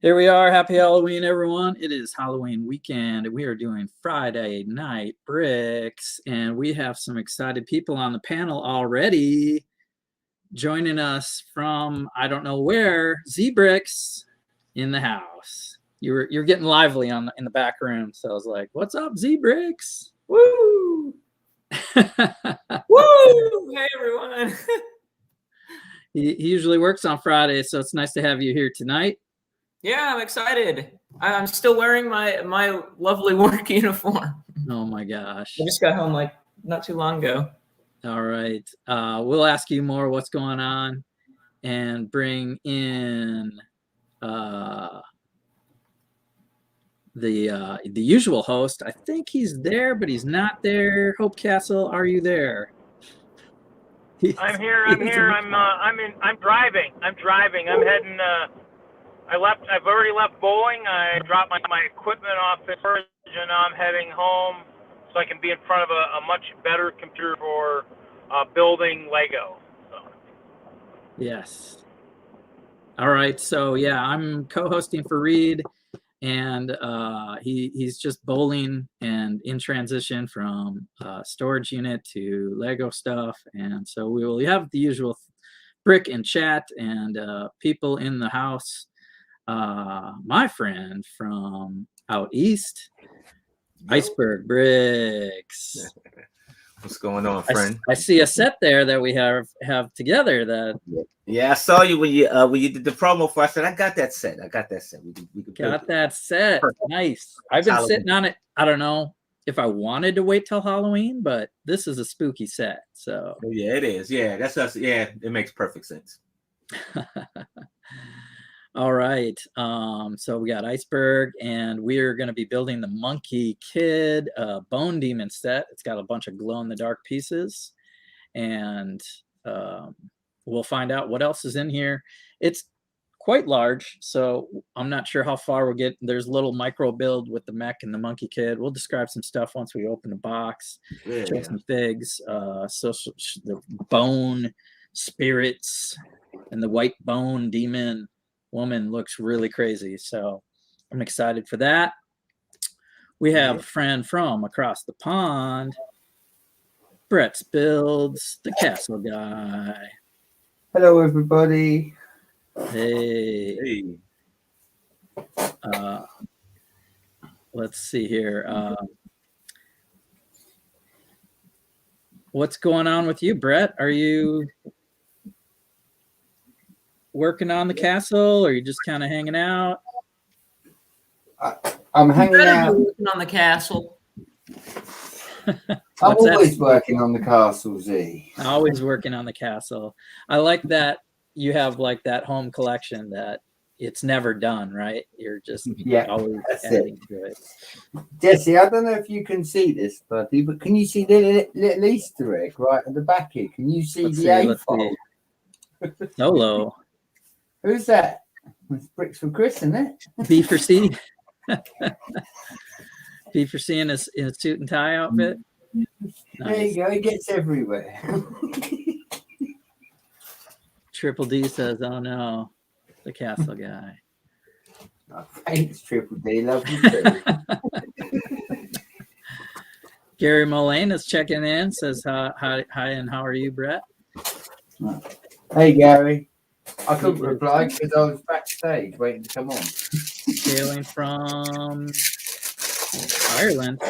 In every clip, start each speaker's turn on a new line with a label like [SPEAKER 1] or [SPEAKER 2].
[SPEAKER 1] Here we are. Happy Halloween, everyone. It is Halloween weekend, and we are doing Friday night bricks, and we have some excited people on the panel already. Joining us from I don't know where, Z-Bricks in the house. You're getting lively in the back room, so I was like, "What's up, Z-Bricks?
[SPEAKER 2] Woo! Woo! Hey, everyone.
[SPEAKER 1] He usually works on Fridays, so it's nice to have you here tonight.
[SPEAKER 2] Yeah, I'm excited. I'm still wearing my lovely work uniform.
[SPEAKER 1] Oh my gosh.
[SPEAKER 2] I just got home like not too long ago.
[SPEAKER 1] All right. We'll ask you more what's going on and bring in the usual host. I think he's there, but he's not there. Hope Castle, are you there?
[SPEAKER 3] I'm here. I'm driving. I'm heading. I've already left bowling. I dropped my equipment off at first, and now I'm heading home so I can be in front of a much better computer for building Lego. So.
[SPEAKER 1] Yes. All right. So yeah, I'm co-hosting for Reed, and he's just bowling and in transition from storage unit to Lego stuff, and so we will have the usual brick and chat and people in the house. My friend from out east, Iceberg Bricks.
[SPEAKER 4] What's going on, friend?
[SPEAKER 1] I see a set there that we have together. That
[SPEAKER 4] yeah, I saw you when you did the promo for. I said I got that set. We
[SPEAKER 1] got that set. Perfect. Nice. I've been sitting on it. I don't know if I wanted to wait till Halloween, but this is a spooky set. So
[SPEAKER 4] yeah, it is. Yeah, that's us. Yeah, it makes perfect sense.
[SPEAKER 1] All right. So we got Iceberg, and we're going to be building the Monkie Kid Bone Demon set. It's got a bunch of glow-in-the-dark pieces, and we'll find out what else is in here. It's quite large, so I'm not sure how far we'll get. There's a little micro build with the mech and the Monkie Kid. We'll describe some stuff once we open the box, show some figs, so the bone spirits and the white bone demon woman looks really crazy, so I'm excited for that. We have a friend from across the pond, Brett's Builds, the castle guy.
[SPEAKER 5] Hello, everybody.
[SPEAKER 1] Hey. Let's see here. What's going on with you, Brett? Are you working on the castle, or are you just kind of hanging out?
[SPEAKER 5] I'm hanging out.
[SPEAKER 2] Working on the castle.
[SPEAKER 5] I'm always working on the castle, Z.
[SPEAKER 1] Always working on the castle. I like that you have like that home collection that it's never done, right? You're just always adding to it.
[SPEAKER 5] Jesse, I don't know if you can see this, buddy, but can you see the little Easter egg right at the back here? Can you see the AFOL?
[SPEAKER 1] Solo.
[SPEAKER 5] Who's that? It's Bricks for Chris, isn't it?
[SPEAKER 1] B for C. B for C in a suit and tie outfit.
[SPEAKER 5] There you go. He gets everywhere.
[SPEAKER 1] Triple D says, "Oh no, the castle guy."
[SPEAKER 5] Oh, thanks, Triple D. Love you too.
[SPEAKER 1] Gary Mullane is checking in. Says, "Hi, and how are you, Brett?"
[SPEAKER 5] Hey, Gary. I couldn't reply because I was backstage waiting to come on.
[SPEAKER 1] Hailing from Ireland.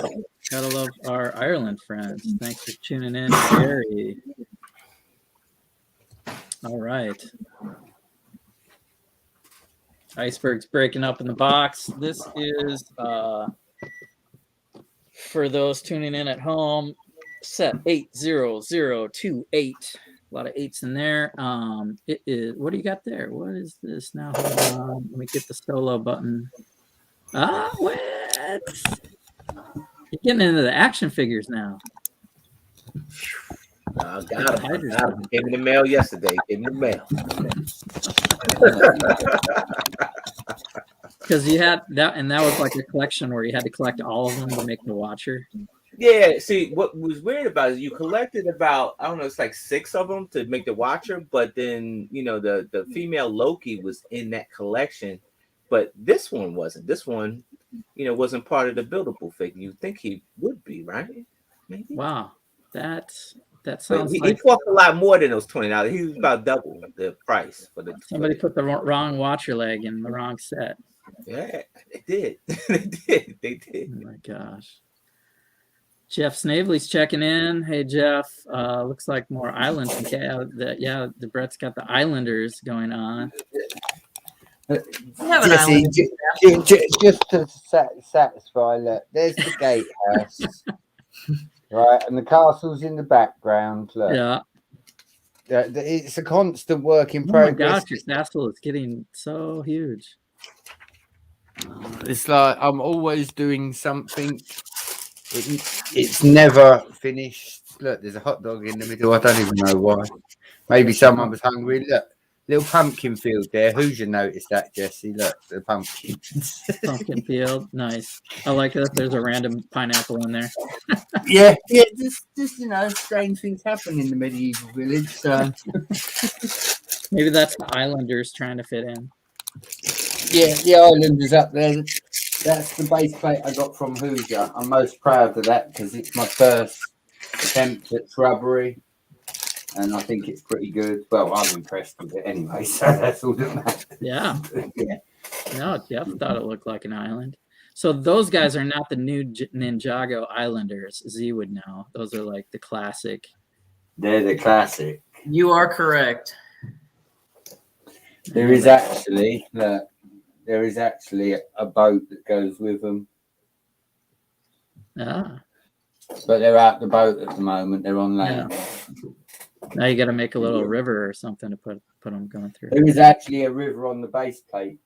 [SPEAKER 1] Gotta love our Ireland friends. Thanks for tuning in, Gary. All right. Iceberg's breaking up in the box. This is, for those tuning in at home, set 80028. A lot of 8s in there. It is. What do you got there? What is this now? Hold on. Let me get the solo button. What? You're getting into the action figures now.
[SPEAKER 4] I got him. Came in the mail yesterday. Came in the mail.
[SPEAKER 1] Because you had that, and that was like a collection where you had to collect all of them to make the Watcher.
[SPEAKER 4] Yeah, see, what was weird about it is you collected about, I don't know, it's like 6 of them to make the Watcher, but then, you know, the female Loki was in that collection, but this one wasn't. This one, wasn't part of the buildable figure. You think he would be, right? Maybe.
[SPEAKER 1] Wow, that
[SPEAKER 4] But
[SPEAKER 1] sounds
[SPEAKER 4] he
[SPEAKER 1] like
[SPEAKER 4] cost a lot more than those $20. He was about double the price for the.
[SPEAKER 1] somebody put the wrong watcher leg in the wrong set.
[SPEAKER 4] Yeah, they did. They did.
[SPEAKER 1] Oh my gosh. Jeff Snavely's checking in. Hey Jeff, looks like more Islands. The Brett's got the Islanders going on.
[SPEAKER 5] Jesse, just to satisfy, look, there's the gatehouse, right, and the castle's in the background. Look,
[SPEAKER 1] Yeah.
[SPEAKER 5] It's a constant work in
[SPEAKER 1] Oh my
[SPEAKER 5] progress.
[SPEAKER 1] gosh, your castle is getting so huge.
[SPEAKER 5] It's like I'm always doing something. It's never finished. Look, there's a hot dog in the middle. I don't even know why. Maybe someone was hungry. Look, little pumpkin field there. Who's you noticed that, Jesse? Look, the pumpkin.
[SPEAKER 1] Pumpkin field, nice. I like that. There's a random pineapple in there.
[SPEAKER 5] yeah. Just strange things happen in the medieval village. So
[SPEAKER 1] Maybe that's the Islanders trying to fit in.
[SPEAKER 5] yeah, the Islanders up there. That's the base plate I got from Hoosier. I'm most proud of that because it's my first attempt at shrubbery, and I think it's pretty good. Well, I'm impressed with it anyway, so that's all that matters.
[SPEAKER 1] Yeah. No, Jeff thought it looked like an island. So those guys are not the new Ninjago Islanders, as you would know. Those are like the classic.
[SPEAKER 5] They're the classic.
[SPEAKER 2] You are correct.
[SPEAKER 5] There is actually a boat that goes with them.
[SPEAKER 1] Ah.
[SPEAKER 5] But they're out the boat at the moment. They're on land.
[SPEAKER 1] Yeah. Now you got to make a little river or something to put them going through.
[SPEAKER 5] There is actually a river on the base plate,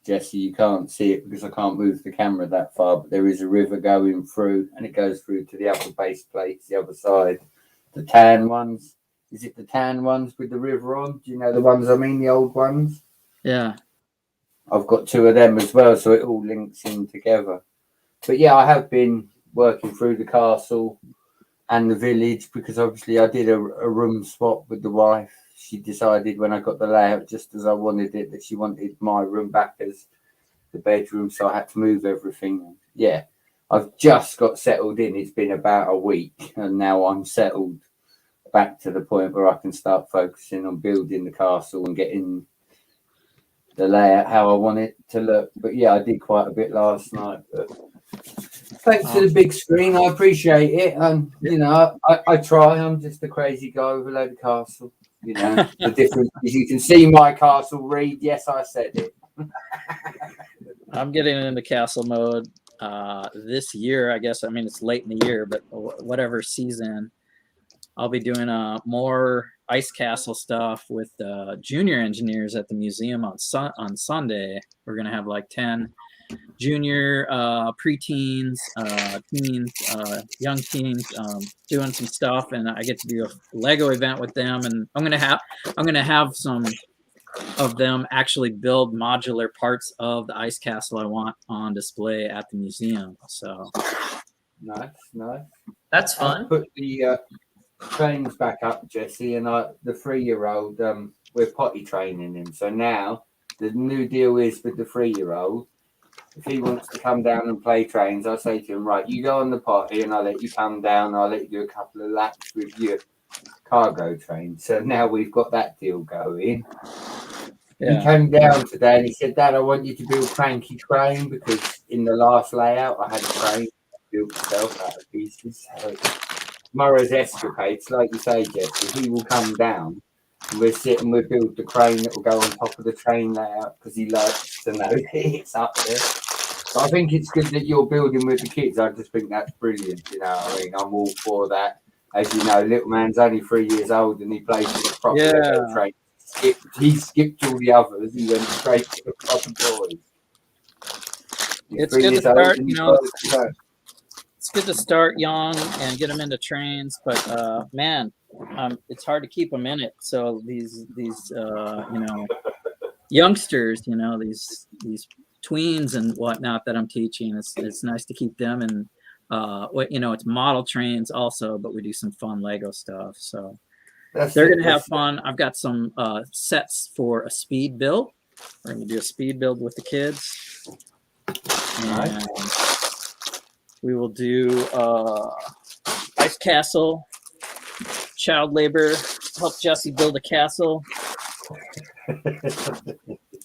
[SPEAKER 5] Jesse. You can't see it because I can't move the camera that far, but there is a river going through, and it goes through to the other base plates, the other side. The tan ones. Is it the tan ones with the river on? Do you know the ones I mean, the old ones?
[SPEAKER 1] Yeah.
[SPEAKER 5] I've got two of them as well, so it all links in together. But yeah, I have been working through the castle and the village because obviously I did a room swap with the wife. She decided when I got the layout just as I wanted it that she wanted my room back as the bedroom, so I had to move everything. Yeah, I've just got settled in. It's been about a week and now I'm settled back to the point where I can start focusing on building the castle and getting the layout how I want it to look. But yeah, I did quite a bit last night. But thanks to the big screen, I appreciate it. And I try. I'm just a crazy guy with a load of castle. The difference is you can see my castle read. Yes, I said it.
[SPEAKER 1] I'm getting into castle mode this year, I guess. I mean, it's late in the year, but whatever season, I'll be doing more ice castle stuff with junior engineers at the museum on Sunday. We're going to have like 10 junior preteens, teens, young teens doing some stuff, and I get to do a Lego event with them, and I'm gonna have some of them actually build modular parts of the ice castle I want on display at the museum. So
[SPEAKER 5] nice.
[SPEAKER 2] That's fun.
[SPEAKER 5] I put the trains back up, Jesse, and the 3-year-old, we're potty training him. So now the new deal is with the 3-year-old, if he wants to come down and play trains, I say to him, right, you go on the potty and I'll let you come down. I'll let you do a couple of laps with your cargo train. So now we've got that deal going. Yeah. He came down today and he said, Dad, I want you to build Cranky Train because in the last layout I had a train built itself out of pieces. So tomorrow's escapades, like you say, Jesse, he will come down and we'll sit and we'll build the crane that will go on top of the train layout because he likes to know that it's up there. So I think it's good that you're building with the kids. I just think that's brilliant. I mean, I'm all for that. As you know, little man's only 3 years old and he plays with a proper Lego train. He skipped all the others. He went straight to the proper boys.
[SPEAKER 1] It's good to start, it's good to start young and get them into trains, but man, it's hard to keep them in it. So these youngsters, these tweens and whatnot that I'm teaching, it's nice to keep them in. It's model trains also, but we do some fun Lego stuff. So they're gonna have fun. I've got some sets for a speed build. We're going to do a speed build with the kids. And we will do ice castle, child labor, help Jesse build a castle.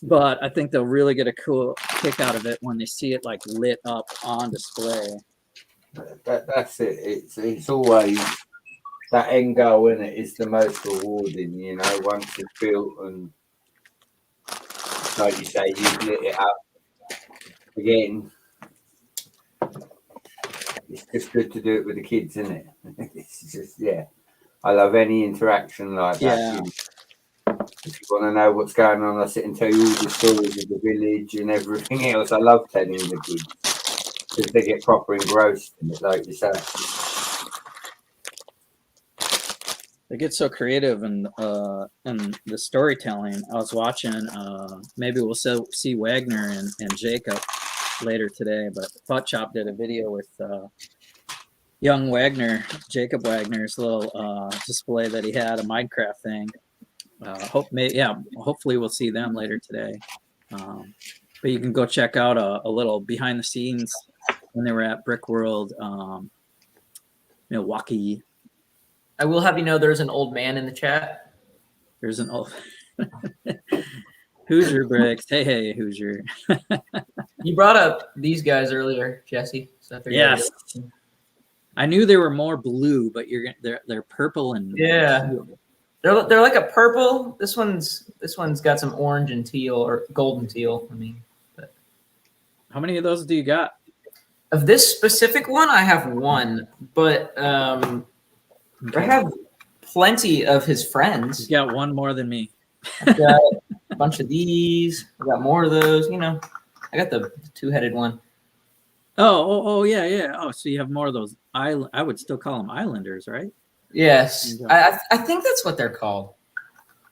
[SPEAKER 1] But I think they'll really get a cool kick out of it when they see it like lit up on display.
[SPEAKER 5] That's it. It's always that end goal, in it, is the most rewarding. You know, once it's built and, like you say, you've lit it up again. It's just good to do it with the kids, isn't it? It's just, yeah. I love any interaction like that.
[SPEAKER 1] Yeah.
[SPEAKER 5] You know. If you want to know what's going on, I sit and tell you all the stories of the village and everything else. I love telling the kids because they get proper engrossed in it, like you say.
[SPEAKER 1] They get so creative and the storytelling. I was watching. Maybe we'll see Wagner and Jacob later today. But Butt Chop did a video with young Wagner, Jacob Wagner's little display that he had, a Minecraft thing. Hopefully we'll see them later today. But you can go check out a little behind the scenes when they were at Brickworld, Milwaukee.
[SPEAKER 2] I will have you know there's an old man in the chat.
[SPEAKER 1] There's an old Hoosier Bricks. Hey, Hoosier.
[SPEAKER 2] You brought up these guys earlier, Jesse. So
[SPEAKER 1] Yes. I knew they were more blue, but they're purple and
[SPEAKER 2] blue. They're like a purple. This one's got some orange and teal or golden teal. I mean, but
[SPEAKER 1] how many of those do you got?
[SPEAKER 2] Of this specific one, I have one, but I have plenty of his friends.
[SPEAKER 1] He's got one more than me.
[SPEAKER 2] I've got a bunch of these. I got more of those. You know, I got the two-headed one.
[SPEAKER 1] Oh, yeah. Oh, so you have more of those. I would still call them islanders, right?
[SPEAKER 2] Yes, I think that's what they're called.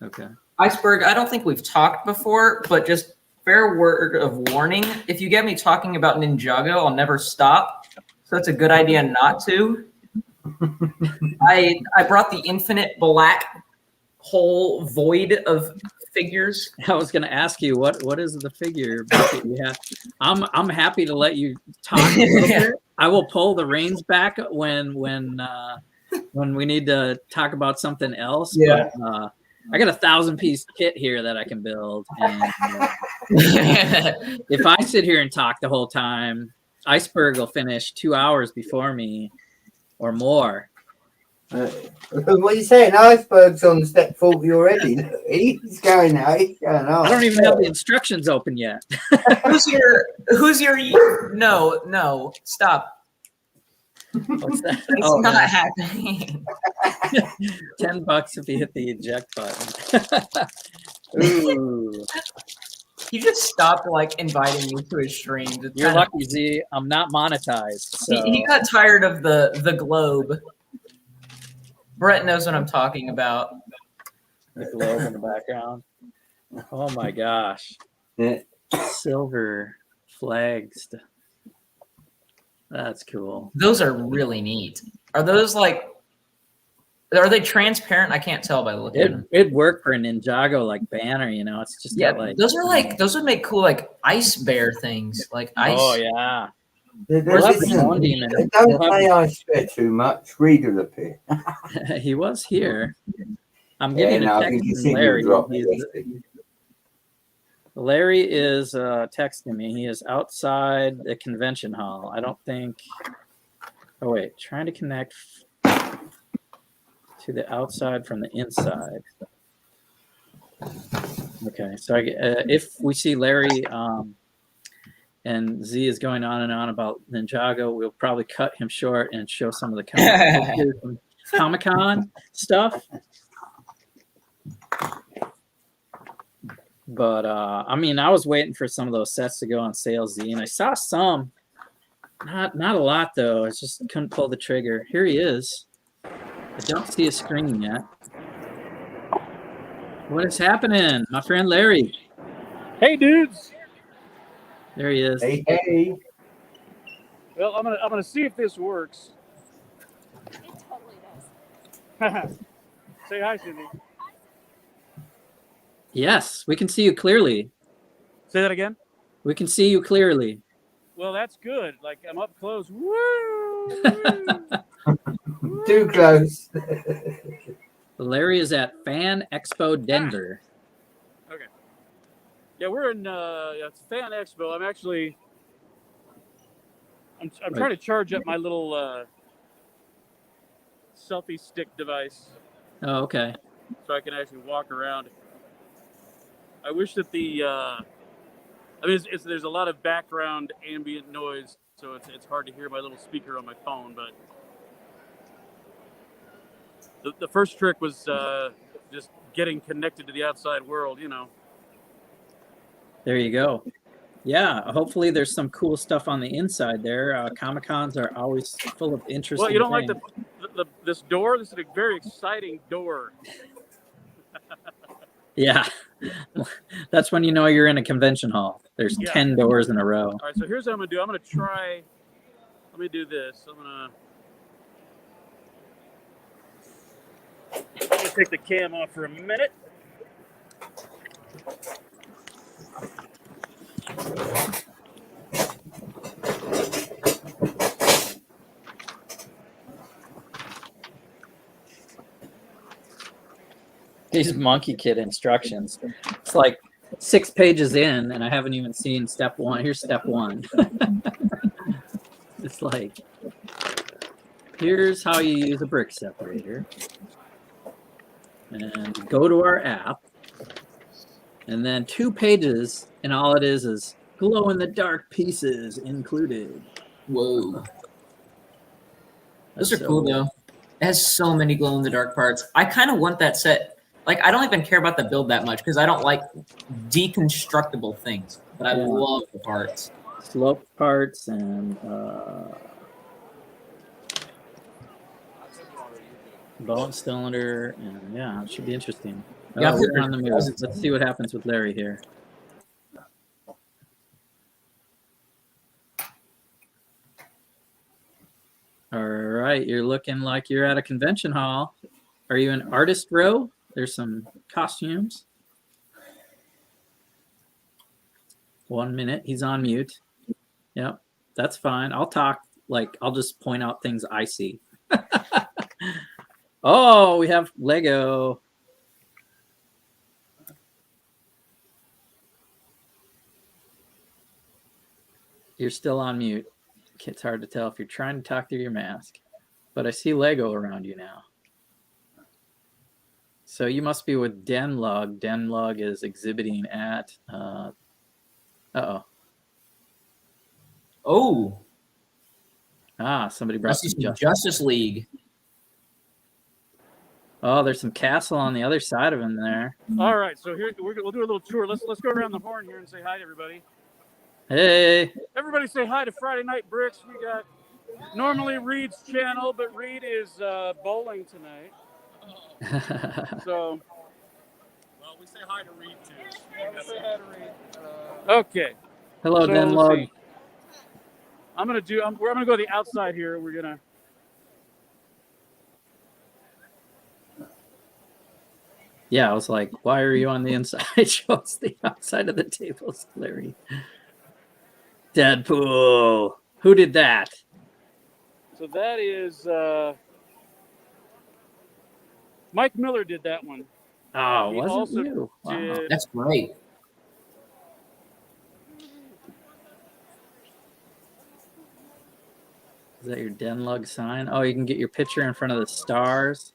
[SPEAKER 1] Okay.
[SPEAKER 2] Iceberg, I don't think we've talked before, but just fair word of warning. If you get me talking about Ninjago, I'll never stop. So it's a good idea not to. I brought the infinite black hole void of figures.
[SPEAKER 1] I was going to ask you what is the figure bucket you have. I'm happy to let you talk a little bit. I will pull the reins back when we need to talk about something else.
[SPEAKER 2] Yeah.
[SPEAKER 1] But, I got a 1,000-piece kit here that I can build. And if I sit here and talk the whole time, Iceberg will finish 2 hours before me or more.
[SPEAKER 5] What are you saying? Iceberg's on step 40 already. He's going out. He's going on.
[SPEAKER 1] I don't even have the instructions open yet.
[SPEAKER 2] Who's your no, stop.
[SPEAKER 1] What's that?
[SPEAKER 2] It's not happening.
[SPEAKER 1] $10 if you hit the eject button. Ooh.
[SPEAKER 2] He just stopped like inviting me to his streams.
[SPEAKER 1] You're lucky, Z. I'm not monetized. So.
[SPEAKER 2] He got tired of the globe. Brett knows what I'm talking about.
[SPEAKER 1] The globe in the background. Oh my gosh.
[SPEAKER 5] Yeah.
[SPEAKER 1] Silver flags. That's cool.
[SPEAKER 2] Those are really neat. Are those are they transparent? I can't tell by looking at them.
[SPEAKER 1] It'd work for a Ninjago like banner, you know. It's just
[SPEAKER 2] those would make cool like ice bear things. Like ice.
[SPEAKER 1] Oh yeah.
[SPEAKER 5] Don't play Ice Bear too much. Reed will appear.
[SPEAKER 1] He was here. I'm getting a text from Larry. Larry is texting me. He is outside the convention hall. I don't think. Oh wait, trying to connect to the outside from the inside. Okay, so if we see Larry and Z is going on and on about Ninjago, we'll probably cut him short and show some of the Comic-Con stuff. But I mean, I was waiting for some of those sets to go on sale, Z, and I saw some. Not a lot though. I just couldn't pull the trigger. Here he is. I don't see a screen yet. What is happening, my friend Larry?
[SPEAKER 6] Hey, dudes.
[SPEAKER 1] There he is.
[SPEAKER 5] Hey.
[SPEAKER 6] Well, I'm gonna see if this works.
[SPEAKER 7] It totally does.
[SPEAKER 6] Say hi, Cindy.
[SPEAKER 1] Yes, we can see you clearly.
[SPEAKER 6] Say that again.
[SPEAKER 1] We can see you clearly.
[SPEAKER 6] Well, that's good. Like I'm up close. Woo!
[SPEAKER 5] Too close.
[SPEAKER 1] Larry is at FanExpo Denver.
[SPEAKER 6] Okay. Yeah, we're in it's FanExpo. I'm actually I'm trying to charge up my little selfie stick device
[SPEAKER 1] Oh, okay.
[SPEAKER 6] so I can actually walk around. I wish that I mean, there's a lot of background ambient noise, so it's hard to hear my little speaker on my phone. But the first trick was just getting connected to the outside world, you know.
[SPEAKER 1] There you go. Yeah, hopefully there's some cool stuff on the inside there. Comic-Cons are always full of interesting
[SPEAKER 6] Well, you don't
[SPEAKER 1] things.
[SPEAKER 6] like this door? This is a very exciting door.
[SPEAKER 1] Yeah. That's when you know you're in a convention hall. There's 10 doors in a row.
[SPEAKER 6] All right, so here's what I'm going to do. I'm going to try. Let me do this. I'm going to take the cam off for a minute.
[SPEAKER 1] These Monkey Kid instructions. It's like 6 pages in, and I haven't even seen step 1. Here's step 1. It's like, here's how you use a brick separator. And go to our app. And then 2 pages, and all it is glow-in-the-dark pieces included.
[SPEAKER 2] Whoa. Those
[SPEAKER 1] That's
[SPEAKER 2] are cool,
[SPEAKER 1] so
[SPEAKER 2] though. It has so many glow-in-the-dark parts. I kind of want that set. Like, I don't even care about the build that much because I don't like deconstructable things. But I love the parts.
[SPEAKER 1] Slope parts and bone cylinder, and yeah, it should be interesting.
[SPEAKER 2] Yeah,
[SPEAKER 1] We're on the move. Let's see what happens with Larry here. All right, you're looking like you're at a convention hall. Are you in artist row? There's some costumes. 1 minute, he's on mute. Yep, that's fine. I'll talk, like, I'll just point out things I see. Oh, we have Lego. You're still on mute. It's hard to tell if you're trying to talk through your mask, but I see Lego around you now. So you must be with DENLUG. DENLUG is exhibiting at, uh-oh.
[SPEAKER 2] Oh.
[SPEAKER 1] Somebody brought
[SPEAKER 2] some Justice League.
[SPEAKER 1] Oh, there's some castle on the other side of him there.
[SPEAKER 6] All right, so here we'll do a little tour. Let's go around the horn here and say hi to everybody.
[SPEAKER 1] Hey.
[SPEAKER 6] Everybody say hi to Friday Night Bricks. We got normally Reed's channel, but Reed is bowling tonight. So,
[SPEAKER 8] well, we say hi to Reed too.
[SPEAKER 6] Yeah, we say hi to Reed. Okay.
[SPEAKER 1] Hello,
[SPEAKER 6] so
[SPEAKER 1] DENLUG.
[SPEAKER 6] We're gonna go to the outside here. We're gonna.
[SPEAKER 1] Yeah, I was like, why are you on the inside? Show us the outside of the tables, Larry. Deadpool. Who did that?
[SPEAKER 6] So that is Mike Miller did that one.
[SPEAKER 1] Oh,
[SPEAKER 6] He
[SPEAKER 1] wasn't
[SPEAKER 6] also
[SPEAKER 1] you? Wow.
[SPEAKER 2] That's great.
[SPEAKER 1] Is that your DENLUG sign? Oh, you can get your picture in front of the stars.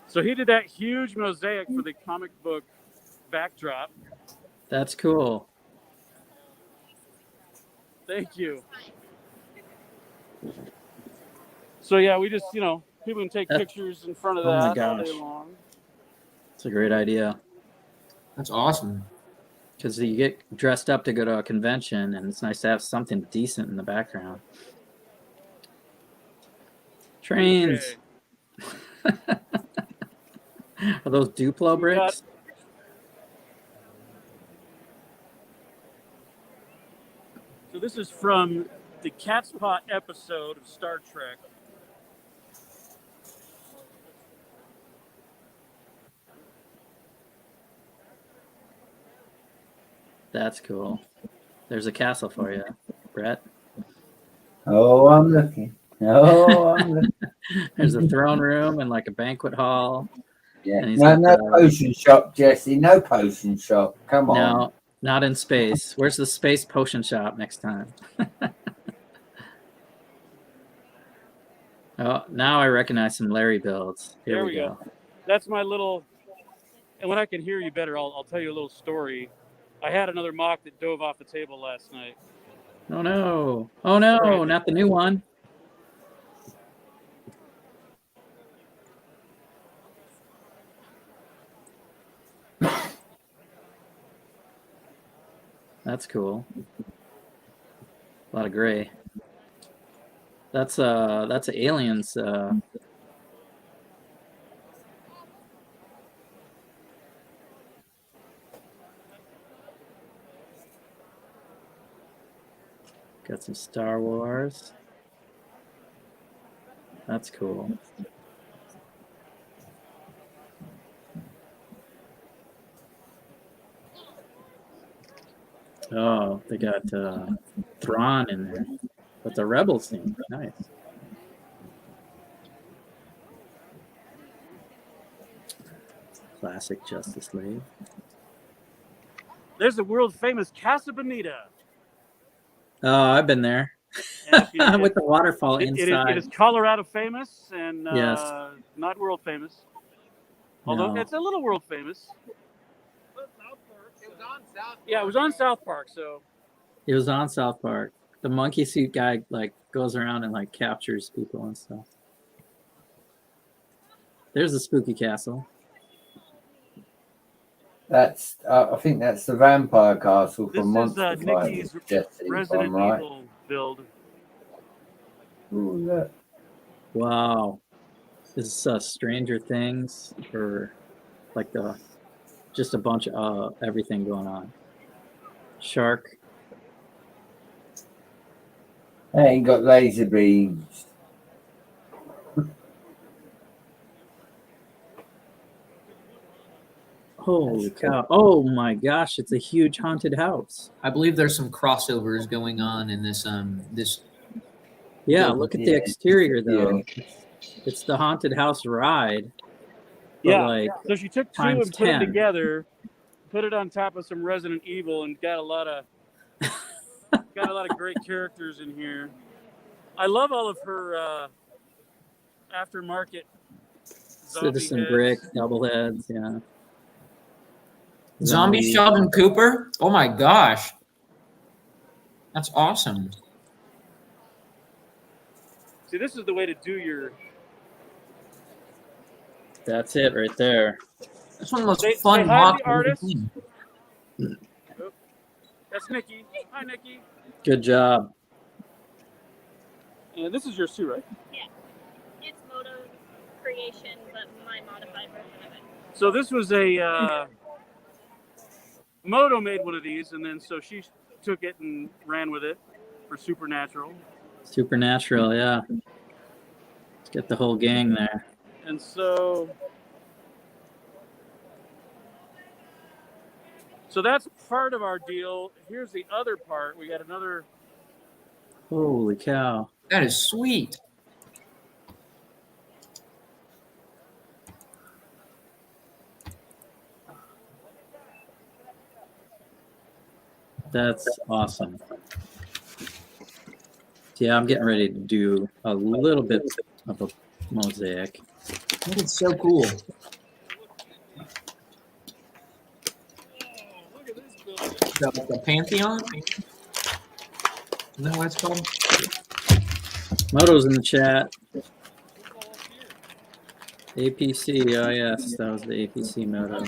[SPEAKER 6] So he did that huge mosaic for the comic book backdrop.
[SPEAKER 1] That's cool.
[SPEAKER 6] Thank you. So yeah, we just, people can take pictures in front of
[SPEAKER 1] Oh my
[SPEAKER 6] that all day
[SPEAKER 1] gosh.
[SPEAKER 6] long.
[SPEAKER 1] It's a great idea.
[SPEAKER 2] That's awesome.
[SPEAKER 1] Because you get dressed up to go to a convention, and it's nice to have something decent in the background. Trains.
[SPEAKER 6] Okay.
[SPEAKER 1] Are those Duplo bricks?
[SPEAKER 6] So this is from the Cat's Paw episode of Star Trek.
[SPEAKER 1] That's cool. There's a castle for you, Brett.
[SPEAKER 5] Oh, I'm looking. Oh, I'm looking.
[SPEAKER 1] There's a throne room and like a banquet hall.
[SPEAKER 5] Yeah.
[SPEAKER 1] And he's
[SPEAKER 5] No,
[SPEAKER 1] got
[SPEAKER 5] no
[SPEAKER 1] the-
[SPEAKER 5] potion shop, Jesse. No potion shop. Come on.
[SPEAKER 1] No, not in space. Where's the space potion shop next time? Oh, now I recognize some Larry builds. Here
[SPEAKER 6] There
[SPEAKER 1] we
[SPEAKER 6] we
[SPEAKER 1] go.
[SPEAKER 6] That's my little. And when I can hear you better, I'll tell you a little story. I had another mock that dove off the table last night.
[SPEAKER 1] Oh no! Oh no!
[SPEAKER 6] Right.
[SPEAKER 1] Not the new one. That's cool. A lot of gray. That's aliens. Got some Star Wars. That's cool. Oh, they got Thrawn in there. But the Rebels theme. Nice. Classic Justice League.
[SPEAKER 6] There's the world famous Casa Bonita.
[SPEAKER 1] Oh, I've been there. With the waterfall inside.
[SPEAKER 6] It is Colorado famous and
[SPEAKER 1] Yes.
[SPEAKER 6] not world famous. Although
[SPEAKER 1] No.
[SPEAKER 6] it's a little world famous. Yeah, it was on South Park, so.
[SPEAKER 1] It was on South Park. The monkey suit guy like goes around and like captures people and stuff. There's the spooky castle.
[SPEAKER 5] That's I think that's the vampire castle
[SPEAKER 6] This
[SPEAKER 5] from
[SPEAKER 6] is
[SPEAKER 5] Monster
[SPEAKER 6] Nikki's
[SPEAKER 5] Fighters, Jesse, if
[SPEAKER 6] Resident
[SPEAKER 5] I'm right.
[SPEAKER 6] Evil build.
[SPEAKER 5] Ooh, look.
[SPEAKER 1] Wow. This is Stranger Things or like just a bunch of everything going on. Shark.
[SPEAKER 5] They ain't got laser beams.
[SPEAKER 1] Holy cow. Oh my gosh, it's a huge haunted house.
[SPEAKER 2] I believe there's some crossovers going on in this this.
[SPEAKER 1] Yeah,
[SPEAKER 2] building.
[SPEAKER 1] look at the exterior though.
[SPEAKER 5] Yeah.
[SPEAKER 1] It's the haunted house ride. But
[SPEAKER 6] Yeah.
[SPEAKER 1] like
[SPEAKER 6] So she took two
[SPEAKER 1] times
[SPEAKER 6] and put them
[SPEAKER 1] 10.
[SPEAKER 6] together, put it on top of some Resident Evil, and got a lot of great characters in here. I love all of her aftermarket
[SPEAKER 1] Citizen
[SPEAKER 6] heads.
[SPEAKER 1] Brick, double heads, yeah.
[SPEAKER 2] Zombie Sheldon Cooper? Oh my gosh. That's awesome.
[SPEAKER 6] See, this is the way to do your.
[SPEAKER 1] That's it right there.
[SPEAKER 2] That's one of the most
[SPEAKER 6] Say
[SPEAKER 2] fun
[SPEAKER 6] hi to
[SPEAKER 2] mocks
[SPEAKER 6] the
[SPEAKER 2] I've ever
[SPEAKER 6] artist.
[SPEAKER 2] seen.
[SPEAKER 6] Oh, that's Nikki. Hi, Nikki.
[SPEAKER 1] Good job.
[SPEAKER 6] And this is yours too, right?
[SPEAKER 7] Yeah. It's Moto creation, but my modified version of it.
[SPEAKER 6] So this was a Moto made one of these, and then so she took it and ran with it for Supernatural.
[SPEAKER 1] Supernatural, yeah. Let's get the whole gang there.
[SPEAKER 6] And so that's part of our deal. Here's the other part. We got another.
[SPEAKER 1] Holy cow.
[SPEAKER 2] That is sweet.
[SPEAKER 1] That's awesome. Yeah, I'm getting ready to do a little bit of a mosaic.
[SPEAKER 2] That is so cool. The Pantheon? Isn't that what it's called?
[SPEAKER 1] Moto's in the chat. APC, oh yes, that was the APC moto.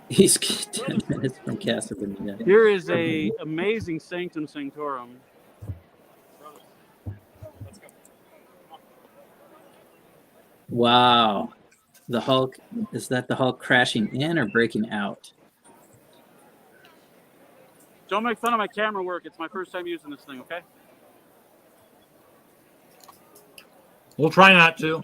[SPEAKER 1] He's 10 minutes from Casa Bonita.
[SPEAKER 6] Here is a amazing Sanctum Sanctorum.
[SPEAKER 1] Wow. The Hulk, is that the Hulk crashing in or breaking out?
[SPEAKER 6] Don't make fun of my camera work. It's my first time using this thing, okay?
[SPEAKER 8] We'll try not to.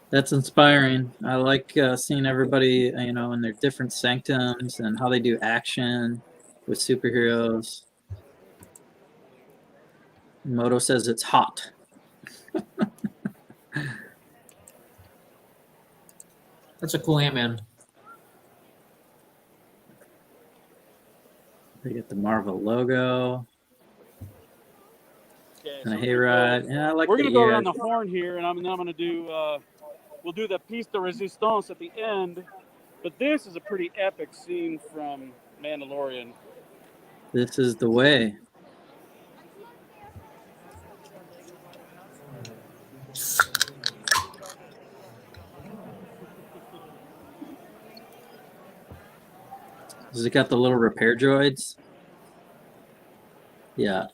[SPEAKER 1] That's inspiring. I like seeing everybody, you know, in their different sanctums and how they do action with superheroes. Moto says it's hot.
[SPEAKER 2] That's a cool Ant-Man.
[SPEAKER 1] They get the Marvel logo
[SPEAKER 6] Okay,
[SPEAKER 1] and a
[SPEAKER 6] so we're gonna
[SPEAKER 1] hayride. Yeah, I like
[SPEAKER 6] we're
[SPEAKER 1] the
[SPEAKER 6] gonna go
[SPEAKER 1] ear.
[SPEAKER 6] around the horn here, and I'm gonna do we'll do the piece de resistance at the end. But this is a pretty epic scene from Mandalorian.
[SPEAKER 1] This is the way. Has it got the little repair droids? Yeah.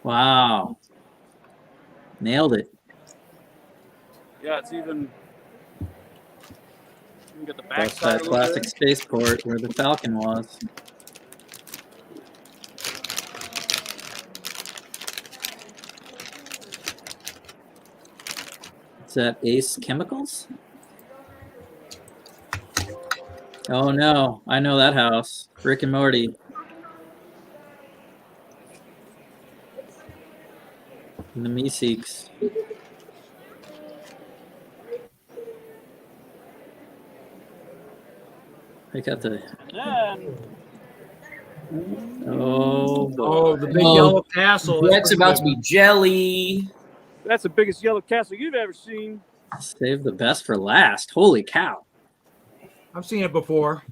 [SPEAKER 1] Wow. Nailed it.
[SPEAKER 6] Yeah, it's even. You can get the
[SPEAKER 1] That's
[SPEAKER 6] backside
[SPEAKER 1] that
[SPEAKER 6] a little
[SPEAKER 1] classic
[SPEAKER 6] bit.
[SPEAKER 1] spaceport where the Falcon was. Is that Ace Chemicals? Oh no, I know that house. Rick and Morty. And the Meeseeks. I got the.
[SPEAKER 6] And
[SPEAKER 1] Oh boy.
[SPEAKER 8] Oh, the big yellow castle.
[SPEAKER 2] That's about to be jelly.
[SPEAKER 6] that's the biggest yellow castle you've ever seen.
[SPEAKER 1] Save the best for last. Holy cow.
[SPEAKER 8] I've seen it before.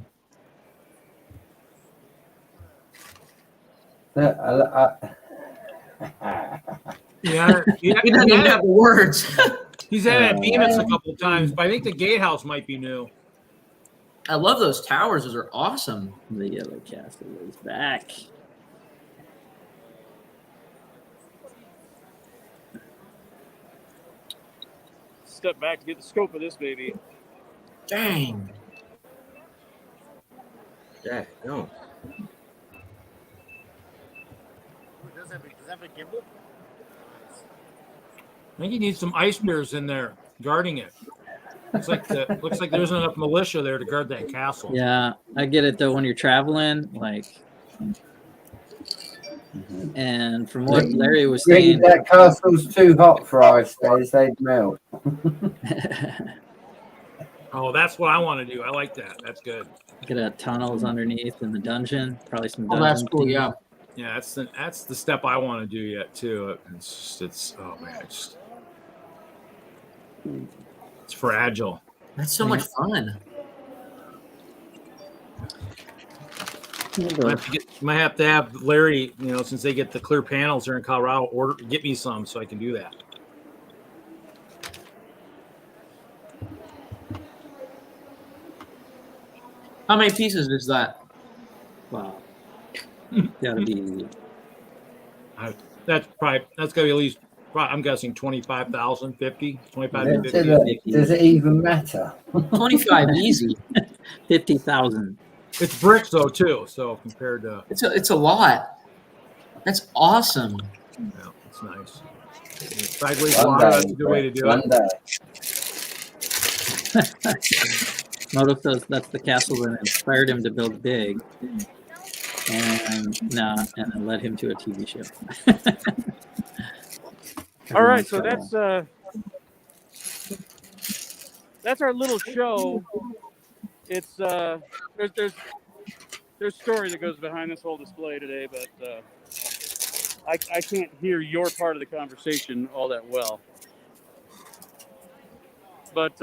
[SPEAKER 5] Yeah,
[SPEAKER 8] Yeah,
[SPEAKER 2] He doesn't even have the words.
[SPEAKER 8] he's had it at Bemis a couple of times, but I think the gatehouse might be new.
[SPEAKER 2] I love those towers. Those are awesome.
[SPEAKER 1] The yellow castle is back.
[SPEAKER 6] Step back to get the scope of this baby.
[SPEAKER 2] Dang.
[SPEAKER 4] Yeah, no.
[SPEAKER 8] I think he needs some ice bears in there guarding it. Looks like there isn't enough militia there to guard that castle.
[SPEAKER 1] Yeah, I get it though when you're traveling, like. And from what Larry was saying,
[SPEAKER 5] that castle's too hot for ice bears, they'd melt.
[SPEAKER 8] Oh, that's what I want to do. I like that. That's good.
[SPEAKER 1] Get a tunnels underneath in the dungeon. Probably some
[SPEAKER 2] Oh,
[SPEAKER 1] dungeon.
[SPEAKER 2] that's cool. Yeah.
[SPEAKER 8] Yeah, that's the step I want to do yet too. It's oh man, it's fragile.
[SPEAKER 2] That's so much fun.
[SPEAKER 8] Might have to have Larry, you know, since they get the clear panels here in Colorado, get me some so I can do that.
[SPEAKER 2] How many pieces is that?
[SPEAKER 1] Wow. Gotta be.
[SPEAKER 8] That's gotta be at least. I'm guessing 25,000, 50, 25 to 50.
[SPEAKER 5] Does it even matter?
[SPEAKER 2] 25 easy.
[SPEAKER 1] 50,000.
[SPEAKER 8] It's bricks though too, so compared to
[SPEAKER 2] It's a lot. That's awesome.
[SPEAKER 8] yeah, it's nice. Sideways water, that's a good way to do it.
[SPEAKER 1] Moto says that's the castle that inspired him to build big, and then led him to a TV show.
[SPEAKER 6] All right, so that's our little show. It's there's story that goes behind this whole display today, but I can't hear your part of the conversation all that well. But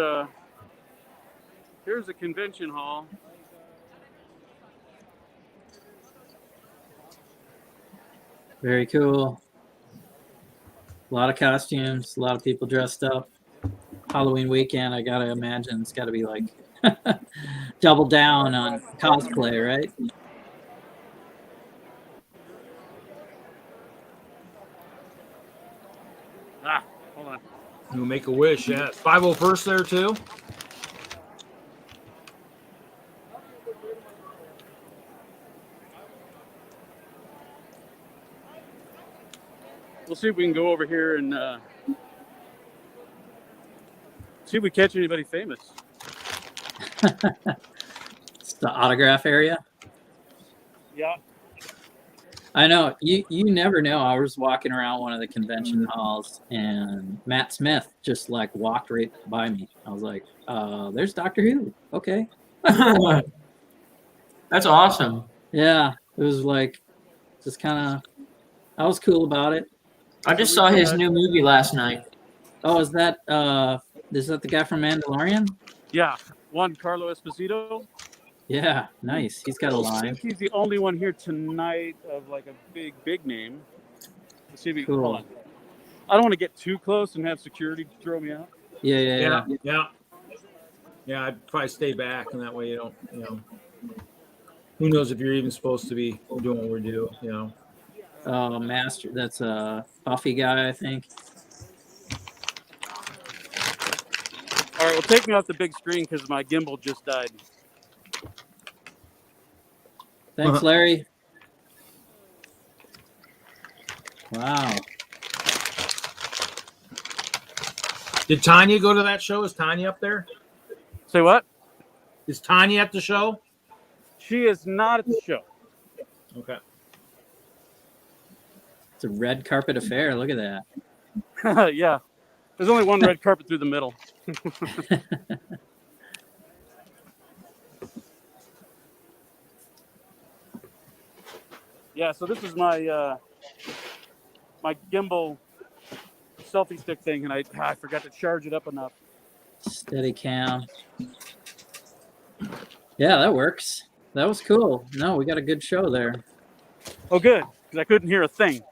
[SPEAKER 6] here's the convention hall.
[SPEAKER 1] Very cool. A lot of costumes, a lot of people dressed up. Halloween weekend, I gotta imagine it's gotta be like double down on cosplay, right?
[SPEAKER 6] Hold on.
[SPEAKER 8] You make a wish, yeah. 501st there too.
[SPEAKER 6] we'll see if we can go over here and see if we catch anybody famous.
[SPEAKER 1] It's the autograph area.
[SPEAKER 6] Yeah.
[SPEAKER 1] I know. You never know. I was walking around one of the convention halls and Matt Smith just like walked right by me. I was like, there's Doctor Who. Okay.
[SPEAKER 2] That's awesome.
[SPEAKER 1] Yeah. It was like just kind of, I was cool about it.
[SPEAKER 2] I just saw his new movie last night.
[SPEAKER 1] Oh, is that the guy from Mandalorian?
[SPEAKER 6] Yeah. Juan Carlo Esposito.
[SPEAKER 1] Yeah, nice. He's got a
[SPEAKER 6] I
[SPEAKER 1] line.
[SPEAKER 6] think he's the only one here tonight of like a big name. Let's see if we can
[SPEAKER 1] Cool.
[SPEAKER 6] hold on. I don't want to get too close and have security throw me out.
[SPEAKER 1] Yeah.
[SPEAKER 8] Yeah, I'd probably stay back, and that way you don't, who knows if you're even supposed to be doing what we do,
[SPEAKER 1] Oh, Master. That's a Buffy guy, I think.
[SPEAKER 6] All right, well, take me off the big screen because my gimbal just died.
[SPEAKER 1] Thanks, Larry. Wow.
[SPEAKER 8] Did Tanya go to that show? Is Tanya up there?
[SPEAKER 6] Say what?
[SPEAKER 8] Is Tanya at the show?
[SPEAKER 6] She is not at the show.
[SPEAKER 8] Okay.
[SPEAKER 1] It's a red carpet affair. Look at that.
[SPEAKER 6] Yeah. There's only one red carpet through the middle. Yeah, so this is my my gimbal selfie stick thing, and I forgot to charge it up enough.
[SPEAKER 1] Steady cam. Yeah, that works. That was cool. No, we got a good show there.
[SPEAKER 6] Oh, good, because I couldn't hear a thing.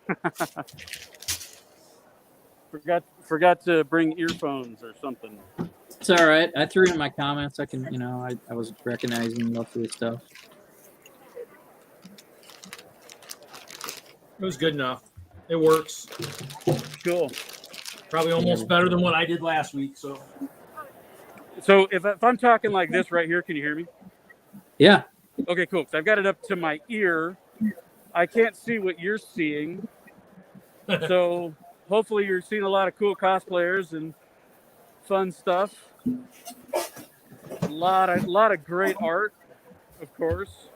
[SPEAKER 6] Forgot to bring earphones or something.
[SPEAKER 1] It's all right. I threw in my comments. I can, I was recognizing most of the stuff.
[SPEAKER 8] It was good enough. It works.
[SPEAKER 6] Cool.
[SPEAKER 8] Probably almost better than what I did last week. So
[SPEAKER 6] if I'm talking like this right here, can you hear me?
[SPEAKER 1] Yeah.
[SPEAKER 6] Okay, cool. So I've got it up to my ear. I can't see what you're seeing. So hopefully you're seeing a lot of cool cosplayers and fun stuff. A lot of great art, of course.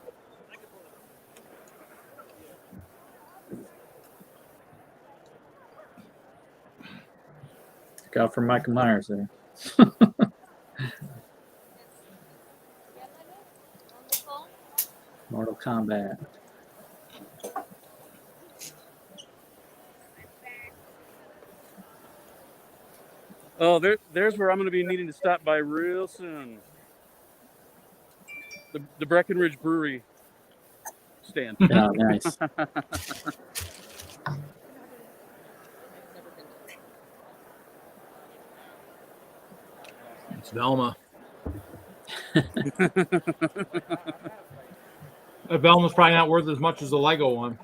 [SPEAKER 1] Look out for Michael Myers there. Mortal Kombat.
[SPEAKER 6] Oh, there's where I'm going to be needing to stop by real soon. The Breckenridge Brewery stand.
[SPEAKER 1] Oh, nice.
[SPEAKER 8] it's Velma. Velma's probably not worth as much as the Lego one.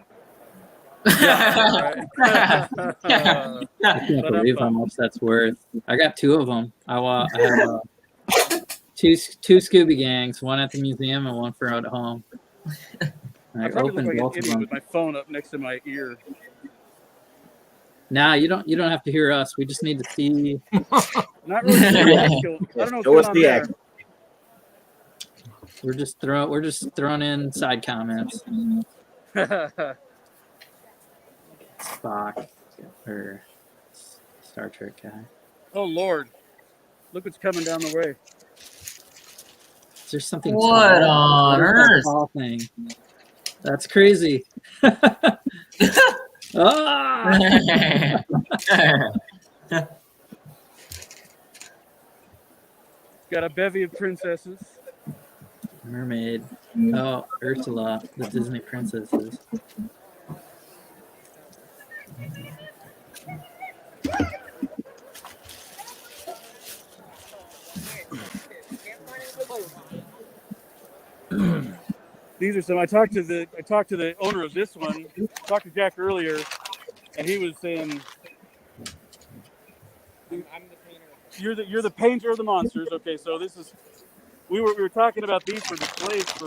[SPEAKER 6] Yeah, right.
[SPEAKER 1] I can't believe how much that's worth. I got two of them. I have two Scooby gangs, one at the museum and one for out at home. I
[SPEAKER 6] I probably
[SPEAKER 1] opened
[SPEAKER 6] look like
[SPEAKER 1] both
[SPEAKER 6] an
[SPEAKER 1] of
[SPEAKER 6] idiot
[SPEAKER 1] them.
[SPEAKER 6] with my phone up next to my ear.
[SPEAKER 1] Nah, you don't have to hear us. We just need to see.
[SPEAKER 6] Not really sure. I don't know what's going on there.
[SPEAKER 1] We're just throwing in side comments. Spock or Star Trek guy.
[SPEAKER 6] Oh Lord, look what's coming down the way.
[SPEAKER 1] Is there something?
[SPEAKER 2] What
[SPEAKER 1] tall?
[SPEAKER 2] on
[SPEAKER 1] What is that
[SPEAKER 2] earth?
[SPEAKER 1] tall thing? That's crazy. Ah!
[SPEAKER 6] Got a bevy of princesses.
[SPEAKER 1] Mermaid. Oh, Ursula, the Disney princesses.
[SPEAKER 6] These are some. I talked to the owner of this one. Talked to Jack earlier, and he was saying, "You're the painter of the monsters." Okay, so this is. We were talking about these for displays for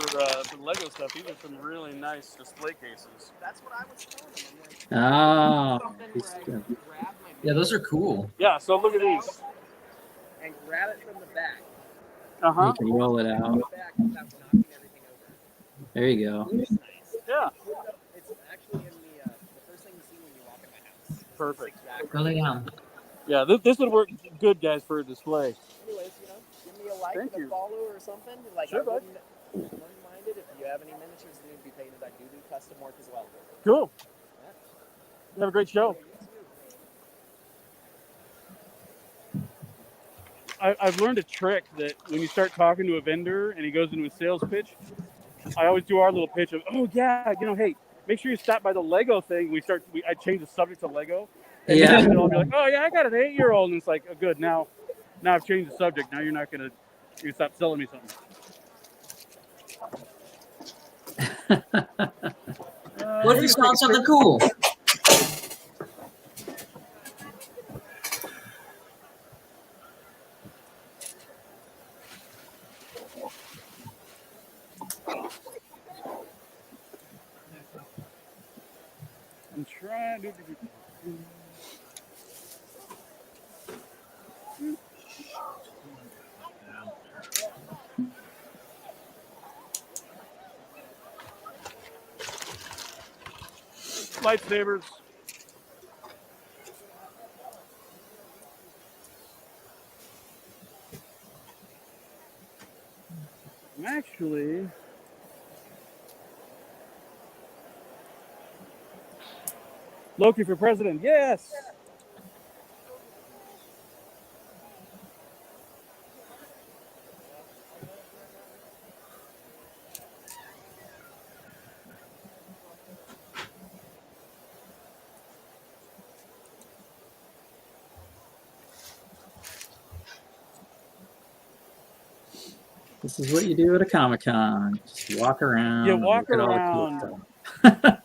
[SPEAKER 6] Lego stuff. These are some really nice display cases.
[SPEAKER 9] That's what I was telling him. I'm like,
[SPEAKER 1] Oh,
[SPEAKER 9] Something
[SPEAKER 1] he's
[SPEAKER 9] where I
[SPEAKER 1] good.
[SPEAKER 9] can grab my
[SPEAKER 2] Yeah, those are cool.
[SPEAKER 6] Yeah. So look at these.
[SPEAKER 9] and grab it from the back.
[SPEAKER 6] Uh
[SPEAKER 1] You
[SPEAKER 6] huh.
[SPEAKER 1] can roll it out.
[SPEAKER 9] Back without knocking everything over.
[SPEAKER 1] There you go.
[SPEAKER 9] It's nice.
[SPEAKER 6] Yeah.
[SPEAKER 9] It's actually in the first thing you see when you walk in my house.
[SPEAKER 6] Perfect.
[SPEAKER 9] Exactly.
[SPEAKER 2] Really am.
[SPEAKER 6] Yeah. This would work good, guys, for a display.
[SPEAKER 9] Anyways, give me a like
[SPEAKER 6] Thank
[SPEAKER 9] and
[SPEAKER 6] you.
[SPEAKER 9] a follow or something. Like,
[SPEAKER 6] Sure,
[SPEAKER 9] I
[SPEAKER 6] bud.
[SPEAKER 9] wouldn't mind it if you have any miniatures that need to be painted. I do custom work as well.
[SPEAKER 6] Cool. Have a great show. I've learned a trick that when you start talking to a vendor and he goes into a sales pitch, I always do our little pitch of, oh yeah, hey, make sure you stop by the Lego thing. I change the subject to Lego. And
[SPEAKER 1] Yeah.
[SPEAKER 6] then they'll be like, oh yeah, I got an 8-year-old, and it's like, oh good, now I've changed the subject. Now you're gonna stop selling me something.
[SPEAKER 2] What if you found something cool?
[SPEAKER 6] I'm trying to. Lightsabers. Actually, Loki for president. Yes.
[SPEAKER 1] This is what you do at a Comic-Con. Just walk around.
[SPEAKER 6] You
[SPEAKER 1] and
[SPEAKER 6] walk
[SPEAKER 1] look at all the
[SPEAKER 6] around.
[SPEAKER 1] cool stuff.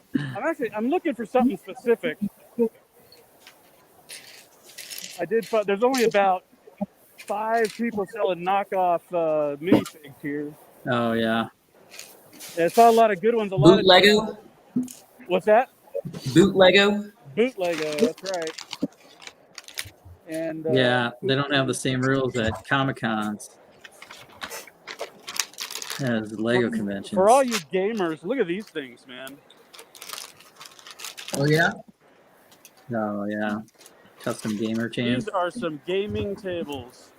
[SPEAKER 6] I'm looking for something specific. There's only about 5 people selling knockoff minifigs here.
[SPEAKER 1] Oh yeah.
[SPEAKER 6] I saw a lot of good ones.
[SPEAKER 2] Boot Lego.
[SPEAKER 6] What's that?
[SPEAKER 2] Boot Lego.
[SPEAKER 6] Boot Lego. That's right. And
[SPEAKER 1] Yeah, they don't have the same rules at Comic-Cons as Lego conventions.
[SPEAKER 6] For all you gamers, look at these things, man.
[SPEAKER 2] Oh yeah.
[SPEAKER 1] Oh yeah. Custom gamer champ.
[SPEAKER 6] These are some gaming tables.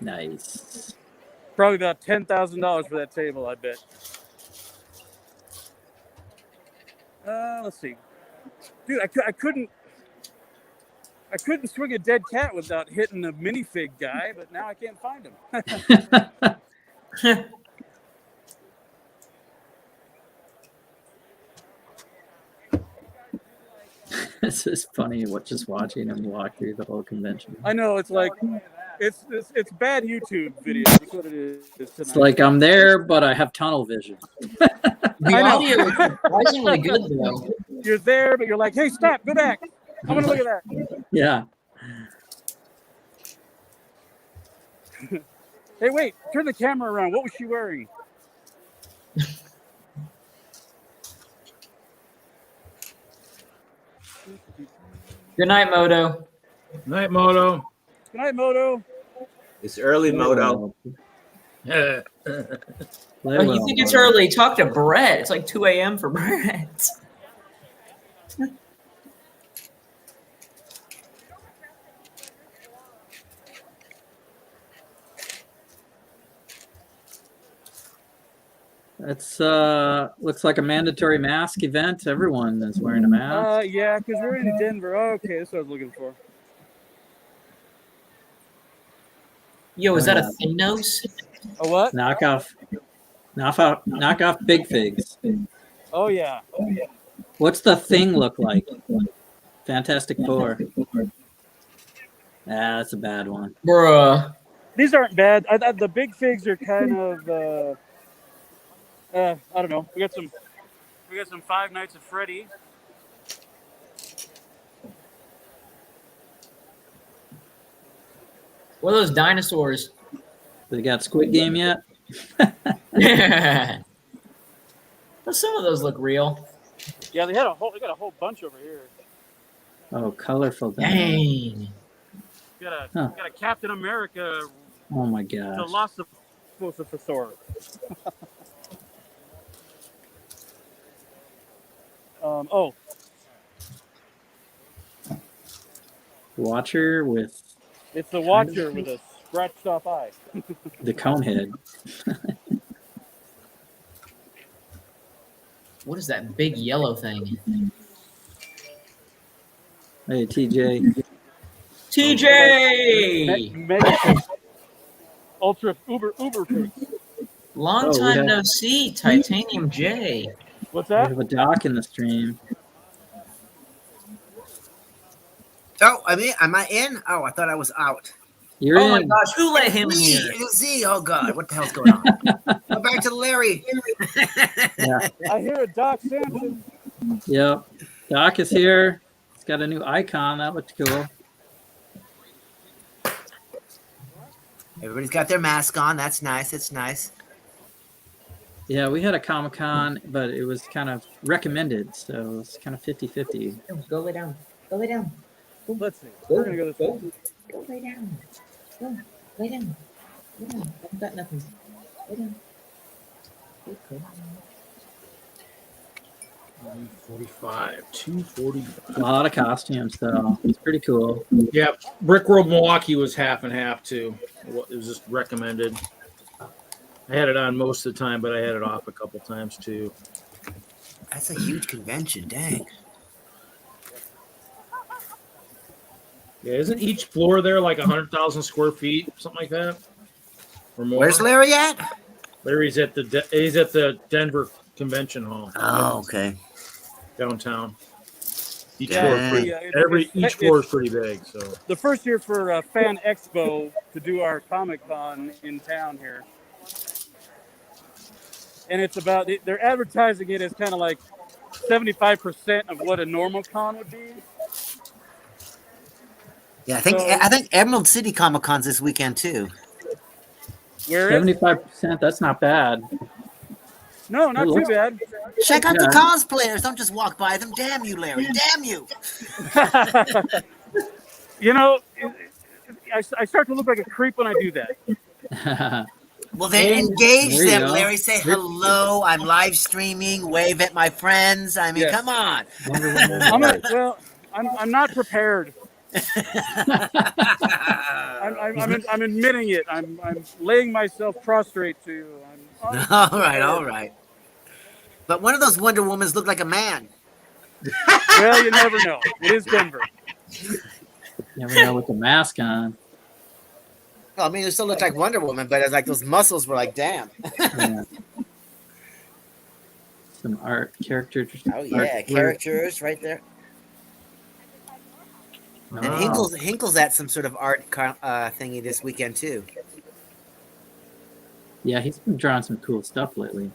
[SPEAKER 1] Nice.
[SPEAKER 6] Probably about $10,000 for that table, I bet. Let's see. Dude, I couldn't swing a dead cat without hitting the minifig guy, but now I can't find him.
[SPEAKER 1] This is funny. Just watching him walk through the whole convention.
[SPEAKER 6] I know, it's like it's bad YouTube video. That's what it is tonight.
[SPEAKER 1] It's like I'm there, but I have tunnel vision.
[SPEAKER 2] The audio is surprisingly good though.
[SPEAKER 6] You're there, but you're like, hey, stop, go back. I want to look at that.
[SPEAKER 1] Yeah.
[SPEAKER 6] Hey, wait, turn the camera around. What was she wearing?
[SPEAKER 2] Good night, Moto.
[SPEAKER 8] Night, Moto.
[SPEAKER 6] Good night, Moto.
[SPEAKER 4] It's early, Moto.
[SPEAKER 8] Yeah.
[SPEAKER 2] Oh, you think it's early? Talk to Brett. It's like 2 a.m. for Brett.
[SPEAKER 1] It's looks like a mandatory mask event. Everyone is wearing a mask.
[SPEAKER 6] Yeah, because we're in Denver. Okay, that's what I was looking for.
[SPEAKER 2] Yo, is that a thin nose?
[SPEAKER 6] A what?
[SPEAKER 1] Knockoff big figs.
[SPEAKER 6] Oh yeah.
[SPEAKER 1] What's the thing look like? Fantastic Four. That's a bad one.
[SPEAKER 2] Bruh.
[SPEAKER 6] These aren't bad. The big figs are kind of. I don't know. We got some Five Nights at Freddy.
[SPEAKER 2] What are those dinosaurs?
[SPEAKER 1] They got Squid Game yet?
[SPEAKER 2] Yeah. Well, some of those look real.
[SPEAKER 6] Yeah, they got a whole bunch over here.
[SPEAKER 1] Oh, colorful.
[SPEAKER 10] Dang.
[SPEAKER 6] Got a Captain America.
[SPEAKER 1] Oh my
[SPEAKER 6] The
[SPEAKER 1] gosh.
[SPEAKER 6] loss of Phosphor. Oh,
[SPEAKER 1] Watcher with
[SPEAKER 6] it's the Watcher with a scratched off eye.
[SPEAKER 1] the cone head.
[SPEAKER 10] What is that big yellow thing?
[SPEAKER 1] Hey, TJ.
[SPEAKER 10] TJ!
[SPEAKER 6] Mega Ultra Uber Pig.
[SPEAKER 10] Long
[SPEAKER 1] Oh,
[SPEAKER 10] time
[SPEAKER 1] we
[SPEAKER 10] no
[SPEAKER 1] have-
[SPEAKER 10] see, Titanium J.
[SPEAKER 6] What's
[SPEAKER 1] We
[SPEAKER 6] that?
[SPEAKER 1] have a doc in the stream.
[SPEAKER 11] Oh, am I in? Oh, I thought I was out.
[SPEAKER 1] You're
[SPEAKER 10] Oh my
[SPEAKER 1] in.
[SPEAKER 10] gosh, who let him in
[SPEAKER 11] Z,
[SPEAKER 10] here?
[SPEAKER 11] it is Z. Oh God, what the hell's going on? Go back to Larry.
[SPEAKER 1] Yeah.
[SPEAKER 6] I hear a Doc Samson.
[SPEAKER 1] Yep. Doc is here. He's got a new icon. That looked cool.
[SPEAKER 11] Everybody's got their mask on. That's nice. It's nice.
[SPEAKER 1] Yeah, we had a Comic-Con, but it was kind of recommended, so it's kind of 50-50.
[SPEAKER 10] Go lay down. Go lay down.
[SPEAKER 6] Let's see. We're gonna go this way.
[SPEAKER 10] Go lay down. Go. Lay down. Lay down. I've got nothing. Lay down. Okay.
[SPEAKER 8] 245, 245.
[SPEAKER 1] A lot of costumes, though. It's pretty cool.
[SPEAKER 8] Yep. Brickworld Milwaukee was half and half too. It was just recommended. I had it on most of the time, but I had it off a couple times too.
[SPEAKER 11] That's a huge convention. Dang.
[SPEAKER 8] Yeah, isn't each floor there like 100,000 square feet, something like that, or more?
[SPEAKER 11] Where's Larry at?
[SPEAKER 8] Larry's at the Denver Convention Hall.
[SPEAKER 11] Oh, okay.
[SPEAKER 8] Downtown. Each
[SPEAKER 6] Yeah,
[SPEAKER 8] floor is pretty,
[SPEAKER 6] yeah,
[SPEAKER 8] each floor is pretty big. So
[SPEAKER 6] The first year for FanExpo to do our Comic-Con in town here. And it's about, they're advertising it as kind of like 75% of what a normal con would be.
[SPEAKER 11] Yeah, I think Emerald City Comic Con's this weekend too.
[SPEAKER 6] Where is?
[SPEAKER 1] 75%, that's not bad.
[SPEAKER 6] No, not too bad.
[SPEAKER 11] Check out
[SPEAKER 1] Yeah.
[SPEAKER 11] the cosplayers. Don't just walk by them. Damn you, Larry. Damn you.
[SPEAKER 6] You know, I start to look like a creep when I do that.
[SPEAKER 11] Well, then engage
[SPEAKER 1] There you
[SPEAKER 11] them,
[SPEAKER 1] go.
[SPEAKER 11] Larry. Say hello. I'm live streaming. Wave at my friends. I mean,
[SPEAKER 6] Yes.
[SPEAKER 11] come on.
[SPEAKER 6] I'm not prepared. I'm admitting it. I'm laying myself prostrate to you.
[SPEAKER 11] All right. But one of those Wonder Womans looked like a man.
[SPEAKER 6] Well, you never know. It is Denver.
[SPEAKER 1] Never know with the mask on.
[SPEAKER 11] Well, I mean, it still looked like Wonder Woman, but it's like those muscles were like, damn.
[SPEAKER 1] Yeah. Some art characters.
[SPEAKER 11] Oh yeah, characters right there. And Hinkle's at some sort of art thingy this weekend too.
[SPEAKER 1] Yeah, he's been drawing some cool stuff lately.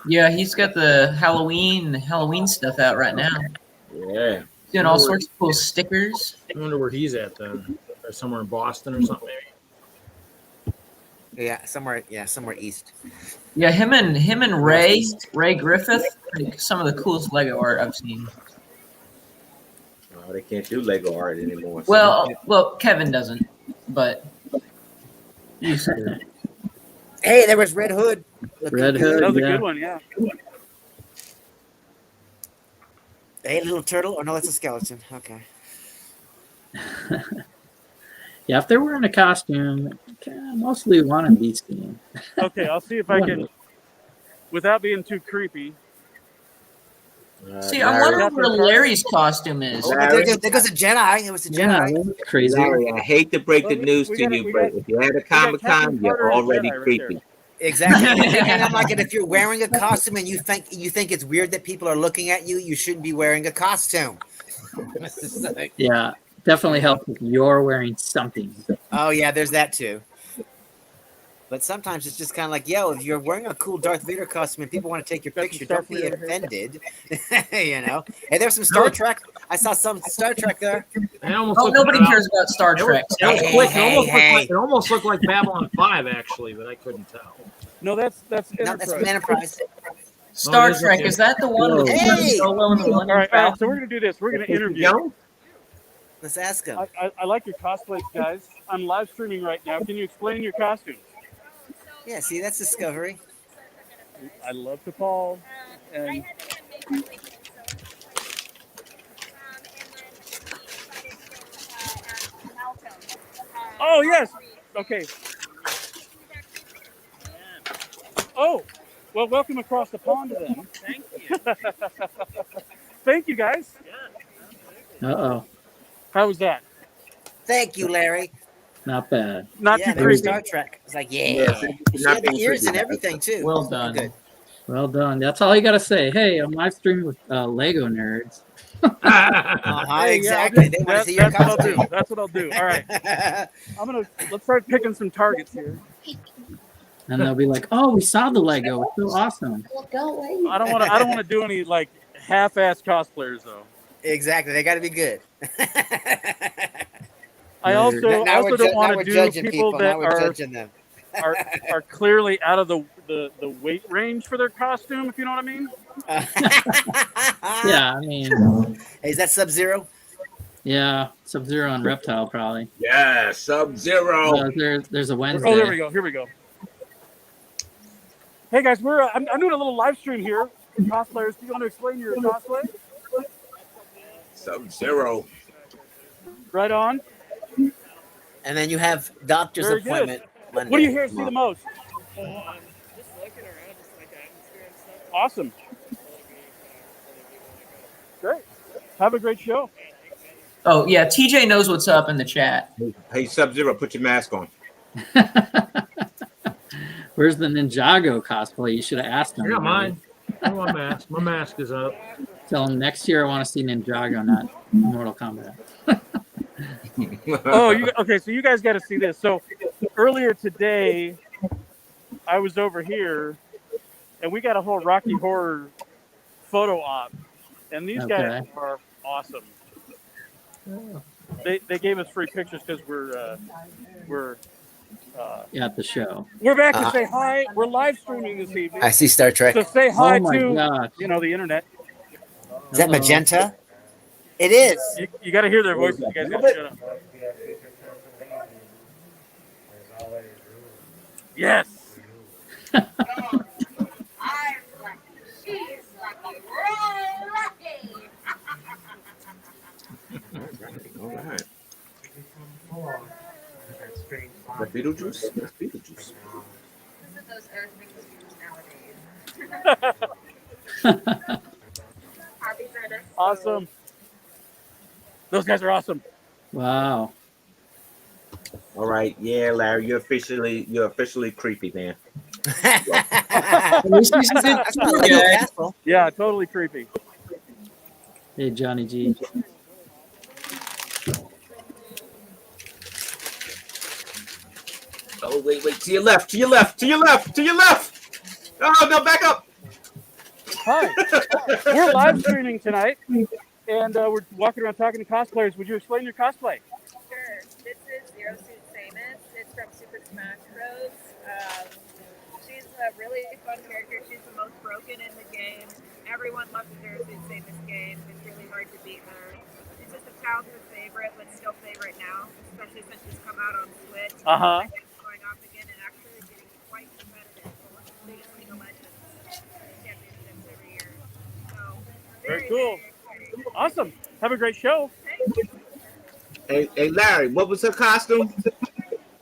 [SPEAKER 10] Yeah, he's got the Halloween stuff out right now.
[SPEAKER 8] yeah,
[SPEAKER 10] Doing all sorts of cool stickers.
[SPEAKER 8] I wonder where he's at then. Or somewhere in Boston or something maybe.
[SPEAKER 11] Yeah, somewhere east.
[SPEAKER 10] Yeah, him and Ray Griffith, like some of the coolest Lego art I've seen.
[SPEAKER 4] Oh, they can't do Lego art anymore. so-
[SPEAKER 10] Well, Kevin doesn't, but used to.
[SPEAKER 11] Hey, there was Red Hood.
[SPEAKER 1] Red Hood.
[SPEAKER 6] That was a
[SPEAKER 1] Yeah.
[SPEAKER 6] good one, yeah.
[SPEAKER 11] Hey, little turtle. Oh no, that's a skeleton. Okay.
[SPEAKER 1] Yeah, if they're wearing a costume, mostly want to be seen.
[SPEAKER 6] Okay, I'll see if I can, without being too creepy.
[SPEAKER 10] See, I'm wondering where Larry's costume is.
[SPEAKER 11] Oh, but there goes a Jedi. It was a
[SPEAKER 1] Yeah,
[SPEAKER 11] Jedi.
[SPEAKER 1] that's crazy.
[SPEAKER 4] Larry, I hate to break the
[SPEAKER 6] Well,
[SPEAKER 4] news
[SPEAKER 6] we
[SPEAKER 4] to
[SPEAKER 6] got-
[SPEAKER 4] you,
[SPEAKER 6] we
[SPEAKER 4] but
[SPEAKER 6] got-
[SPEAKER 4] if you're at a
[SPEAKER 6] Captain
[SPEAKER 4] Comic Con,
[SPEAKER 6] Carter
[SPEAKER 4] you're
[SPEAKER 6] and
[SPEAKER 4] already
[SPEAKER 6] Jedi right
[SPEAKER 4] creepy.
[SPEAKER 11] Exactly. And I'm like, and if you're wearing a costume and you think it's weird that people are looking at you, you shouldn't be wearing a costume.
[SPEAKER 1] Yeah, definitely helps if you're wearing something.
[SPEAKER 11] Oh yeah, there's that too. But sometimes it's just kind of like, yo, if you're wearing a cool Darth Vader costume and people want to take your picture, don't be offended. You know. Hey, there's some Star Trek. I saw some Star Trek there.
[SPEAKER 10] Oh, nobody cares about Star Trek.
[SPEAKER 8] It was quick.
[SPEAKER 11] Hey.
[SPEAKER 8] It almost looked like Babylon 5 actually, but I couldn't tell.
[SPEAKER 6] No, that's
[SPEAKER 11] No,
[SPEAKER 6] Enterprise.
[SPEAKER 11] that's from Enterprise.
[SPEAKER 2] Star Trek, is that the one with
[SPEAKER 11] Hey!
[SPEAKER 2] Solo and the one?
[SPEAKER 6] All right, so we're gonna do this. We're gonna interview.
[SPEAKER 11] Let's ask him.
[SPEAKER 6] I like your cosplays, guys. I'm live streaming right now. Can you explain your costumes?
[SPEAKER 11] Yeah, see, that's discovery.
[SPEAKER 6] I love to Paul. And oh yes. Okay. Oh, well, welcome across the pond then.
[SPEAKER 9] Thank you.
[SPEAKER 6] Thank you, guys.
[SPEAKER 1] Uh-oh.
[SPEAKER 6] How was that?
[SPEAKER 11] Thank you, Larry.
[SPEAKER 1] Not bad.
[SPEAKER 6] Not
[SPEAKER 11] Yeah,
[SPEAKER 6] too
[SPEAKER 11] they were
[SPEAKER 6] crazy.
[SPEAKER 11] Star Trek. It's like, yeah.
[SPEAKER 4] Yeah,
[SPEAKER 11] She
[SPEAKER 4] not
[SPEAKER 11] had the
[SPEAKER 4] being
[SPEAKER 11] ears and
[SPEAKER 4] creepy.
[SPEAKER 11] everything, too.
[SPEAKER 2] Well
[SPEAKER 11] Oh,
[SPEAKER 2] done.
[SPEAKER 11] good.
[SPEAKER 1] Well done. That's all you got to say. Hey, I'm live streaming with Lego nerds.
[SPEAKER 11] Uh-huh,
[SPEAKER 6] Hey,
[SPEAKER 11] exactly.
[SPEAKER 6] yeah,
[SPEAKER 11] They want to see your
[SPEAKER 6] that's what I'll do.
[SPEAKER 11] costume.
[SPEAKER 6] That's what I'll do. All right. Let's start picking some targets here.
[SPEAKER 1] And they'll be like, oh, we saw the Lego. It's so awesome.
[SPEAKER 10] Well, go away.
[SPEAKER 6] I don't want to do any like half-ass cosplayers though.
[SPEAKER 11] Exactly. They got to be good.
[SPEAKER 6] I also
[SPEAKER 11] Now we're
[SPEAKER 6] don't want
[SPEAKER 11] now
[SPEAKER 6] to do
[SPEAKER 11] judging
[SPEAKER 6] people that
[SPEAKER 11] Now we're judging them.
[SPEAKER 6] are clearly out of the weight range for their costume, if you know what I mean.
[SPEAKER 1] Yeah, I mean,
[SPEAKER 11] Hey, is that Sub-Zero?
[SPEAKER 1] yeah, Sub-Zero and Reptile probably.
[SPEAKER 4] Yeah, Sub-Zero.
[SPEAKER 1] There's a Wednesday.
[SPEAKER 6] Oh, there we go. Here we go. Hey guys, I'm doing a little live stream here. Cosplayers, do you want to explain your cosplay?
[SPEAKER 4] Sub-Zero.
[SPEAKER 6] Right on.
[SPEAKER 11] And then you have doctor's
[SPEAKER 6] Very good.
[SPEAKER 11] appointment Monday.
[SPEAKER 6] What do you hear see the most?
[SPEAKER 9] Just looking around, just like atmosphere and stuff.
[SPEAKER 6] Awesome. Great. Have a great show.
[SPEAKER 2] Oh yeah, TJ knows what's up in the chat.
[SPEAKER 4] Hey, Sub-Zero, put your mask on.
[SPEAKER 1] Where's the Ninjago cosplay? You should have asked him.
[SPEAKER 8] I got mine. I want my mask. My mask is up.
[SPEAKER 1] Tell him next year I want to see Ninjago, not Mortal Kombat.
[SPEAKER 6] Oh, okay. So you guys got to see this. So earlier today, I was over here, and we got a whole Rocky Horror photo op, and these guys are awesome. They gave us free pictures because we're
[SPEAKER 1] at the show.
[SPEAKER 6] We're back to say hi. We're live streaming this evening.
[SPEAKER 11] I see Star Trek.
[SPEAKER 6] So say hi
[SPEAKER 1] Oh my
[SPEAKER 6] to
[SPEAKER 1] gosh.
[SPEAKER 6] the internet.
[SPEAKER 11] Is that magenta? It is.
[SPEAKER 6] You got to hear their voices. You guys got to shut up. Yes.
[SPEAKER 4] All right. The Beetlejuice? That's Beetlejuice.
[SPEAKER 6] Awesome. Those guys are awesome.
[SPEAKER 1] Wow.
[SPEAKER 4] All right. Yeah, Larry, you're officially creepy, man.
[SPEAKER 6] Yeah, totally creepy.
[SPEAKER 1] Hey, Johnny G.
[SPEAKER 4] Oh, wait. To your left. Oh, no, back up.
[SPEAKER 6] Hi. We're live streaming tonight, and we're walking around talking to cosplayers. Would you explain your cosplay?
[SPEAKER 12] Sure. This is Zero Suit Samus. It's from Super Smash Bros. She's a really fun character. She's the most broken in the game. Everyone loves the Zero Suit Samus game. It's really hard to beat her. She's just a childhood favorite, but still favorite now, especially since she's come out on Switch.
[SPEAKER 6] Uh-huh.
[SPEAKER 12] Going off again and actually getting quite competitive for one of the biggest League of Legends championships every year. So,
[SPEAKER 6] Very cool. Awesome. Have a great show.
[SPEAKER 4] Hey, Larry, what was her costume?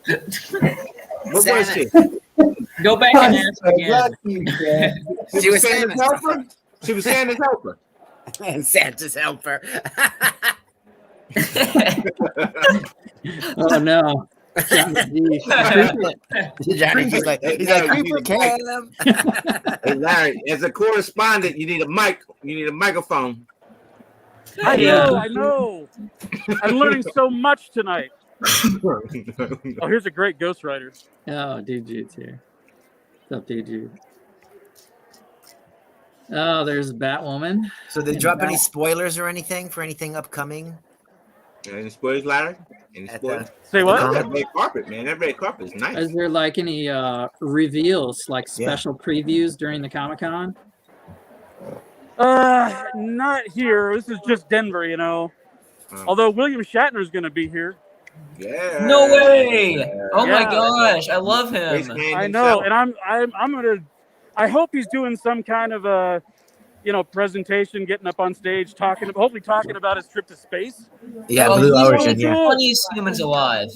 [SPEAKER 4] What was she?
[SPEAKER 2] Go back and ask again.
[SPEAKER 11] She was
[SPEAKER 4] Santa's helper? She was Santa's helper.
[SPEAKER 11] Santa's helper.
[SPEAKER 1] Oh no.
[SPEAKER 11] Johnny's like, he's like, creeper cam.
[SPEAKER 4] Hey, Larry, as a correspondent, you need a mic. You need a microphone.
[SPEAKER 6] I know. I'm learning so much tonight. Oh, here's a great Ghost Rider.
[SPEAKER 1] Oh, Dude Jude's here. What's up, Dude Jude? Oh, there's Batwoman.
[SPEAKER 11] So they drop any spoilers or anything for anything upcoming?
[SPEAKER 4] Any spoilers, Larry? Any spoilers?
[SPEAKER 6] Say what?
[SPEAKER 4] That red carpet, man. That red carpet is nice.
[SPEAKER 1] Is there like any reveals, like special previews during the Comic-Con?
[SPEAKER 6] Not here. This is just Denver, you know. Although William Shatner is going to be here.
[SPEAKER 4] Yeah.
[SPEAKER 2] No way! Oh my
[SPEAKER 6] Yeah.
[SPEAKER 2] gosh, I love him.
[SPEAKER 6] I know, and I'm gonna. I hope he's doing some kind of a, presentation, getting up on stage, hopefully talking about his trip to space.
[SPEAKER 11] Yeah,
[SPEAKER 2] Oh,
[SPEAKER 11] Blue
[SPEAKER 2] he's one
[SPEAKER 11] Origin.
[SPEAKER 2] of the
[SPEAKER 11] Yeah.
[SPEAKER 2] funniest humans alive.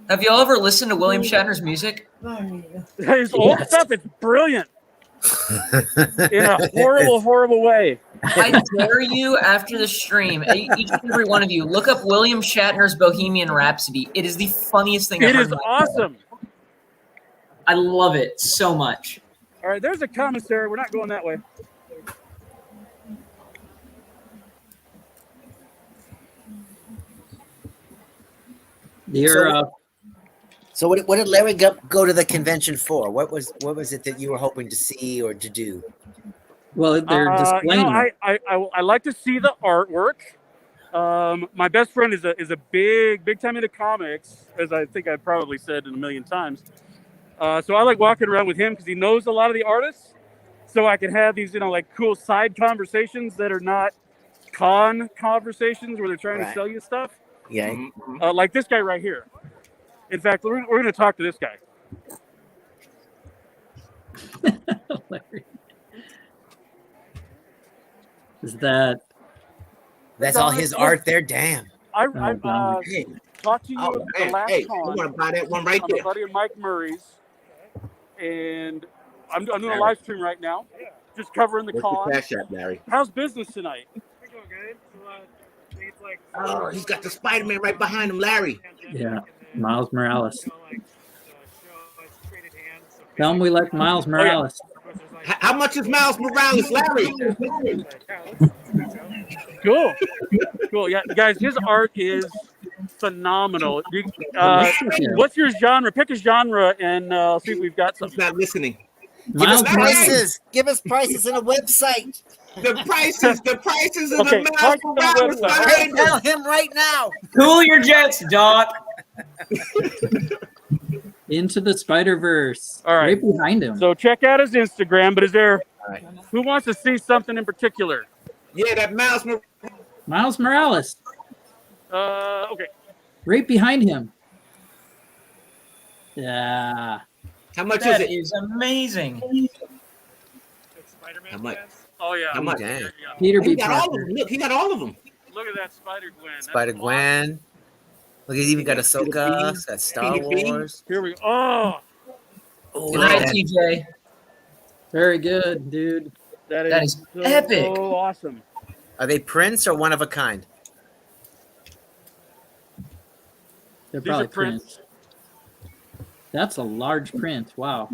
[SPEAKER 2] Have y'all ever listened to William Shatner's music?
[SPEAKER 6] His old stuff, it's brilliant. In a horrible, horrible way.
[SPEAKER 2] I dare you, after the stream, each and every one of you, look up William Shatner's Bohemian Rhapsody. It is the funniest thing I've
[SPEAKER 6] It
[SPEAKER 2] heard
[SPEAKER 6] is
[SPEAKER 2] in my life.
[SPEAKER 6] awesome.
[SPEAKER 2] I love it so much.
[SPEAKER 6] All right, there's a commissary. We're not going that way.
[SPEAKER 11] So what did Larry go to the convention for? What was it that you were hoping to see or to do?
[SPEAKER 1] Well, they're displaying.
[SPEAKER 6] I like to see the artwork. My best friend is a big time into comics, as I think I've probably said in a million times. So I like walking around with him because he knows a lot of the artists. So I can have these, like cool side conversations that are not con conversations where they're trying to sell you stuff.
[SPEAKER 11] Yeah.
[SPEAKER 6] Like this guy right here. In fact, we're going to talk to this guy.
[SPEAKER 1] Is that?
[SPEAKER 11] That's all his art there. Damn.
[SPEAKER 6] I talked to you the last
[SPEAKER 4] I
[SPEAKER 6] con.
[SPEAKER 4] want to buy that one right
[SPEAKER 6] I'm
[SPEAKER 4] there.
[SPEAKER 6] a buddy of Mike Murray's, and I'm doing a live stream right now, just covering the
[SPEAKER 4] What's
[SPEAKER 6] con.
[SPEAKER 4] your cash app, Larry?
[SPEAKER 6] How's business tonight?
[SPEAKER 3] We're doing good. So, it's like
[SPEAKER 4] Oh, he's got the Spider-Man right behind him, Larry.
[SPEAKER 1] Yeah, Miles Morales. Tell him we like Miles Morales.
[SPEAKER 4] How much is Miles Morales, Larry?
[SPEAKER 6] Cool. Yeah, guys, his art is phenomenal. What's your genre? Pick a genre, and see if we've got something.
[SPEAKER 4] He's not listening.
[SPEAKER 11] Give us prices. Give us prices and a website.
[SPEAKER 4] The prices of
[SPEAKER 6] Okay,
[SPEAKER 4] the Miles Morales.
[SPEAKER 11] Tell him right now.
[SPEAKER 2] Cool your jets, Doc.
[SPEAKER 1] Into the Spider-Verse.
[SPEAKER 6] All right.
[SPEAKER 1] Right behind him.
[SPEAKER 6] So check out his Instagram, but is there who wants to see something in particular?
[SPEAKER 4] Yeah, that
[SPEAKER 1] Miles Morales.
[SPEAKER 6] Okay.
[SPEAKER 1] Right behind him. Yeah.
[SPEAKER 4] How much
[SPEAKER 2] That
[SPEAKER 4] is it?
[SPEAKER 2] is amazing.
[SPEAKER 4] How much?
[SPEAKER 6] Oh yeah.
[SPEAKER 4] How much?
[SPEAKER 11] Damn.
[SPEAKER 1] Peter
[SPEAKER 4] He
[SPEAKER 1] B.
[SPEAKER 4] got all of
[SPEAKER 1] Parker.
[SPEAKER 4] them. Look, he got all of them.
[SPEAKER 6] Look at that Spider-Gwen.
[SPEAKER 11] Spider-Gwen. Look, he's even got Ahsoka. He's got Star Wars.
[SPEAKER 6] Here we go.
[SPEAKER 11] Oh,
[SPEAKER 2] Good night, TJ.
[SPEAKER 1] Very good, dude.
[SPEAKER 6] That
[SPEAKER 2] is
[SPEAKER 6] so,
[SPEAKER 2] epic.
[SPEAKER 6] So awesome.
[SPEAKER 11] Are they prints or one of a kind?
[SPEAKER 1] They're
[SPEAKER 6] These
[SPEAKER 1] probably
[SPEAKER 6] are prints.
[SPEAKER 1] That's a large print. Wow.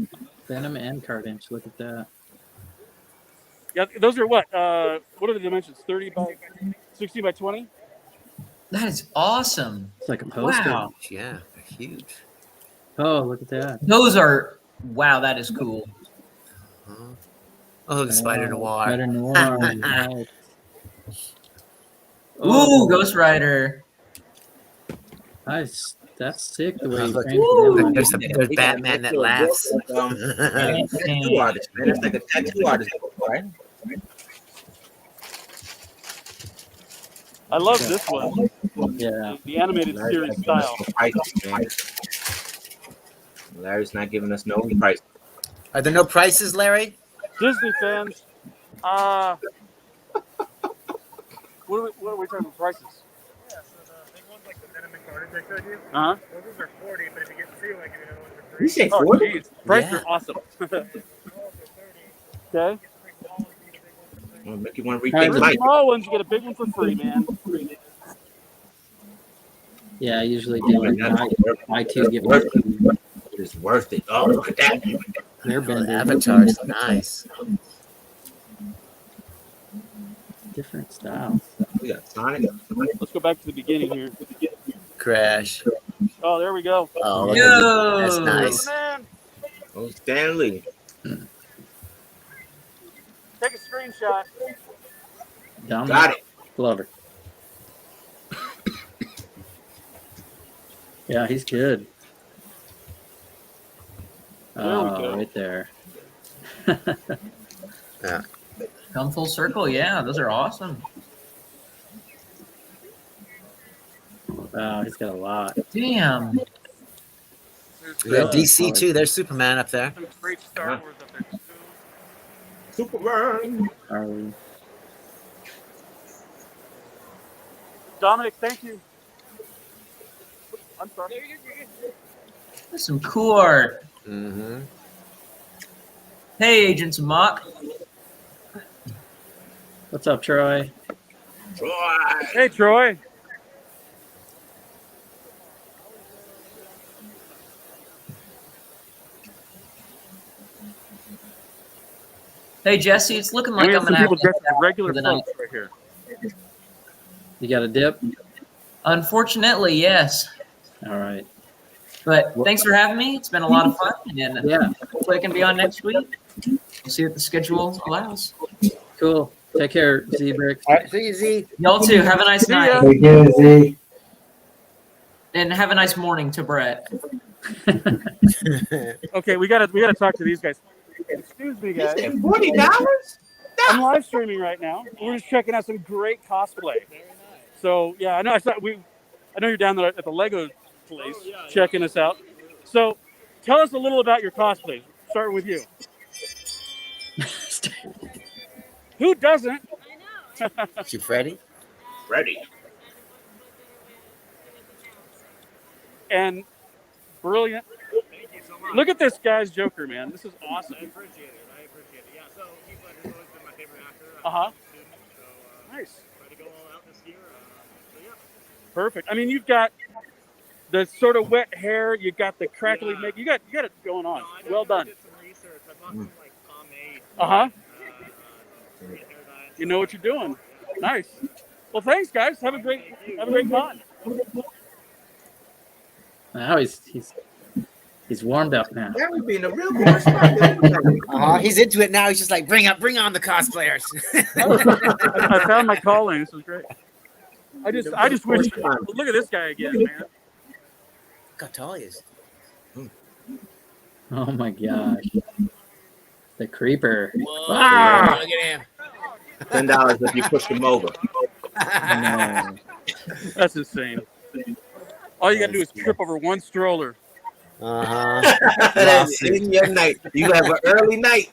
[SPEAKER 1] Venom and Carnage. Look at that.
[SPEAKER 6] Yeah, those are what? What are the dimensions? 30 by 60 by 20?
[SPEAKER 2] That is awesome.
[SPEAKER 1] It's like a poster.
[SPEAKER 2] Wow.
[SPEAKER 11] Yeah, they're huge.
[SPEAKER 1] Oh, look at that.
[SPEAKER 2] Those are, wow, that is cool.
[SPEAKER 11] Oh, the Spider Noir.
[SPEAKER 1] Spider Noir. Right.
[SPEAKER 2] Ooh, Ghost Rider.
[SPEAKER 1] Nice. That's sick the way
[SPEAKER 11] Oh,
[SPEAKER 1] you
[SPEAKER 11] look,
[SPEAKER 1] framed it.
[SPEAKER 11] there's Batman that laughs.
[SPEAKER 4] Tattoo artist, man. It's like a tattoo artist, right?
[SPEAKER 6] I love this one.
[SPEAKER 1] Yeah.
[SPEAKER 6] The animated series style.
[SPEAKER 4] Larry's not giving us no price.
[SPEAKER 11] Are there no prices, Larry?
[SPEAKER 6] Disney fans. What are we talking about prices?
[SPEAKER 3] Yeah, so the big ones like the Venom and Carnage I showed you.
[SPEAKER 6] Uh-huh.
[SPEAKER 3] Those are 40, but if you get two, I give you another one for
[SPEAKER 4] You
[SPEAKER 3] free.
[SPEAKER 4] say
[SPEAKER 6] Oh,
[SPEAKER 4] 40?
[SPEAKER 6] geez. Prices
[SPEAKER 11] Yeah.
[SPEAKER 6] are awesome. Okay.
[SPEAKER 4] I'll make you want to
[SPEAKER 6] For
[SPEAKER 4] rethink
[SPEAKER 6] the
[SPEAKER 4] life.
[SPEAKER 6] small ones, you get a big one for free, man.
[SPEAKER 1] Yeah, I usually do like buy two, get one.
[SPEAKER 4] It's worth it. Oh, look at that.
[SPEAKER 1] They're been
[SPEAKER 11] Avatars, nice.
[SPEAKER 1] different styles.
[SPEAKER 4] We got Sonic.
[SPEAKER 6] Let's go back to the beginning here.
[SPEAKER 11] Crash.
[SPEAKER 6] Oh, there we go.
[SPEAKER 11] Oh, look
[SPEAKER 2] Yo.
[SPEAKER 11] at that. That's nice.
[SPEAKER 6] Man,
[SPEAKER 4] Oh, Stanley.
[SPEAKER 6] take a screenshot.
[SPEAKER 1] Down
[SPEAKER 4] Got
[SPEAKER 1] there.
[SPEAKER 4] it.
[SPEAKER 1] Glover. Yeah, he's good.
[SPEAKER 6] There we
[SPEAKER 1] Oh,
[SPEAKER 6] go.
[SPEAKER 1] right there.
[SPEAKER 11] Yeah.
[SPEAKER 2] Come full circle. Yeah, those are awesome.
[SPEAKER 1] Wow, he's got a lot.
[SPEAKER 2] Damn.
[SPEAKER 11] We got DC too. There's Superman up there.
[SPEAKER 6] Some great Star Wars up there.
[SPEAKER 4] Superman.
[SPEAKER 1] Harley.
[SPEAKER 6] Dominic, thank you. I'm sorry.
[SPEAKER 2] That's some cool art.
[SPEAKER 11] Mm-hmm.
[SPEAKER 2] Hey, Agents of Mock.
[SPEAKER 1] What's up, Troy?
[SPEAKER 4] Troy.
[SPEAKER 6] Hey, Troy.
[SPEAKER 2] Hey, Jesse, it's looking like
[SPEAKER 6] we
[SPEAKER 2] I'm
[SPEAKER 6] have some
[SPEAKER 2] gonna
[SPEAKER 6] people
[SPEAKER 2] have to
[SPEAKER 6] dressed as regular
[SPEAKER 2] for the night.
[SPEAKER 6] folks right here.
[SPEAKER 1] You got a dip?
[SPEAKER 2] Unfortunately, yes.
[SPEAKER 1] All right.
[SPEAKER 2] But thanks for having me. It's been a lot of fun, and
[SPEAKER 1] Yeah.
[SPEAKER 2] hopefully I can be on next week. We'll see what the schedule allows.
[SPEAKER 1] Cool. Take care, Z-Brick.
[SPEAKER 11] All right, see you, Z.
[SPEAKER 2] Y'all too. Have a nice night.
[SPEAKER 5] Take care, Z.
[SPEAKER 2] And have a nice morning to Brett.
[SPEAKER 6] Okay, we gotta talk to these guys. Excuse me, guys.
[SPEAKER 4] $40?
[SPEAKER 6] I'm live streaming right now. We're just checking out some great cosplay. So yeah, I know you're down there at the Lego place checking us out. So tell us a little about your cosplays. Starting with you. Who doesn't?
[SPEAKER 11] You Freddy?
[SPEAKER 4] Ready.
[SPEAKER 6] And brilliant. Look at this guy's Joker, man. This is awesome.
[SPEAKER 9] I appreciate it. Yeah, so Heath Ledger's always been my favorite actor.
[SPEAKER 6] Uh-huh.
[SPEAKER 9] So,
[SPEAKER 6] Nice.
[SPEAKER 9] try to go all out this year. So yeah.
[SPEAKER 6] Perfect. I mean, you've got the sort of wet hair. You've got the crackly make. You got it going on. Well done.
[SPEAKER 9] Did some research. I bought some like pomade.
[SPEAKER 6] Uh-huh.
[SPEAKER 9] Hair dye.
[SPEAKER 6] You know what you're doing. Nice. Well, thanks, guys. Have a great con.
[SPEAKER 1] Now he's warmed up now.
[SPEAKER 4] That would be in a real correspondent.
[SPEAKER 11] He's into it now. He's just like, bring on the cosplayers.
[SPEAKER 6] I found my calling. This was great. I just wish. Look at this guy again, man.
[SPEAKER 11] Look how tall he is.
[SPEAKER 1] Oh my gosh. The creeper.
[SPEAKER 11] Whoa,
[SPEAKER 1] Ah!
[SPEAKER 11] look at him.
[SPEAKER 4] $10 if you push him over.
[SPEAKER 1] No.
[SPEAKER 6] That's insane. All you got to do is trip over one stroller.
[SPEAKER 4] That's in your night. You have an early night.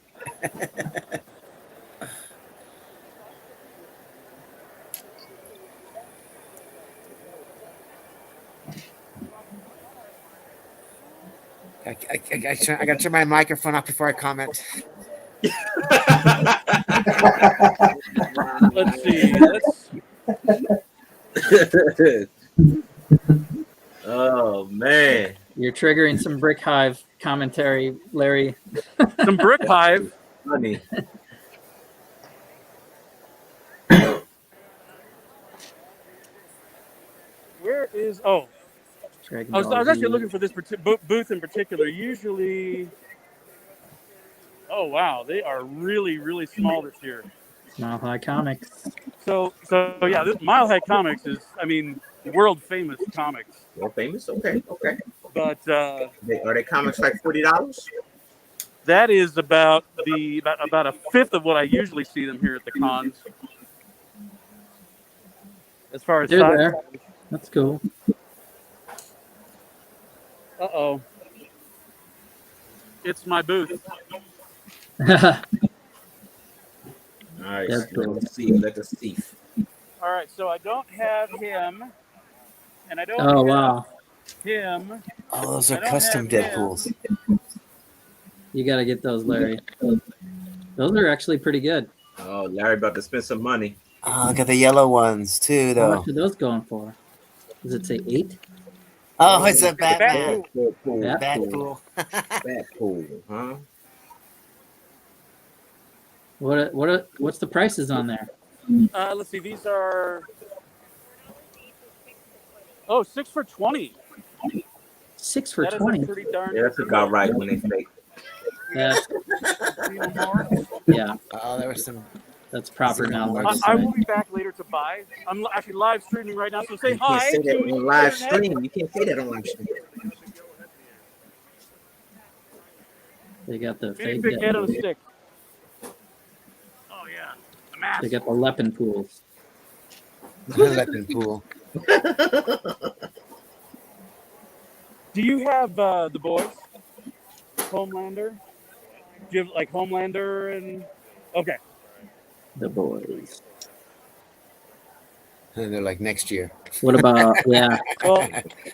[SPEAKER 11] I got to turn my microphone off before I comment.
[SPEAKER 6] Let's see.
[SPEAKER 4] Oh man,
[SPEAKER 1] you're triggering some Brick Hive commentary, Larry.
[SPEAKER 6] Some Brick Hive.
[SPEAKER 4] Funny.
[SPEAKER 6] Where is? Oh, I was actually looking for this booth in particular. Usually, oh wow, they are really small this year.
[SPEAKER 1] Mile High Comics.
[SPEAKER 6] So yeah, this Mile High Comics is, I mean, world famous comics.
[SPEAKER 4] World famous? Okay.
[SPEAKER 6] But
[SPEAKER 4] are they comics like $40?
[SPEAKER 6] that is about a fifth of what I usually see them here at the cons. As far as
[SPEAKER 1] They're
[SPEAKER 6] size.
[SPEAKER 1] there. That's cool.
[SPEAKER 6] Uh-oh. It's my booth.
[SPEAKER 4] Nice.
[SPEAKER 1] Deadpool.
[SPEAKER 4] Let us see.
[SPEAKER 6] All right, so I don't have him, and I don't
[SPEAKER 1] Oh
[SPEAKER 6] have
[SPEAKER 1] wow.
[SPEAKER 6] him.
[SPEAKER 11] Oh, those
[SPEAKER 6] I
[SPEAKER 11] are
[SPEAKER 6] don't
[SPEAKER 11] custom
[SPEAKER 6] have him.
[SPEAKER 11] Deadpools.
[SPEAKER 1] You gotta get those, Larry. Those are actually pretty good.
[SPEAKER 4] Oh, Larry about to spend some money.
[SPEAKER 11] Oh, look at the yellow ones too,
[SPEAKER 1] How
[SPEAKER 11] though.
[SPEAKER 1] much are those going for? Does it say 8?
[SPEAKER 11] Oh, it's a Batman.
[SPEAKER 4] Deadpool.
[SPEAKER 11] Batpool.
[SPEAKER 4] Deadpool, huh?
[SPEAKER 1] What's the prices on there?
[SPEAKER 6] Let's see. These are 6 for $20.
[SPEAKER 1] 6 for
[SPEAKER 6] That is a
[SPEAKER 1] $20.
[SPEAKER 6] pretty darn.
[SPEAKER 4] Yeah, that's about right when they say.
[SPEAKER 1] Yeah,
[SPEAKER 11] Oh, there was some.
[SPEAKER 1] that's proper now.
[SPEAKER 6] I will be back later to buy. I'm actually live streaming right now, so say
[SPEAKER 4] You
[SPEAKER 6] hi.
[SPEAKER 4] can't say that
[SPEAKER 6] to
[SPEAKER 4] on live
[SPEAKER 6] the internet.
[SPEAKER 4] stream. You can't say that on live stream.
[SPEAKER 1] They got the
[SPEAKER 6] Big
[SPEAKER 1] fake
[SPEAKER 6] head on a stick.
[SPEAKER 1] They got the Leppin pools.
[SPEAKER 11] Leppin pool.
[SPEAKER 6] Do you have the boys? Homelander? Do you have like Homelander and okay?
[SPEAKER 1] The boys.
[SPEAKER 11] And they're like next year.
[SPEAKER 1] What about yeah?
[SPEAKER 6] Well,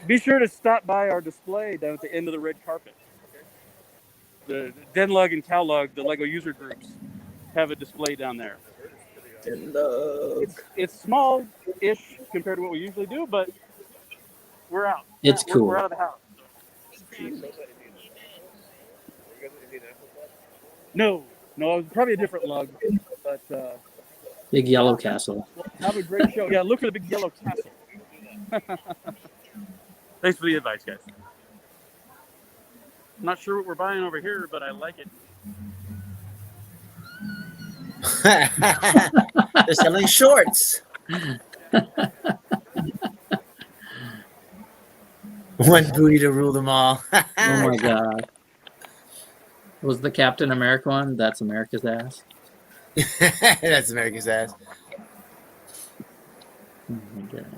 [SPEAKER 6] be sure to stop by our display down at the end of the red carpet. The DENLUG and TwinLUG, the Lego user groups, have a display down there. It's small-ish compared to what we usually do, but we're out.
[SPEAKER 1] It's cool.
[SPEAKER 6] We're out of the house. No, probably a different lug, but
[SPEAKER 1] Big yellow castle.
[SPEAKER 6] have a great show. Yeah, look for the big yellow castle. Thanks for the advice, guys. I'm not sure what we're buying over here, but I like it.
[SPEAKER 11] They're selling shorts. One booty to rule them all.
[SPEAKER 1] Oh my god. Was the Captain America one? That's America's ass.
[SPEAKER 11] That's America's ass.
[SPEAKER 1] Oh my goodness.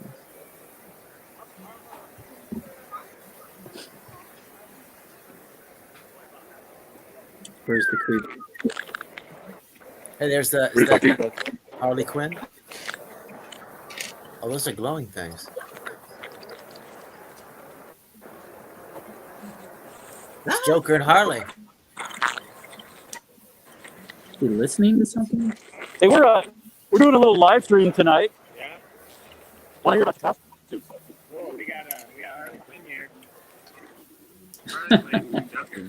[SPEAKER 1] Where's the creep?
[SPEAKER 11] Hey, there's the Harley Quinn. Oh, those are glowing things. It's Joker and Harley.
[SPEAKER 1] You listening to something?
[SPEAKER 6] Hey, we're doing a little live stream tonight.
[SPEAKER 3] Yeah.
[SPEAKER 6] Want to hear about the costumes?
[SPEAKER 3] Whoa, we got Harley Quinn here.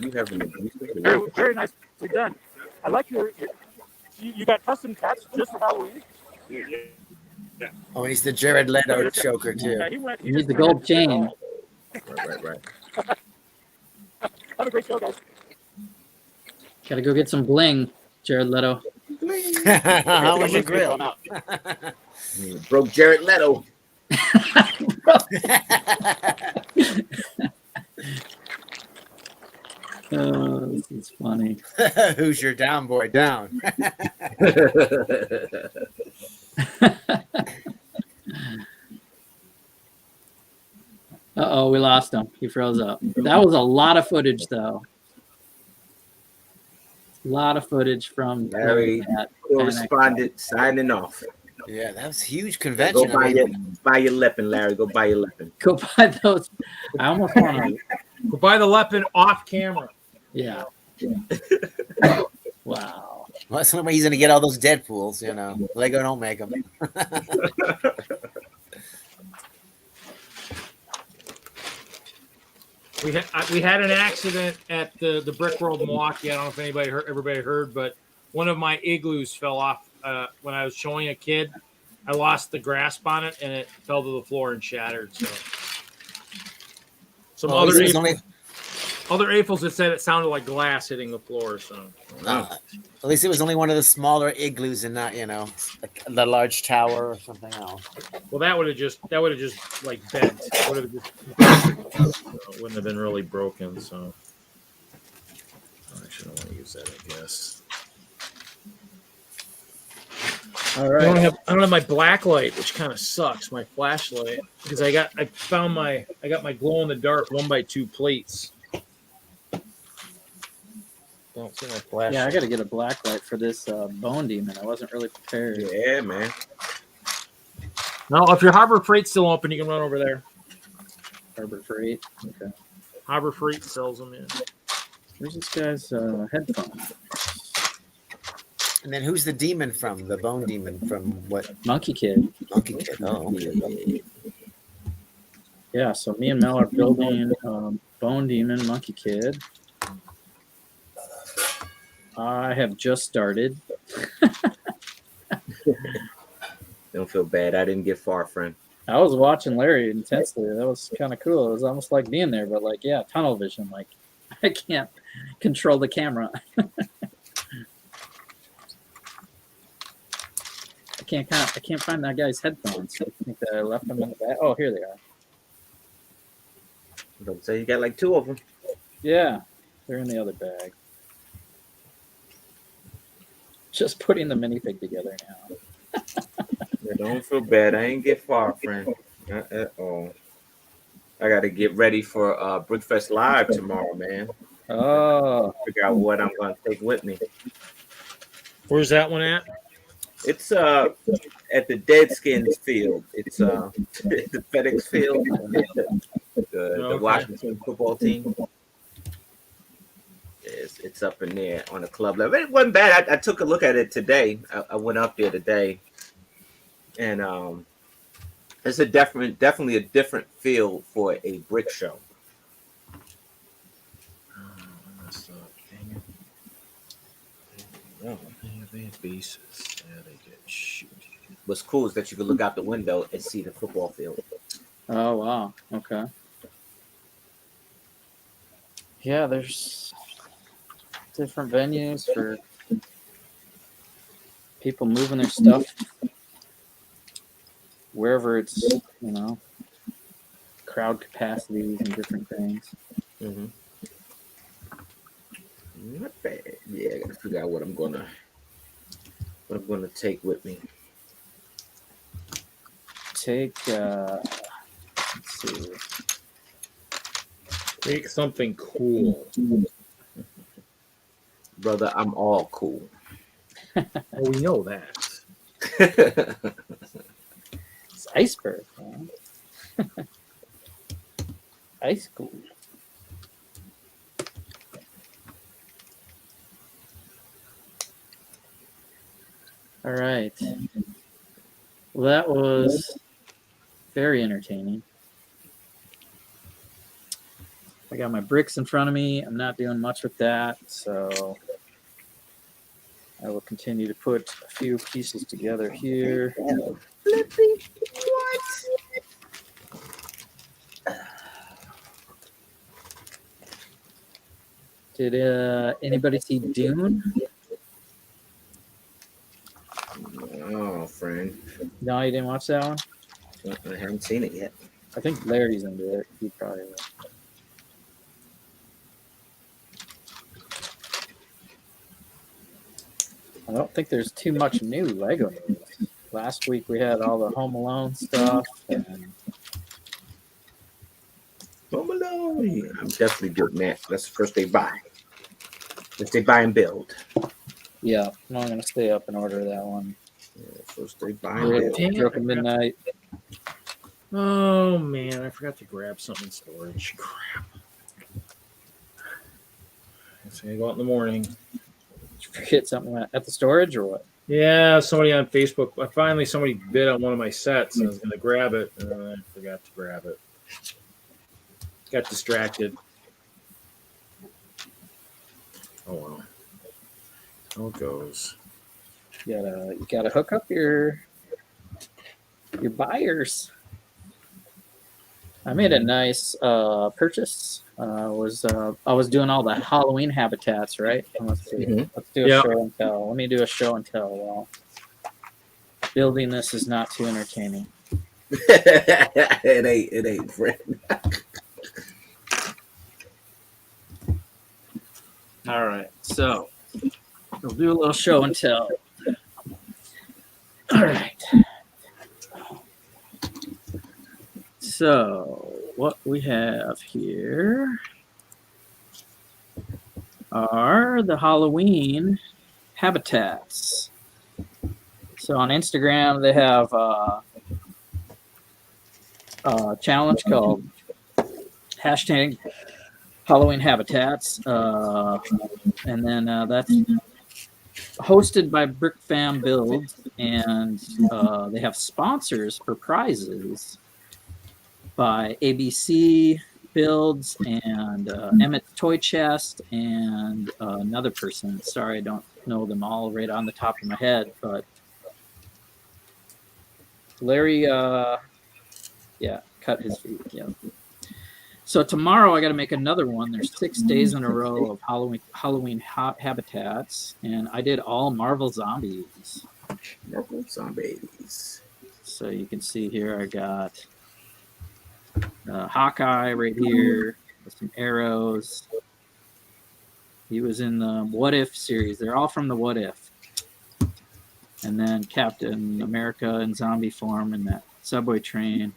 [SPEAKER 4] You have an
[SPEAKER 6] Very, very nicely done. I like you got custom tats just for Halloween.
[SPEAKER 3] Yeah.
[SPEAKER 11] Oh, he's the Jared Leto Joker too.
[SPEAKER 6] Yeah,
[SPEAKER 1] You need the gold chain.
[SPEAKER 4] Right.
[SPEAKER 6] Have a great show, guys.
[SPEAKER 1] Gotta go get some bling, Jared Leto.
[SPEAKER 11] How was your grill?
[SPEAKER 4] Broke Jared Leto.
[SPEAKER 1] Oh, this is funny.
[SPEAKER 11] Who's your down boy down?
[SPEAKER 1] Uh-oh, we lost him. He froze up. That was a lot of footage, though. A lot of footage from
[SPEAKER 4] Larry,
[SPEAKER 1] that
[SPEAKER 4] correspondent, signing off.
[SPEAKER 11] Yeah, that was a huge
[SPEAKER 4] Go
[SPEAKER 11] convention.
[SPEAKER 4] buy your Leppin, Larry. Go buy your Leppin.
[SPEAKER 1] Go buy those. I almost want to.
[SPEAKER 8] Go buy the Leppin off camera.
[SPEAKER 1] Yeah. Wow.
[SPEAKER 11] Well, that's the only way he's going to get all those Deadpools, you know. Lego don't make them.
[SPEAKER 8] We had an accident at the Brickworld Milwaukee. I don't know if everybody heard, but one of my igloos fell off when I was showing a kid. I lost the grasp on it and it fell to the floor and shattered. So some other AFOLs that said it sounded like glass hitting the floor. So
[SPEAKER 11] at least it was only one of the smaller igloos and not, the large tower or something else.
[SPEAKER 8] well, that would have just like bent. It would have just wouldn't have been really broken. So actually, I don't want to use that. I guess.
[SPEAKER 1] All right.
[SPEAKER 8] I don't have my black light, which kind of sucks. My flashlight because I got my glow in the dark 1x2 plates. Don't see my flashlight.
[SPEAKER 1] Yeah, I got to get a black light for this bone demon. I wasn't really prepared.
[SPEAKER 4] Yeah, man.
[SPEAKER 8] No, if your Harbor Freight's still open, you can run over there.
[SPEAKER 1] Harbor Freight. Okay.
[SPEAKER 8] Harbor Freight sells them. Yeah.
[SPEAKER 1] Where's this guy's headphones?
[SPEAKER 11] And then who's the demon from? The bone demon from what?
[SPEAKER 1] Monkey Kid.
[SPEAKER 11] Monkey Kid. Oh, okay.
[SPEAKER 1] Yeah, so me and Mel are building Bone Demon Monkey Kid. I have just started.
[SPEAKER 4] Don't feel bad. I didn't get far, friend.
[SPEAKER 1] I was watching Larry intensely. That was kind of cool. It was almost like being there, but like, yeah, tunnel vision. Like, I can't control the camera. I can't find that guy's headphones. I think that I left them in the bag. Oh, here they are.
[SPEAKER 4] Don't say you got like two of them.
[SPEAKER 1] Yeah, they're in the other bag. just putting the minifig together now.
[SPEAKER 4] Yeah, don't feel bad. I ain't get far, friend. Not at all. I got to get ready for Brickfest Live tomorrow, man.
[SPEAKER 1] Oh,
[SPEAKER 4] Figure out what I'm going to take with me.
[SPEAKER 8] Where's that one at?
[SPEAKER 4] It's at the Deadskins field. It's the FedEx field. The Washington football team. It's up in there on the club level. It wasn't bad. I took a look at it today. I went up there today, and it's definitely a different feel for a brick show.
[SPEAKER 8] Bases. Yeah, they get shoot.
[SPEAKER 4] What's cool is that you can look out the window and see the football field.
[SPEAKER 1] oh wow. Okay. Yeah, there's different venues for people moving their stuff wherever it's, you know, crowd capacities and different things.
[SPEAKER 4] Mm-hmm. Not bad. Yeah, I gotta figure out what I'm gonna take with me.
[SPEAKER 1] Let's see.
[SPEAKER 8] Make something cool.
[SPEAKER 4] Brother, I'm all cool.
[SPEAKER 8] Well, we know that.
[SPEAKER 1] It's iceberg, man. Ice cool. All right. Well, that was very entertaining. I got my bricks in front of me. I'm not doing much with that, so I will continue to put a few pieces together here. Did anybody see Dune?
[SPEAKER 4] Oh, friend.
[SPEAKER 1] No, you didn't watch that one?
[SPEAKER 4] I haven't seen it yet.
[SPEAKER 1] I think Larry's into it. He probably will. I don't think there's too much new Lego news. Last week we had all the Home Alone stuff. And
[SPEAKER 4] Home Alone. Yeah, I'm definitely getting that. That's the first they buy. If they buy and build.
[SPEAKER 1] yeah, no, I'm going to stay up and order that one.
[SPEAKER 4] Yeah, first they buy and build.
[SPEAKER 1] Broken Midnight.
[SPEAKER 8] Oh man, I forgot to grab something in storage. Crap. It's gonna go out in the morning.
[SPEAKER 1] Did you forget something at the storage or what?
[SPEAKER 8] Yeah, somebody on Facebook. Somebody bid on one of my sets, and I was gonna grab it, and I forgot to grab it. Got distracted. Oh well. How it goes.
[SPEAKER 1] You gotta hook up your buyers. I made a nice purchase. I was doing all the Halloween habitats, right? Let's see.
[SPEAKER 4] Mhm.
[SPEAKER 1] Let's do a show and tell. Let me do a show and tell. Well, building this is not too entertaining.
[SPEAKER 4] It ain't, friend.
[SPEAKER 1] All right, so we'll do a little show and tell. All right. So what we have here are the Halloween habitats. So on Instagram, they have a challenge called hashtag Halloween habitats. And then that's hosted by Brick Fam Builds, and they have sponsors for prizes by ABC Builds and Emmett's Toy Chest and another person. Sorry, I don't know them all right on the top of my head, but Larry, cut his feet. Yeah. So tomorrow I got to make another one. There's 6 days in a row of Halloween habitats, and I did all Marvel Zombies.
[SPEAKER 4] Marvel Zombies.
[SPEAKER 1] So you can see here I got Hawkeye right here with some arrows. He was in the What If series. They're all from the What If. and then Captain America in zombie form in that subway train.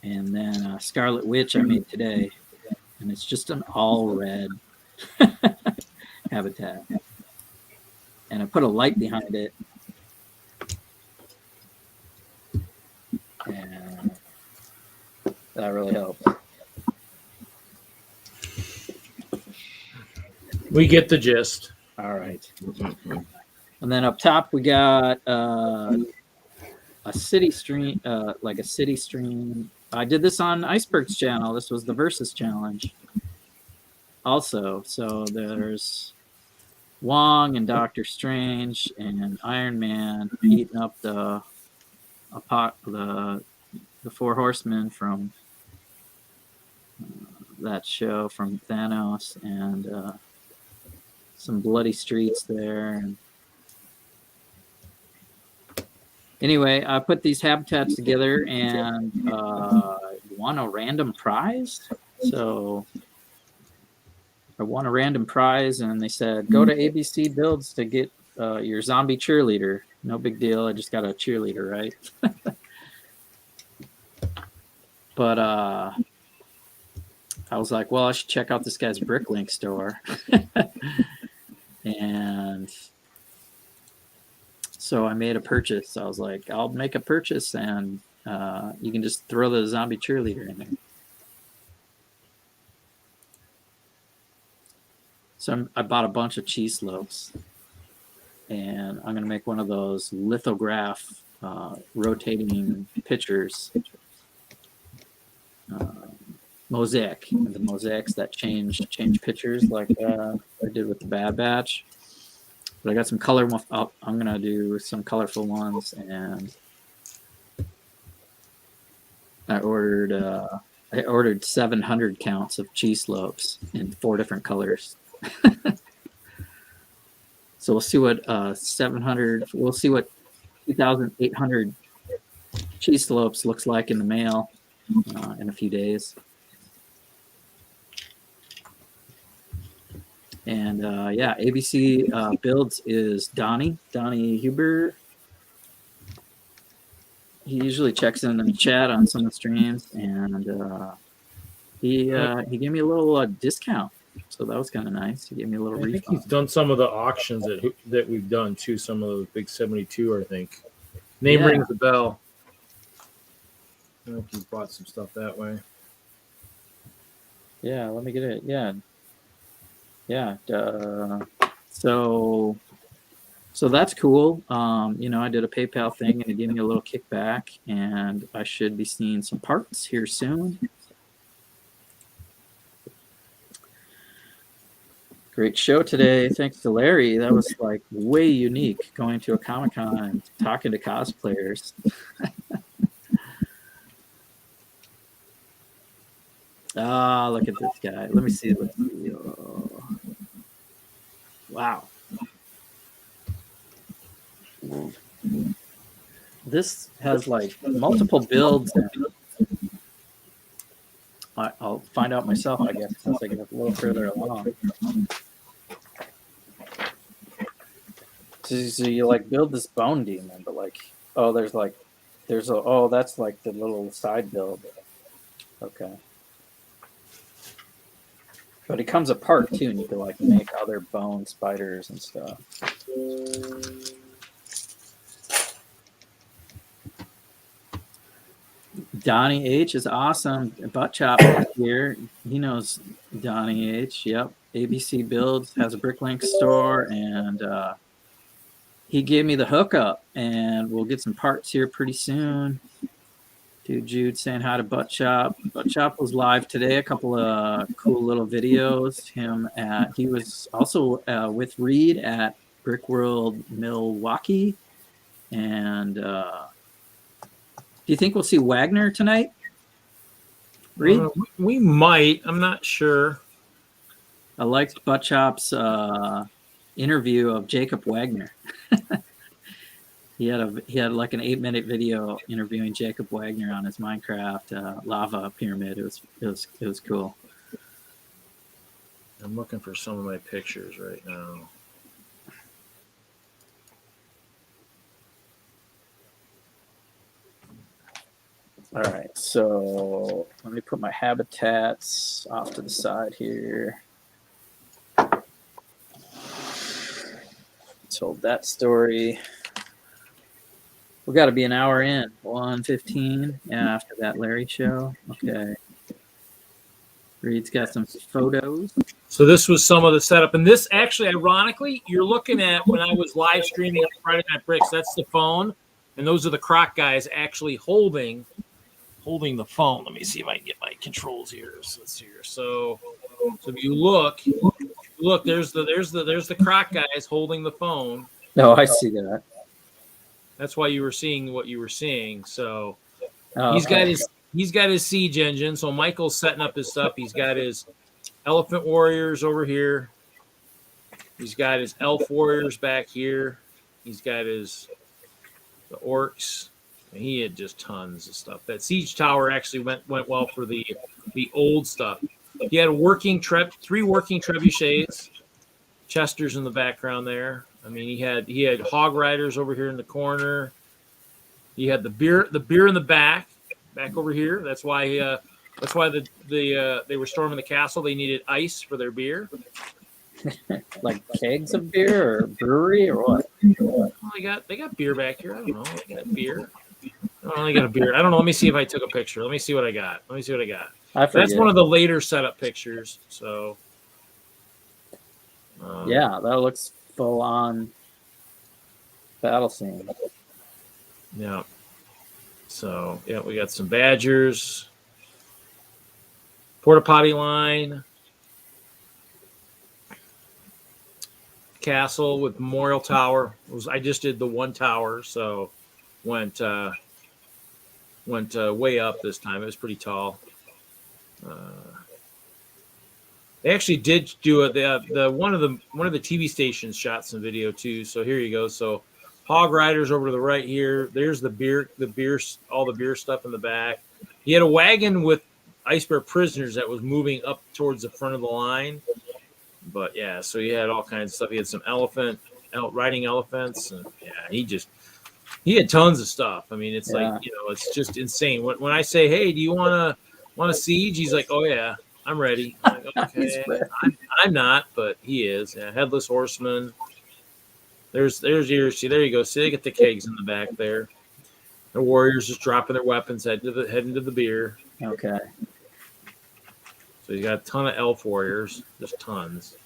[SPEAKER 1] And then Scarlet Witch I made today, and it's just an all red habitat. And I put a light behind it. And that really helped.
[SPEAKER 8] We get the gist.
[SPEAKER 1] All right. And then up top, we got a city stream, like a city stream. I did this on Iceberg's channel. This was the Versus Challenge. Also, so there's Wong and Doctor Strange and Iron Man eating up the Four Horsemen from that show from Thanos, and some bloody streets there. And anyway, I put these habitats together, and won a random prize. So I won a random prize, and they said, go to ABC Builds to get your zombie cheerleader. No big deal. I just got a cheerleader, right? But I was like, well, I should check out this guy's Bricklink store. And so I made a purchase. I was like, I'll make a purchase, and you can just throw the zombie cheerleader in there. So I bought a bunch of cheese slopes, and I'm going to make one of those lithograph rotating pictures. Mosaic, the mosaics that change pictures like I did with the Bad Batch. But I got some color. I'm gonna do some colorful ones, and I ordered 700 counts of cheese slopes in 4 different colors. So we'll see what 700. We'll see what 2,800 cheese slopes looks like in the mail in a few days. And yeah, ABC Builds is Donnie Huber. He usually checks in the chat on some of the streams, and he gave me a little discount, so that was kind of nice. He gave me a little refund.
[SPEAKER 8] I think he's done some of the auctions that we've done too. Some of the big 72, I think. Name rings a bell. I think he's bought some stuff that way.
[SPEAKER 1] Yeah, let me get it. Yeah. So that's cool. You know, I did a PayPal thing, and it gave me a little kickback, and I should be seeing some parts here soon. Great show today. Thanks to Larry. That was like way unique, going to a Comic-Con and talking to cosplayers. Ah, look at this guy. Let me see. Oh. Wow. This has like multiple builds. I'll find out myself, I guess, since I get a little further along. So you like build this bone demon, but like, oh, that's like the little side build. Okay. But it comes apart too, and you can like make other bone spiders and stuff. Donnie H is awesome. Butt Chop here. He knows Donnie H. Yep. ABC Builds has a Bricklink store, and he gave me the hookup, and we'll get some parts here pretty soon. Dude, Jude saying hi to Butt Chop. Butt Chop was live today. A couple of cool little videos. He was also with Reed at Brickworld Milwaukee. And do you think we'll see Wagner tonight? Reed?
[SPEAKER 8] We might. I'm not sure.
[SPEAKER 1] I liked Butt Chop's interview of Jacob Wagner. He had like an 8-minute video interviewing Jacob Wagner on his Minecraft lava pyramid. It was cool.
[SPEAKER 8] I'm looking for some of my pictures right now.
[SPEAKER 1] All right, so let me put my habitats off to the side here. Told that story. We got to be an hour in. 1:15. Yeah, after that Larry show. Okay. Reed's got some photos.
[SPEAKER 8] So this was some of the setup, and this actually, ironically, you're looking at when I was live streaming on Friday Night Bricks. That's the phone, and those are the croc guys actually holding the phone. Let me see if I can get my controls here. So let's see here. So if you look, there's the croc guys holding the phone.
[SPEAKER 1] Oh, I see that.
[SPEAKER 8] That's why you were seeing what you were seeing. So
[SPEAKER 1] Oh,
[SPEAKER 8] he's got
[SPEAKER 1] okay.
[SPEAKER 8] his siege engine. So Michael's setting up his stuff. He's got his elephant warriors over here. He's got his elf warriors back here. He's got the orcs. And he had just tons of stuff. That siege tower actually went well for the old stuff. He had three working trebuchets. Chester's in the background there. I mean, he had hog riders over here in the corner. He had the beer in the back over here. That's why they were storming the castle. They needed ice for their beer.
[SPEAKER 1] Like kegs of beer or brewery or what?
[SPEAKER 8] Well, they got beer back here. I don't know. They got beer. Oh, they got a beer. I don't know. Let me see if I took a picture. Let me see what I got. That's one of the later setup pictures. So
[SPEAKER 1] yeah, that looks full on battle scene.
[SPEAKER 8] Yeah. So yeah, we got some badgers. Porta potty line. Castle with Memorial Tower. I just did the one tower, so went way up this time. It was pretty tall. They actually did do it. The one of the TV stations shot some video too. So here you go. So hog riders over to the right here. There's the beer, all the beer stuff in the back. He had a wagon with Ice Bear prisoners that was moving up towards the front of the line. But yeah, so he had all kinds of stuff. He had some riding elephants, and yeah, he had tons of stuff. I mean, it's like, it's just insane. When I say, hey, do you want to siege? He's like, oh yeah, I'm ready. I'm like, okay, I'm not, but he is. Yeah, headless horseman. There's your see. There you go. See, they get the kegs in the back there. The warriors just dropping their weapons, heading to the beer.
[SPEAKER 1] Okay.
[SPEAKER 8] So you got a ton of elf warriors, just tons.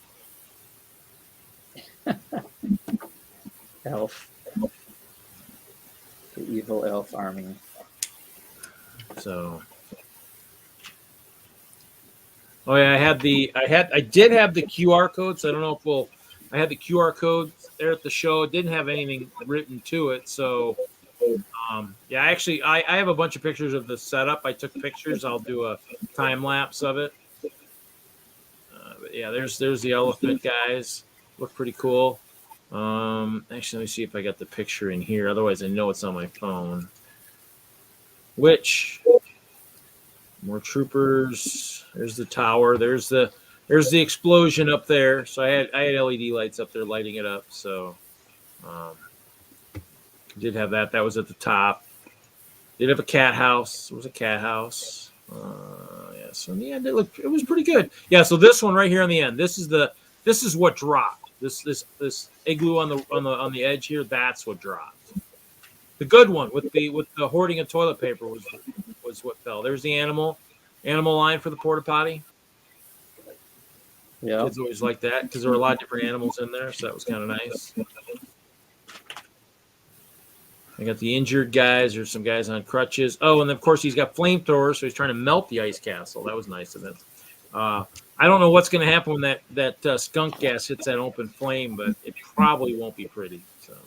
[SPEAKER 1] Elf. The evil elf army.
[SPEAKER 8] So, oh yeah, I did have the QR codes. I don't know if I had the QR code there at the show. It didn't have anything written to it. So, yeah, actually, I have a bunch of pictures of the setup. I took pictures. I'll do a time lapse of it. But yeah, there's the elephant guys. Look pretty cool. Actually, let me see if I got the picture in here. Otherwise, I know it's on my phone. More troopers. There's the tower. There's the explosion up there. So I had LED lights up there lighting it up. So did have that. That was at the top. Did have a cat house. It was a cat house. Yeah. So in the end, it was pretty good. Yeah. So this one right here on the end. This is what dropped. This igloo on the edge here. That's what dropped. The good one with the hoarding of toilet paper was what fell. There's the animal line for the porta potty.
[SPEAKER 1] Yeah,
[SPEAKER 8] kids always like that because there were a lot of different animals in there, so that was kind of nice. I got the injured guys. There's some guys on crutches. Oh, and of course he's got flamethrowers, so he's trying to melt the ice castle. That was nice of him. I don't know what's going to happen when that skunk gas hits that open flame, but it probably won't be pretty. So,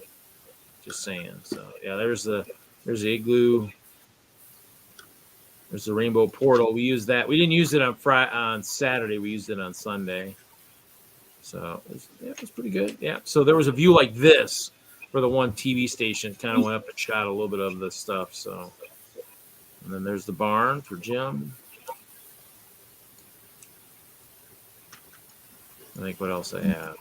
[SPEAKER 8] just saying. So, yeah, there's the igloo. There's the rainbow portal. We used that. We didn't use it on Saturday. We used it on Sunday. So, it was pretty good. Yeah. So there was a view like this for the one TV station. Kind of went up and shot a little bit of the stuff. So, and then there's the barn for Jim. I think what else I have.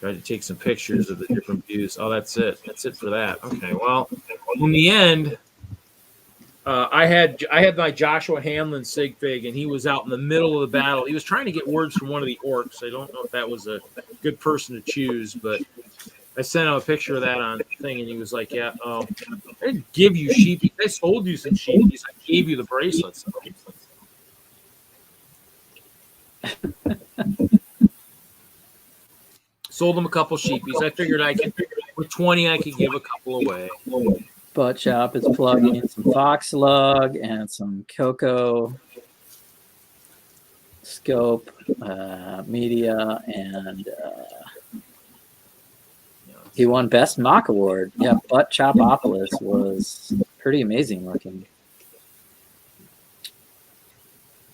[SPEAKER 8] Tried to take some pictures of the different views. Oh, that's it. That's it for that. Okay. Well, in the end, I had my Joshua Hamlin sig fig, and he was out in the middle of the battle. He was trying to get words from one of the orcs. I don't know if that was a good person to choose, but I sent him a picture of that on thing, and he was like, "Yeah, I didn't give you sheepies. I sold you some sheepies. I gave you the bracelets." Sold him a couple sheepies. I figured with 20, I could give a couple away.
[SPEAKER 1] Butt Chop is plugging some FOXLUG and some Coco Scope media, and he won Best Mock Award. Yeah, Butt Chopopolis was pretty amazing looking.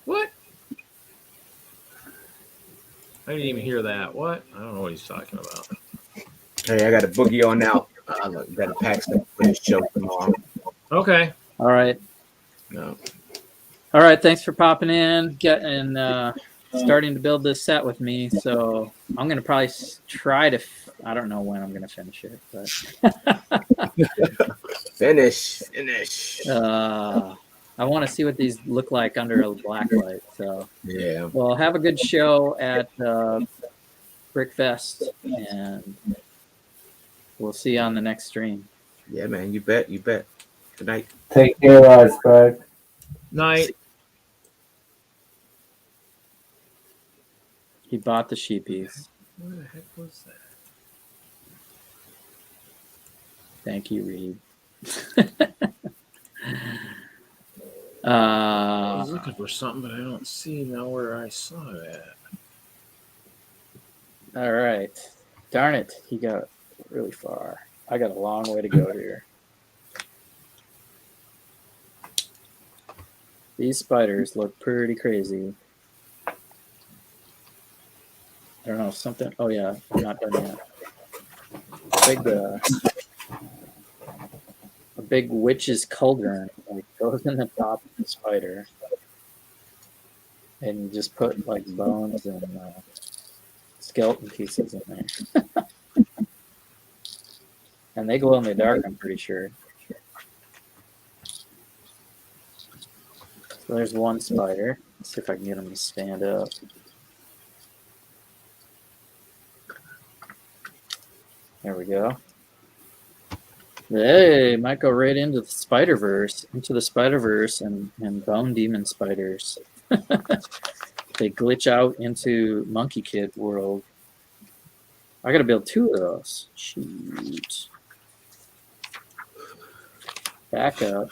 [SPEAKER 8] What? I didn't even hear that. What? I don't know what he's talking about.
[SPEAKER 4] Hey, I got a boogie on now. Got to pack stuff for this show tomorrow.
[SPEAKER 8] Okay.
[SPEAKER 1] All right.
[SPEAKER 4] No.
[SPEAKER 1] All right. Thanks for popping in, getting starting to build this set with me. So I'm gonna probably try to. I don't know when I'm gonna finish it, but
[SPEAKER 4] finish.
[SPEAKER 1] I want to see what these look like under a black light. So
[SPEAKER 4] yeah.
[SPEAKER 1] Well, have a good show at Brickfest, and we'll see you on the next stream.
[SPEAKER 4] Yeah, man. You bet. Good night.
[SPEAKER 5] Take care, Iceberg.
[SPEAKER 8] Night.
[SPEAKER 1] He bought the sheepies.
[SPEAKER 8] What the heck was that?
[SPEAKER 1] Thank you, Reed.
[SPEAKER 8] I was looking for something, but I don't see now where I saw it at.
[SPEAKER 1] All right. Darn it. He got really far. I got a long way to go here. These spiders look pretty crazy. I don't know, something. Oh, yeah. I'm not done yet. A big witch's cauldron. Like, goes in the top of the spider. And you just put, like, bones and skeleton pieces in there. And they glow in the dark, I'm pretty sure. So there's one spider. Let's see if I can get him to stand up. There we go. Hey, might go right into the Spider-Verse, and Bone Demon spiders. They glitch out into Monkey Kid world. I gotta build 2 of those. Shoot. Back up.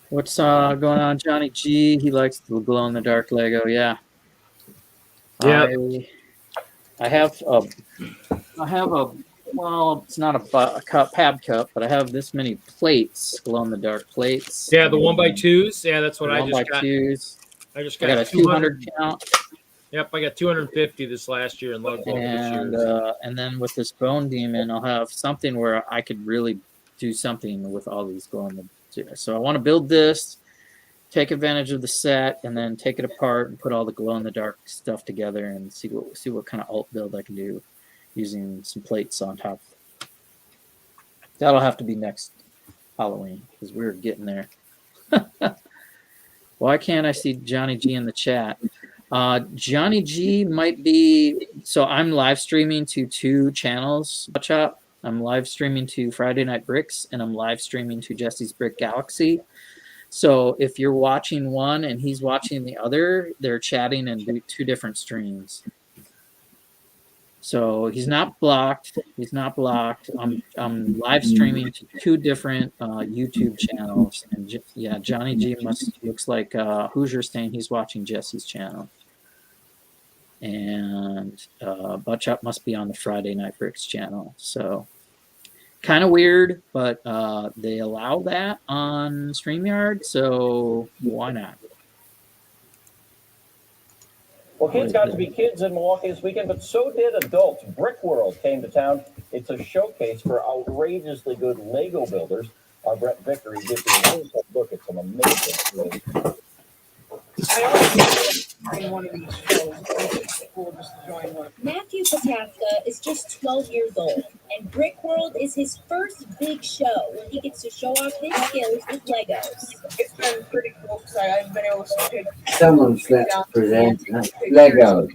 [SPEAKER 1] What's going on, Johnny G? He likes the glow-in-the-dark Lego. Yeah.
[SPEAKER 8] Yeah.
[SPEAKER 1] I have a. Well, it's not a pab cup, but I have this many plates, glow-in-the-dark plates.
[SPEAKER 8] Yeah, the 1x2s. Yeah, that's what I just got.
[SPEAKER 1] 1x2s.
[SPEAKER 8] I
[SPEAKER 1] got a 200 count.
[SPEAKER 8] Yep, I got 250 this last year and lug both this year.
[SPEAKER 1] And then with this Bone Demon, I'll have something where I could really do something with all these glow-in-the-dark. So I want to build this, take advantage of the set, and then take it apart and put all the glow-in-the-dark stuff together and see what kind of alt build I can do using some plates on top. That'll have to be next Halloween because we're getting there. Why can't I see Johnny G in the chat? Johnny G might be. So I'm live streaming to 2 channels. Watch out. I'm live streaming to Friday Night Bricks, and I'm live streaming to Jesse's Brick Galaxy. So if you're watching one and he's watching the other, they're chatting in 2 different streams. So he's not blocked. He's not blocked. I'm live streaming to 2 different YouTube channels. And yeah, Johnny G looks like Hoosier saying he's watching Jesse's channel. And Butt Chop must be on the Friday Night Bricks channel. So kind of weird, but they allow that on StreamYard, so why not?
[SPEAKER 13] Well, kids got to be kids in Milwaukee this weekend, but so did adults. Brickworld came to town. It's a showcase for outrageously good Lego builders. Our Brett Vickery gives you a look at some amazing things.
[SPEAKER 14] I always in one of these shows. cool just to join one.
[SPEAKER 15] Matthew Patafka is just 12 years old, and Brickworld is his first big show where he gets to show off his skills with Legos.
[SPEAKER 14] It's been pretty cool because I haven't been able to see
[SPEAKER 5] Someone's let's present Lego.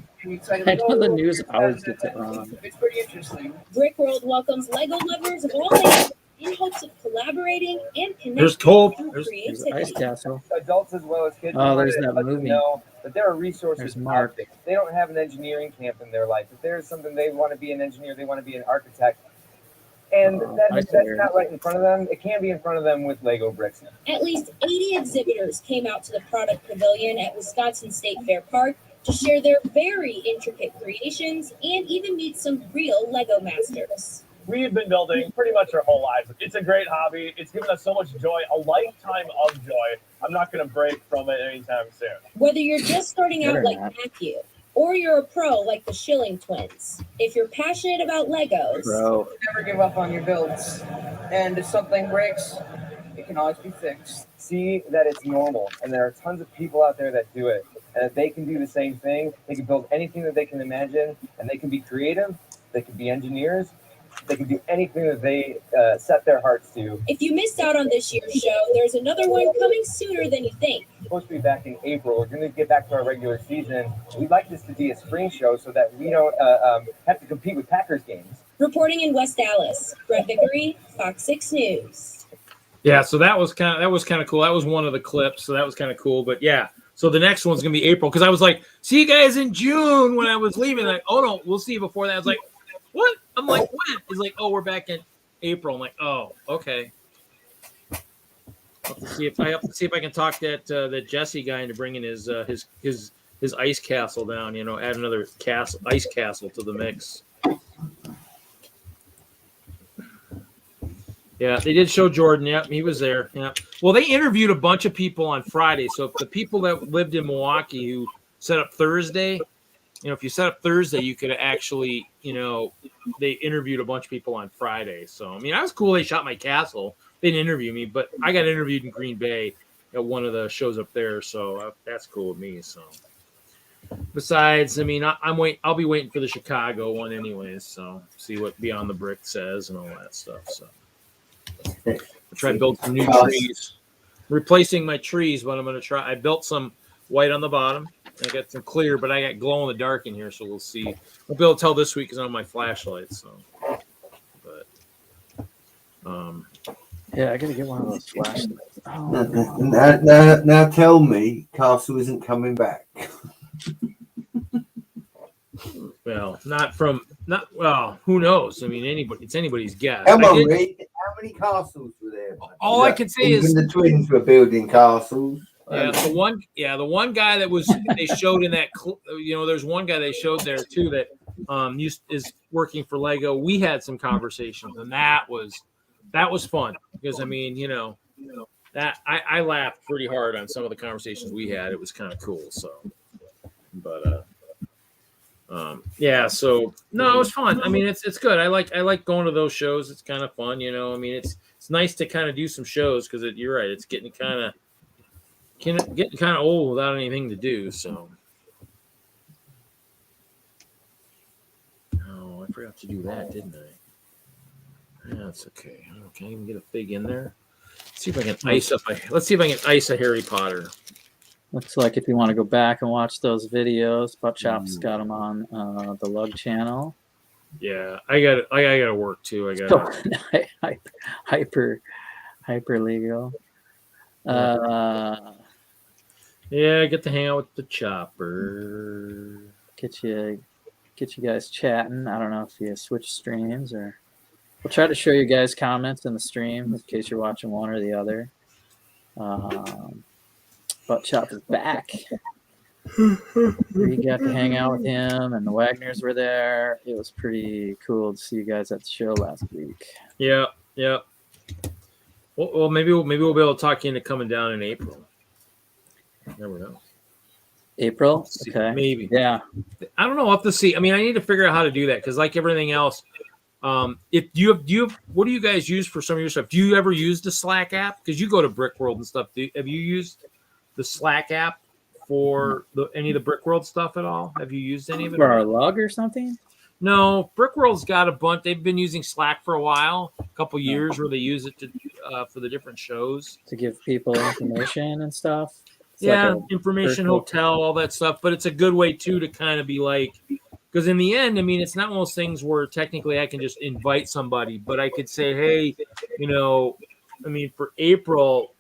[SPEAKER 1] I know the news always gets it wrong.
[SPEAKER 14] It's pretty interesting.
[SPEAKER 15] Brickworld welcomes Lego lovers of all ages in hopes of collaborating and connecting
[SPEAKER 8] There's Cole.
[SPEAKER 15] through
[SPEAKER 1] There's
[SPEAKER 15] creativity.
[SPEAKER 1] Ice Castle.
[SPEAKER 16] Adults as well as kids.
[SPEAKER 1] Oh, there's
[SPEAKER 16] want to
[SPEAKER 1] that
[SPEAKER 16] let you
[SPEAKER 1] movie.
[SPEAKER 16] know that there are resources.
[SPEAKER 1] There's
[SPEAKER 16] out
[SPEAKER 1] Mark.
[SPEAKER 16] there. They don't have an engineering camp in their life. If there's something they want to be an engineer, they want to be an architect, and that's not right in front of them. It can be in front of them with Lego bricks.
[SPEAKER 15] At least 80 exhibitors came out to the product pavilion at Wisconsin State Fair Park to share their very intricate creations and even meet some real Lego masters.
[SPEAKER 13] We have been building pretty much our whole lives. It's a great hobby. It's given us so much joy, a lifetime of joy. I'm not going to break from it anytime soon.
[SPEAKER 15] Whether you're just starting out like Matthew, or you're a pro like the Schilling twins, if you're passionate about Legos,
[SPEAKER 14] Never give up on your builds. And if something breaks, it can always be fixed.
[SPEAKER 16] See that it's normal, and there are tons of people out there that do it. And if they can do the same thing, they can build anything that they can imagine, and they can be creative, they can be engineers, they can do anything that they set their hearts to.
[SPEAKER 15] if you missed out on this year's show, there's another one coming sooner than you think.
[SPEAKER 16] It's supposed to be back in April. We're going to get back to our regular season. We'd like this to be a spring show so that we don't have to compete with Packers games.
[SPEAKER 15] Reporting in West Dallas, Brett Vickery, Fox 6 News.
[SPEAKER 8] Yeah, so that was kind of cool. That was one of the clips, so that was kind of cool. But yeah, so the next one's gonna be April because I was like, see you guys in June when I was leaving. Like, oh no, we'll see you before that. I was like, what? I'm like, when? He's like, oh, we're back in April. I'm like, oh, okay. I have to see if I can talk that Jesse guy into bringing his ice castle down. You know, add another ice castle to the mix. Yeah, they did show Jordan. Yep, he was there. Yeah. Well, they interviewed a bunch of people on Friday. So if the people that lived in Milwaukee who set up Thursday, you know, if you set up Thursday, you could actually, you know, they interviewed a bunch of people on Friday. So, I mean, that was cool. They shot my castle. They didn't interview me, but I got interviewed in Green Bay at one of the shows up there. So that's cool with me. So besides, I mean, I'll be waiting for the Chicago one anyways. So see what Beyond the Brick says and all that stuff. So. I try to build some new trees, replacing my trees. But I'm going to try. I built some white on the bottom. I got some clear, but I got glow in the dark in here, so we'll see. I'll be able to tell this week because I'm on my flashlight. So, but
[SPEAKER 1] yeah, I got to get one of those flashlights.
[SPEAKER 5] Now tell me, Castle isn't coming back.
[SPEAKER 8] Well, well, who knows? I mean, it's anybody's guess.
[SPEAKER 5] Come on, Reed. How many castles were there?
[SPEAKER 8] All I can say is
[SPEAKER 5] the twins were building castles.
[SPEAKER 8] Yeah, the one guy that was they showed in that there's one guy they showed there too that is working for Lego. We had some conversations and that was fun because I mean, you know, that I laughed pretty hard on some of the conversations we had. It was kind of cool. So, but yeah, so no, it was fun. I mean, it's good. I like going to those shows. It's kind of fun, you know. I mean, it's nice to kind of do some shows because you're right. It's getting kind of old without anything to do. So, oh, I forgot to do that, didn't I? That's okay. Can I even get a fig in there? Let's see if I can ice up. Let's see if I can ice a Harry Potter.
[SPEAKER 1] Looks like if you want to go back and watch those videos, Butt Chop's got them on the Lug channel.
[SPEAKER 8] Yeah, I got to work too. I got
[SPEAKER 1] hyper legal.
[SPEAKER 8] Yeah, I get to hang out with the chopper.
[SPEAKER 1] Get you guys chatting. I don't know if you switch streams or we'll try to show you guys comments in the stream in case you're watching one or the other. Butt Chop is back. We got to hang out with him, and the Wagners were there. It was pretty cool to see you guys at the show last week.
[SPEAKER 8] Yeah. Well, maybe we'll be able to talk you into coming down in April. Never know.
[SPEAKER 1] April? Okay.
[SPEAKER 8] Maybe.
[SPEAKER 1] Yeah.
[SPEAKER 8] I don't know. I'll have to see. I mean, I need to figure out how to do that because, like everything else, if you have, what do you guys use for some of your stuff? Do you ever use the Slack app? Because you go to Brickworld and stuff. Have you used the Slack app for any of the Brickworld stuff at all? Have you used any of it?
[SPEAKER 1] For our lug or something?
[SPEAKER 8] No, Brickworld's got a bunch. They've been using Slack for a while, a couple years, where they use it to for the different shows
[SPEAKER 1] to give people information and stuff. It's
[SPEAKER 8] yeah,
[SPEAKER 1] like
[SPEAKER 8] information,
[SPEAKER 1] virtual-
[SPEAKER 8] hotel, all that stuff. But it's a good way too to kind of be like, because in the end, I mean, it's not one of those things where technically I can just invite somebody, but I could say, hey, you know, I mean, for April,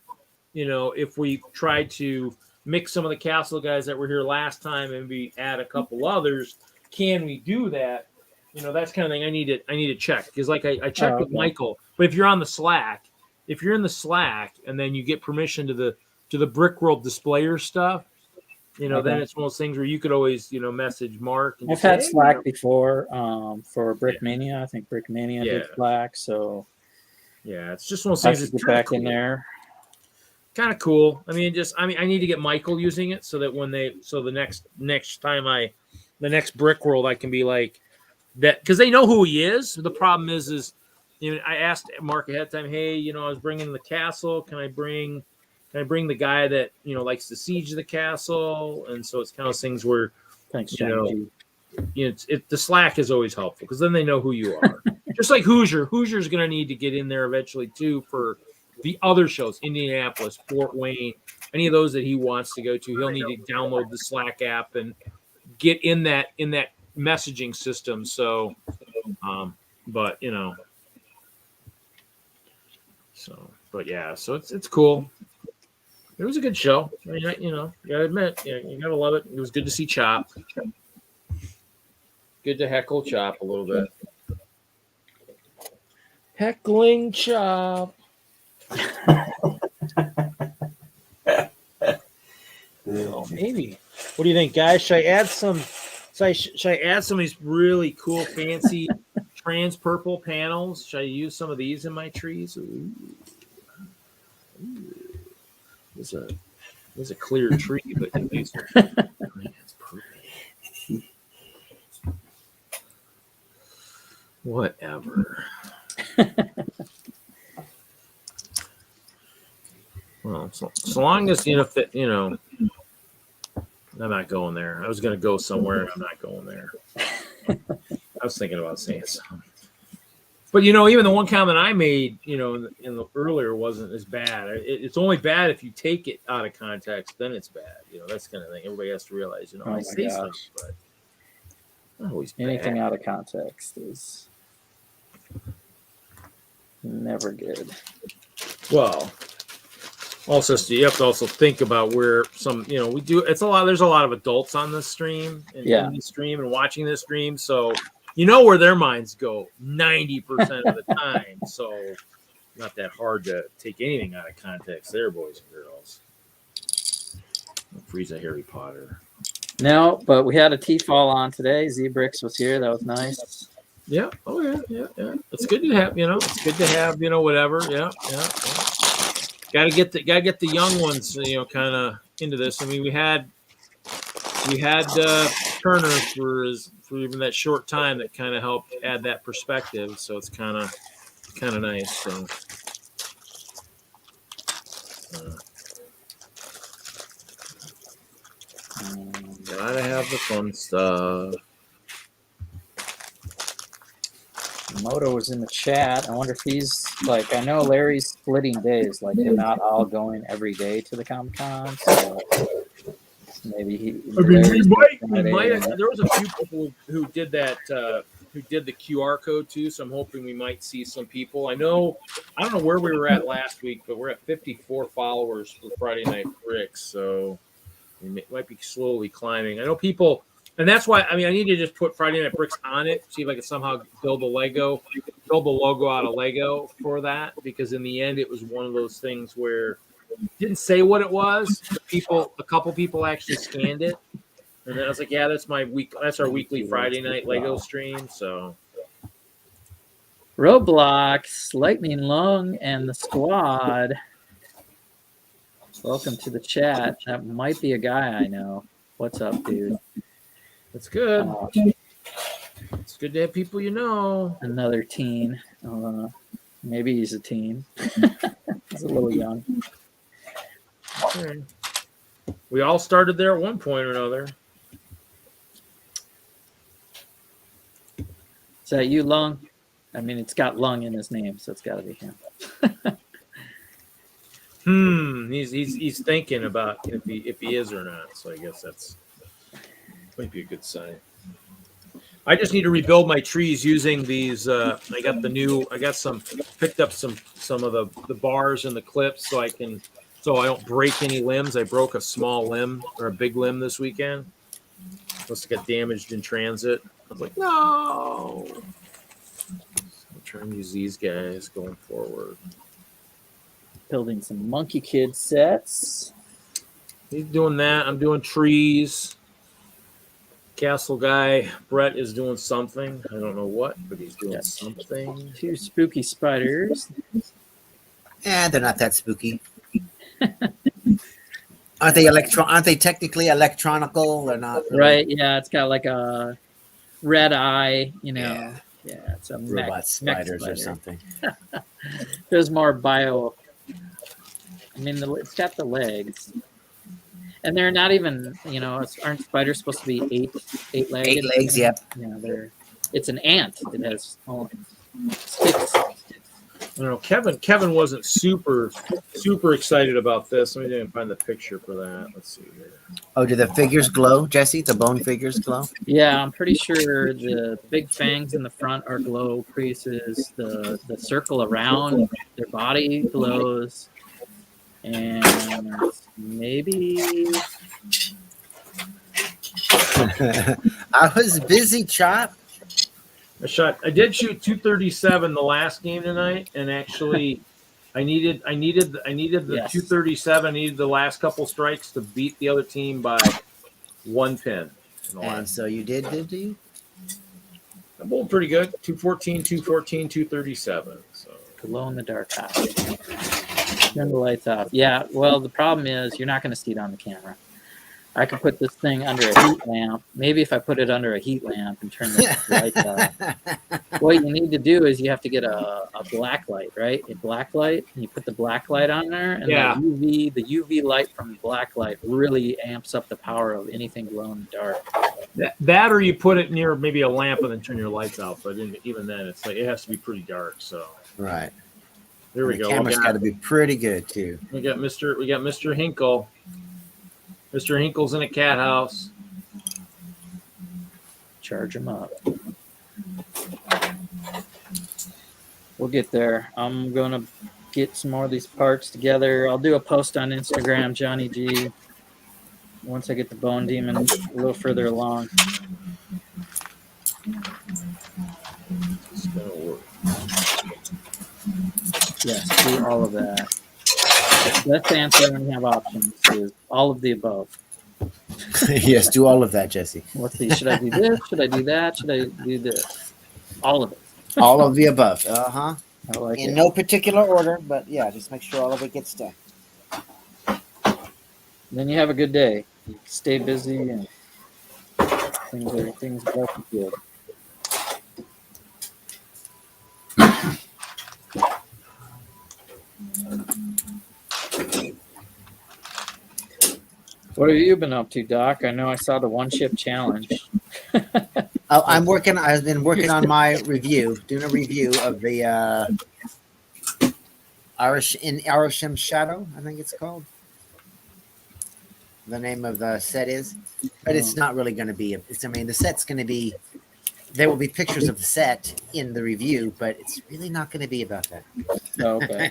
[SPEAKER 8] you know, if we try to mix some of the castle guys that were here last time and we add a couple others, can we do that? You know, that's kind of thing I need to check, because like I checked with Michael, but if you're on the Slack, if you're in the Slack and then you get permission to the Brickworld displayer stuff, you know, then it's one of those things where you could always, you know, message Mark. And
[SPEAKER 1] I've
[SPEAKER 8] just
[SPEAKER 1] had
[SPEAKER 8] say,
[SPEAKER 1] Slack
[SPEAKER 8] hey,
[SPEAKER 1] before for Brickmania. I think Brickmania did Slack, so
[SPEAKER 8] yeah, it's just one of those
[SPEAKER 1] I
[SPEAKER 8] things.
[SPEAKER 1] should
[SPEAKER 8] It's
[SPEAKER 1] get back in there.
[SPEAKER 8] Kind of cool. I mean, I need to get Michael using it so that the next time the next Brickworld, I can be like that, because they know who he is. The problem is, you know, I asked Mark ahead of time, hey, you know, I was bringing the castle. Can I bring the guy that, you know, likes to siege the castle? And so it's kind of things where, you know, the Slack is always helpful, because then they know who you are. Just like Hoosier's going to need to get in there eventually too for the other shows, Indianapolis, Fort Wayne, any of those that he wants to go to. He'll need to download the Slack app and get in that messaging system. So, but you know, but yeah, so it's cool. It was a good show. I mean, you know, you gotta admit, you gotta love it. It was good to see Chop. Good to heckle Chop a little bit. Heckling Chop. Oh, maybe. What do you think, guys? Should I add some? Should I add some of these really cool, fancy trans purple panels? Should I use some of these in my trees? Ooh. There's a clear tree, but these are it's pretty. Whatever. Well, so long as I'm not going there. I was going to go somewhere, and I'm not going there. I was thinking about saying something, but even the one comment I made, in the earlier wasn't as bad. It's only bad if you take it out of context, then it's bad. That's the kind of thing everybody has to realize. I say stuff, but not always
[SPEAKER 1] anything
[SPEAKER 8] bad.
[SPEAKER 1] out of context is never good.
[SPEAKER 8] Well, also you have to also think about where we do. It's a lot. There's a lot of adults on this stream and in the stream and watching this stream, so where their minds go 90% of the time. So not that hard to take anything out of context there, boys and girls. Freeze a Harry Potter.
[SPEAKER 1] No, but we had a TFOL on today. Z-Bricks was here. That was nice.
[SPEAKER 8] Yeah. Oh yeah. It's good to have. It's good to have. Whatever. Yeah. Got to get the young ones. Kind of into this. I mean, we had Turner for even that short time that kind of helped add that perspective. So it's kind of nice. So. Gotta have the fun stuff.
[SPEAKER 1] Moto was in the chat. I wonder if he's like, I know Larry's splitting days, like they're not all going every day to the Comic-Con, so maybe he.
[SPEAKER 8] I mean, we might. There was a few people who did that, who did the QR code too. So I'm hoping we might see some people. I don't know where we were at last week, but we're at 54 followers for Friday Night Bricks, so we might be slowly climbing. I know people. And that's why, I need to just put Friday Night Bricks on it, see if I can somehow build the logo out of Lego for that, because in the end, it was one of those things where it didn't say what it was. A couple people actually scanned it. And then I was like, yeah, that's our weekly Friday night Lego stream. So
[SPEAKER 1] Roblox, Lightning Lung, and the squad. Welcome to the chat. That might be a guy I know. What's up, dude?
[SPEAKER 8] That's good. It's good to have people
[SPEAKER 1] Another teen. Maybe he's a teen. He's a little young.
[SPEAKER 8] Okay. We all started there at one point or another.
[SPEAKER 1] Is that you, Lung? I mean, it's got Lung in his name, so it's got to be him.
[SPEAKER 8] He's thinking about if he is or not. So I guess that's might be a good sign. I just need to rebuild my trees using these. I picked up some of the bars and the clips so I don't break any limbs. I broke a small limb or a big limb this weekend. Must have got damaged in transit. I was like, no. I'm trying to use these guys going forward.
[SPEAKER 1] Building some Monkey Kid sets.
[SPEAKER 8] He's doing that. I'm doing trees. Castle guy Brett is doing something. I don't know what, but he's doing something.
[SPEAKER 1] 2 spooky spiders.
[SPEAKER 11] They're not that spooky. Aren't they technically electronical? They're not. Really.
[SPEAKER 1] Right? Yeah, it's got like a red eye. You know. Yeah, it's a
[SPEAKER 11] robot spiders or something.
[SPEAKER 1] There's more bio. I mean, it's got the legs. And they're not even, aren't spiders supposed to be eight legs?
[SPEAKER 11] 8 legs, yep.
[SPEAKER 1] Yeah, it's an ant. It has 6.
[SPEAKER 8] I don't know. Kevin wasn't super excited about this. Let me find the picture for that. Let's see here.
[SPEAKER 11] Oh, do the figures glow, Jesse? The bone figures glow?
[SPEAKER 1] Yeah, I'm pretty sure the big fangs in the front are glow creases. The circle around their body glows. And maybe
[SPEAKER 11] I was busy, Chop.
[SPEAKER 8] I did shoot 237 the last game tonight, and actually I needed the 237. I needed the last couple strikes to beat the other team by 1 pin.
[SPEAKER 11] And so you did you?
[SPEAKER 8] I bowled pretty good. 214, 214, 237. So
[SPEAKER 1] glow in the dark house. Turn the lights off. Yeah, well, the problem is you're not going to see it on the camera. I could put this thing under a heat lamp. Maybe if I put it under a heat lamp and turn the lights off. What you need to do is you have to get a black light, right? A black light. And you put the black light on there, and the UV light from the black light really amps up the power of anything glow in the dark.
[SPEAKER 8] That or you put it near maybe a lamp and then turn your lights out. But even then, it's like it has to be pretty dark. So
[SPEAKER 11] right.
[SPEAKER 8] There we go.
[SPEAKER 11] The camera's got to be pretty good too.
[SPEAKER 8] We got Mr. Hinkle. Mr. Hinkle's in a cat house.
[SPEAKER 1] Charge him up. We'll get there. I'm gonna get some more of these parts together. I'll do a post on Instagram, Johnny G. Once I get the Bone Demon a little further along.
[SPEAKER 8] It's gonna work.
[SPEAKER 1] Yes, do all of that. Best answer when you have options is all of the above.
[SPEAKER 11] Yes, do all of that, Jesse.
[SPEAKER 1] Let's see. Should I do this? Should I do that? Should I do this? All of it.
[SPEAKER 11] All of the above. I
[SPEAKER 1] like
[SPEAKER 11] In
[SPEAKER 1] it.
[SPEAKER 11] no particular order, but yeah, just make sure all of it gets done.
[SPEAKER 1] Then you have a good day. You stay busy and things are good. What have you been up to, Doc? I know I saw the one ship challenge.
[SPEAKER 11] I've been working on my review, doing a review of the Arisham Shadow, I think it's called. The name of the set is, but it's not really going to be. The set's going to be. There will be pictures of the set in the review, but it's really not going to be about that.
[SPEAKER 1] Oh, okay.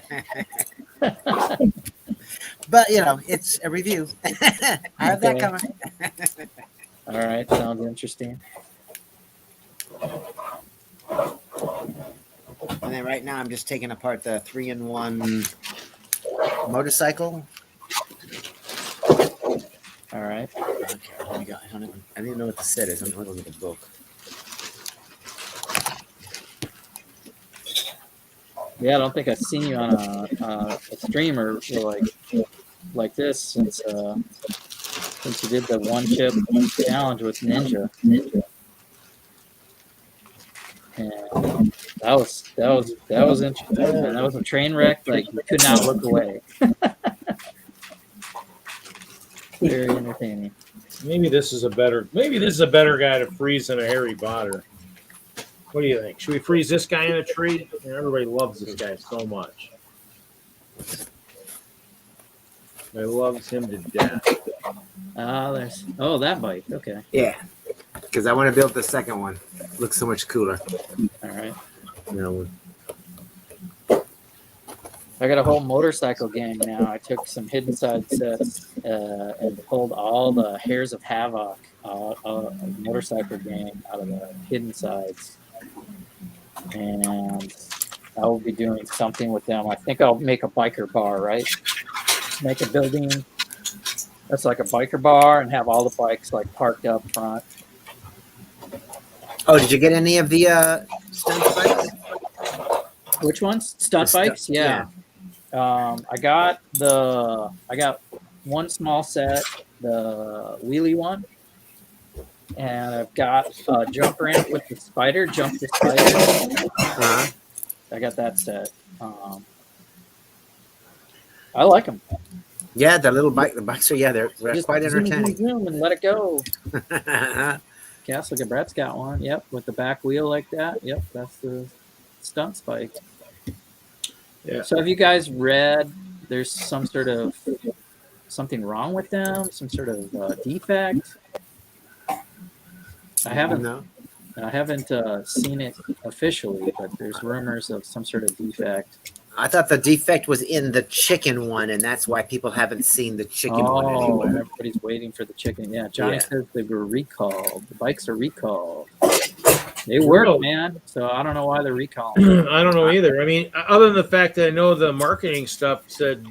[SPEAKER 11] But it's a review. I have that coming.
[SPEAKER 1] All right, sounds interesting.
[SPEAKER 11] And then right now I'm just taking apart the 3-in-1 motorcycle.
[SPEAKER 1] All right.
[SPEAKER 11] Okay. I don't even know what the set is. I'm going to look at the book.
[SPEAKER 1] Yeah, I don't think I've seen you on a streamer like this since you did the one chip challenge with Ninja. And that was interesting. Man. That was a train wreck. Like you could not look away. Very entertaining.
[SPEAKER 8] Maybe this is a better guy to freeze than a Harry Potter. What do you think? Should we freeze this guy in a tree? Everybody loves this guy so much. Everybody loves him to death.
[SPEAKER 1] That bike. Okay.
[SPEAKER 11] Yeah, because I want to build the second one. Looks so much cooler.
[SPEAKER 1] All right.
[SPEAKER 11] You know,
[SPEAKER 1] I got a whole motorcycle gang now. I took some hidden side sets and pulled all the Hairs of Havoc motorcycle gang out of the hidden sides. And I will be doing something with them. I think I'll make a biker bar, right? Make a building that's like a biker bar and have all the bikes like parked up front.
[SPEAKER 11] Oh, did you get any of the stunt bikes?
[SPEAKER 1] Which ones? Stunt bikes? Yeah. I got one small set, the wheelie one, and I've got a jump ramp with the spider, jump the spider. I got that set. I like them.
[SPEAKER 11] Yeah, the little bike, the bikes are they're
[SPEAKER 1] Just
[SPEAKER 11] quite
[SPEAKER 1] zoom,
[SPEAKER 11] entertaining.
[SPEAKER 1] zoom, zoom, and let it go. Gas, look at Brett's got one. Yep, with the back wheel like that. Yep, that's the stunt spike.
[SPEAKER 8] Yeah.
[SPEAKER 1] So have you guys read there's some sort of something wrong with them, some sort of defect? I haven't seen it officially, but there's rumors of some sort of defect.
[SPEAKER 11] I thought the defect was in the chicken one, and that's why people haven't seen the chicken one anymore.
[SPEAKER 1] Everybody's waiting for the chicken. Yeah, Johnny says they were recalled. The bikes are recalled. They work, man. So I don't know why they're recalling.
[SPEAKER 8] I don't know either. I mean, other than the fact that I know the marketing stuff said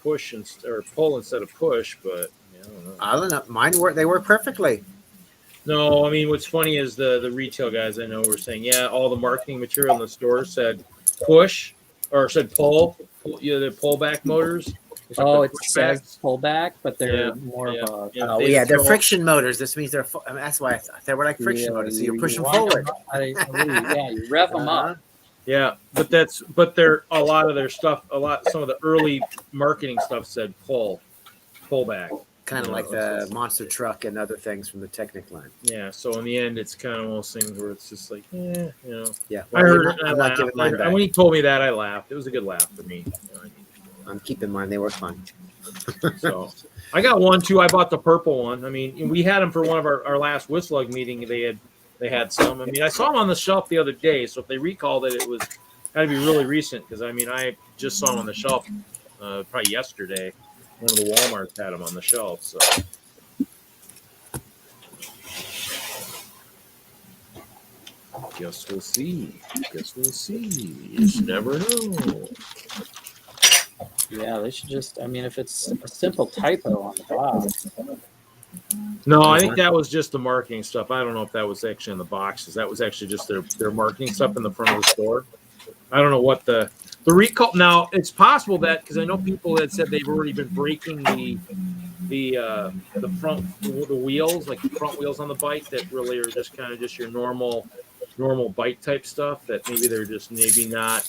[SPEAKER 8] push or pull instead of push, but
[SPEAKER 11] I don't know. Mine work. They work perfectly.
[SPEAKER 8] No, I mean, what's funny is the retail guys I know were saying, yeah, all the marketing material in the store said push or said pull. The pullback motors.
[SPEAKER 1] Oh, it says pullback, but they're more of a.
[SPEAKER 11] They're friction motors. This means they're. I mean, that's why they were like friction motors. So you push them forward.
[SPEAKER 1] Yeah, you rev them up.
[SPEAKER 8] Yeah, but they're a lot of their stuff. Some of the early marketing stuff said pull back.
[SPEAKER 11] Kind of like the monster truck and other things from the Technic line.
[SPEAKER 8] Yeah, so in the end, it's kind of one of those things where it's just like, Yeah.
[SPEAKER 11] Well,
[SPEAKER 8] I heard it. I laughed. When he told me that, I laughed. It was a good laugh for me.
[SPEAKER 11] I'm keeping mine. They were fun.
[SPEAKER 8] So I got one too. I bought the purple one. I mean, we had them for one of our last WISLUG meeting. They had some. I mean, I saw them on the shelf the other day. So if they recalled it, it was got to be really recent because I mean, I just saw them on the shelf probably yesterday. One of the Walmarts had them on the shelf. So. Guess we'll see. You just never know.
[SPEAKER 1] Yeah, they should just. I mean, if it's a simple typo on the box.
[SPEAKER 8] No, I think that was just the marketing stuff. I don't know if that was actually in the boxes. That was actually just their marketing stuff in the front of the store. I don't know what the recall. Now it's possible that because I know people had said they've already been breaking the wheels, like the front wheels on the bike, that really are just kind of just your normal bike type stuff. That maybe they're just not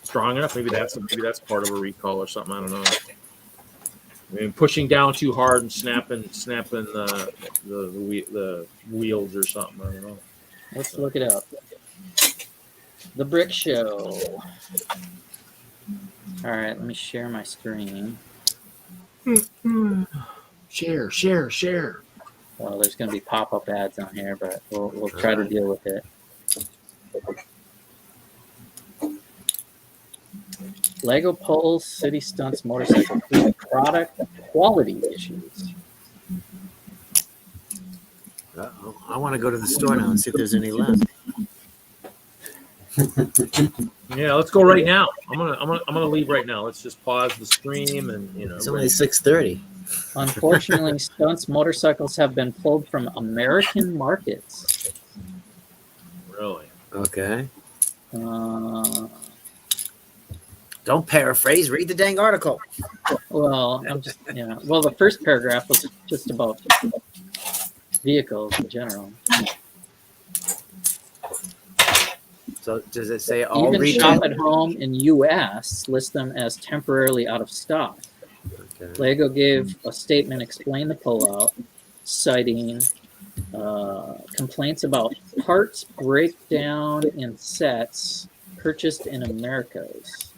[SPEAKER 8] strong enough. Maybe that's part of a recall or something. I don't know. I mean, pushing down too hard and snapping the wheels or something. I don't know.
[SPEAKER 1] Let's look it up. The Brick Show. All right, let me share my screen.
[SPEAKER 8] Share.
[SPEAKER 1] Well, there's going to be pop-up ads on here, but we'll try to deal with it. Lego Pulse City Stunts motorcycle product quality issues.
[SPEAKER 11] I want to go to the store now and see if there's any left.
[SPEAKER 8] Yeah, let's go right now. I'm gonna leave right now. Let's just pause the stream and
[SPEAKER 11] It's only 6:30.
[SPEAKER 1] Unfortunately, Stunts motorcycles have been pulled from American markets.
[SPEAKER 8] Really?
[SPEAKER 11] Okay. Don't paraphrase. Read the dang article.
[SPEAKER 1] Well, Well, the first paragraph was just about vehicles in general.
[SPEAKER 11] So does it say all
[SPEAKER 1] Even
[SPEAKER 11] retail?
[SPEAKER 1] Shop at Home in U.S. list them as temporarily out of stock. Lego gave a statement, explained the pullout, citing complaints about parts breakdown in sets purchased in Americas.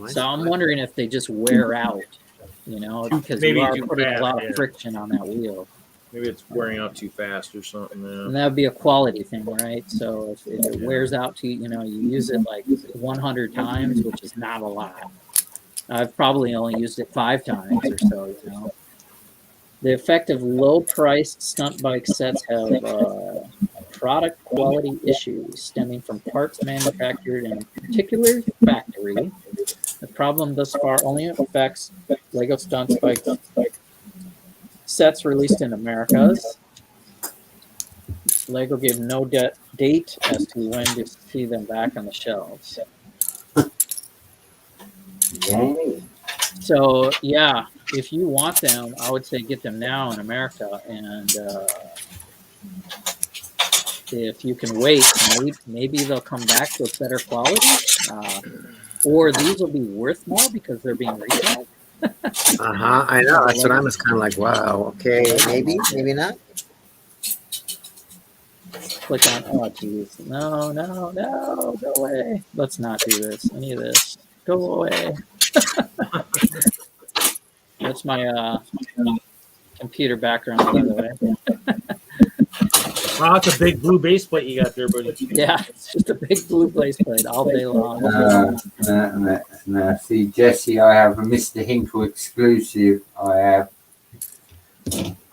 [SPEAKER 1] So I'm wondering if they just wear out, you know, because you
[SPEAKER 8] Maybe
[SPEAKER 1] are
[SPEAKER 8] too
[SPEAKER 1] putting a
[SPEAKER 8] fast,
[SPEAKER 1] lot of
[SPEAKER 8] yeah.
[SPEAKER 1] friction on that wheel.
[SPEAKER 8] Maybe it's wearing out too fast or something.
[SPEAKER 1] And that would be a quality thing, right? So if it wears out to, you know, you use it like 100 times, which is not a lot. I've probably only used it 5 times or so, you know. The effect of low-priced stunt bike sets have product quality issues stemming from parts manufactured in a particular factory. The problem thus far only affects Lego stunt bike sets released in Americas. Lego gave no date as to when to see them back on the shelves. So yeah, if you want them, I would say get them now in America, and if you can wait, maybe they'll come back with better quality, or these will be worth more because they're being retailed.
[SPEAKER 11] I know. That's what I was kind of like, wow, okay, maybe not.
[SPEAKER 1] Click on, oh geez, no, go away. Let's not do this, any of this. Go away. That's my computer background, by the way.
[SPEAKER 8] Wow, that's a big blue base plate you got there, buddy.
[SPEAKER 1] Yeah, it's just a big blue base plate all day long.
[SPEAKER 5] No. See, Jesse, I have a Mr. Hinkle exclusive. I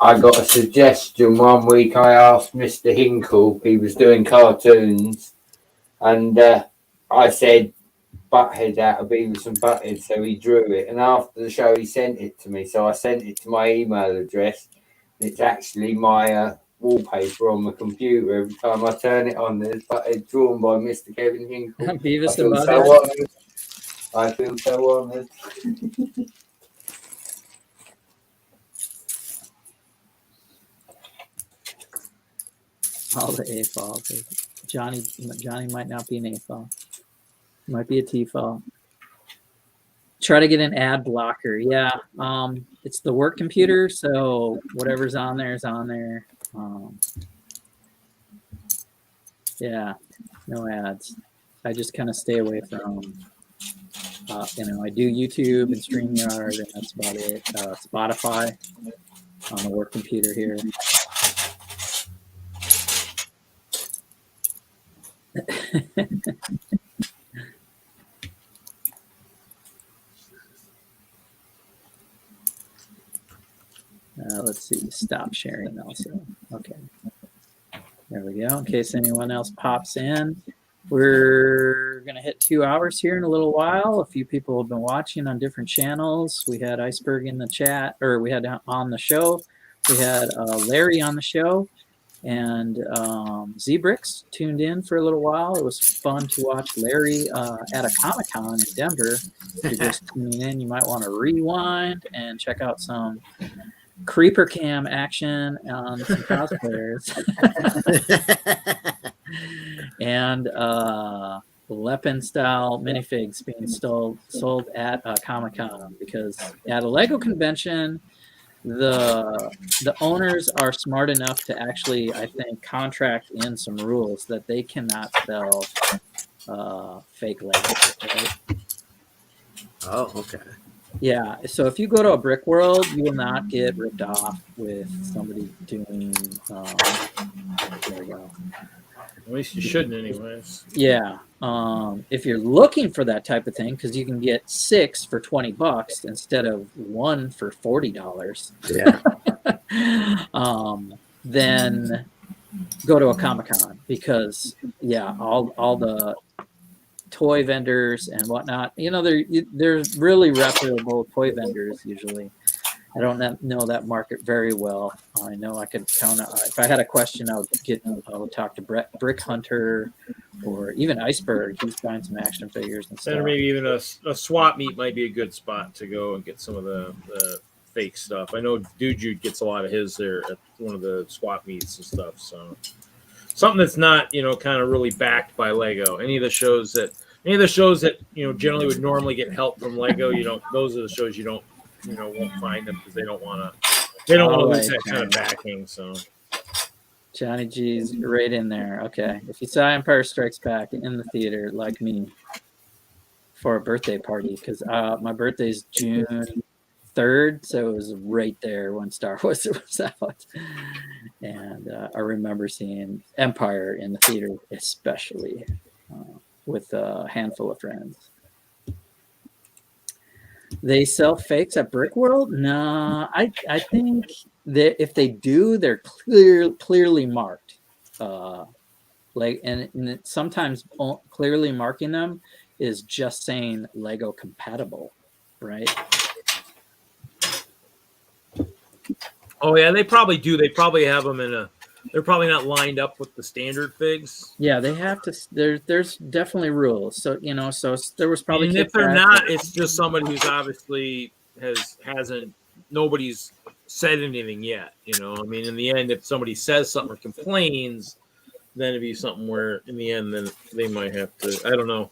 [SPEAKER 5] got a suggestion one week. I asked Mr. Hinkle, he was doing cartoons, and I said, Butthead out of Beavis and Butthead, so he drew it. And after the show, he sent it to me. So I sent it to my email address. It's actually my wallpaper on the computer. Every time I turn it on, there's Butthead drawn by Mr. Kevin Hinkle.
[SPEAKER 1] Beavis and
[SPEAKER 5] Butthead. I feel so honoured.
[SPEAKER 1] All the AFOLs. Johnny might not be an AFOL. Might be a TFOL. Try to get an ad blocker. Yeah, it's the work computer, so whatever's on there is on there. Yeah, no ads. I just kind of stay away from, you know, I do YouTube and StreamYard, and that's about it. Spotify on the work computer here. Let's see, stop sharing also. Okay. There we go. In case anyone else pops in. We're going to hit 2 hours here in a little while. A few people have been watching on different channels. We had Iceberg in the chat, or we had on the show. We had Larry on the show, and Zbrix tuned in for a little while. It was fun to watch Larry at a Comic-Con in Denver. If you're just tuning in, you might want to rewind and check out some creeper cam action on some cosplayers. And Lepin style minifigs being sold at Comic-Con, because at a Lego convention, the owners are smart enough to actually, I think, contract in some rules that they cannot sell fake Lego. Right?
[SPEAKER 11] Oh, okay.
[SPEAKER 1] Yeah, so if you go to a Brickworld, you will not get ripped off with somebody doing. There we go.
[SPEAKER 8] At least you shouldn't, anyways.
[SPEAKER 1] Yeah, if you're looking for that type of thing, because you can get 6 for $20 instead of 1 for $40.
[SPEAKER 11] Yeah.
[SPEAKER 1] Then go to a Comic-Con, because yeah, all the toy vendors and whatnot, you know, they're really reputable toy vendors usually. I don't know that market very well. I know I could count on, if I had a question, I would talk to Brick Hunter, or even Iceberg. He's buying some action figures and stuff.
[SPEAKER 8] Or maybe even a swap meet might be a good spot to go and get some of the fake stuff. I know Dude gets a lot of his there at one of the swap meets and stuff. So something that's not, you know, kind of really backed by Lego. Any of the shows that, any of the shows that generally would normally get help from Lego, those are the shows you don't won't find them because they don't want to lose that kind of backing. So
[SPEAKER 1] Johnny G's right in there. Okay, if you saw Empire Strikes Back in the theater like me for a birthday party, because my birthday's June 3rd, so it was right there when Star Wars was out, and I remember seeing Empire in the theater, especially with a handful of friends. They sell fakes at Brickworld? No, I think that if they do, they're clearly marked. And sometimes clearly marking them is just saying Lego compatible, right?
[SPEAKER 8] Oh yeah, they probably do. They probably have them they're probably not lined up with the standard figs.
[SPEAKER 1] Yeah, they have to. There's definitely rules. So so there was probably.
[SPEAKER 8] And if they're not, it's just somebody who's obviously hasn't. Nobody's said anything yet. I mean, in the end, if somebody says something or complains, then it'd be something where, in the end, then they might have to. I don't know,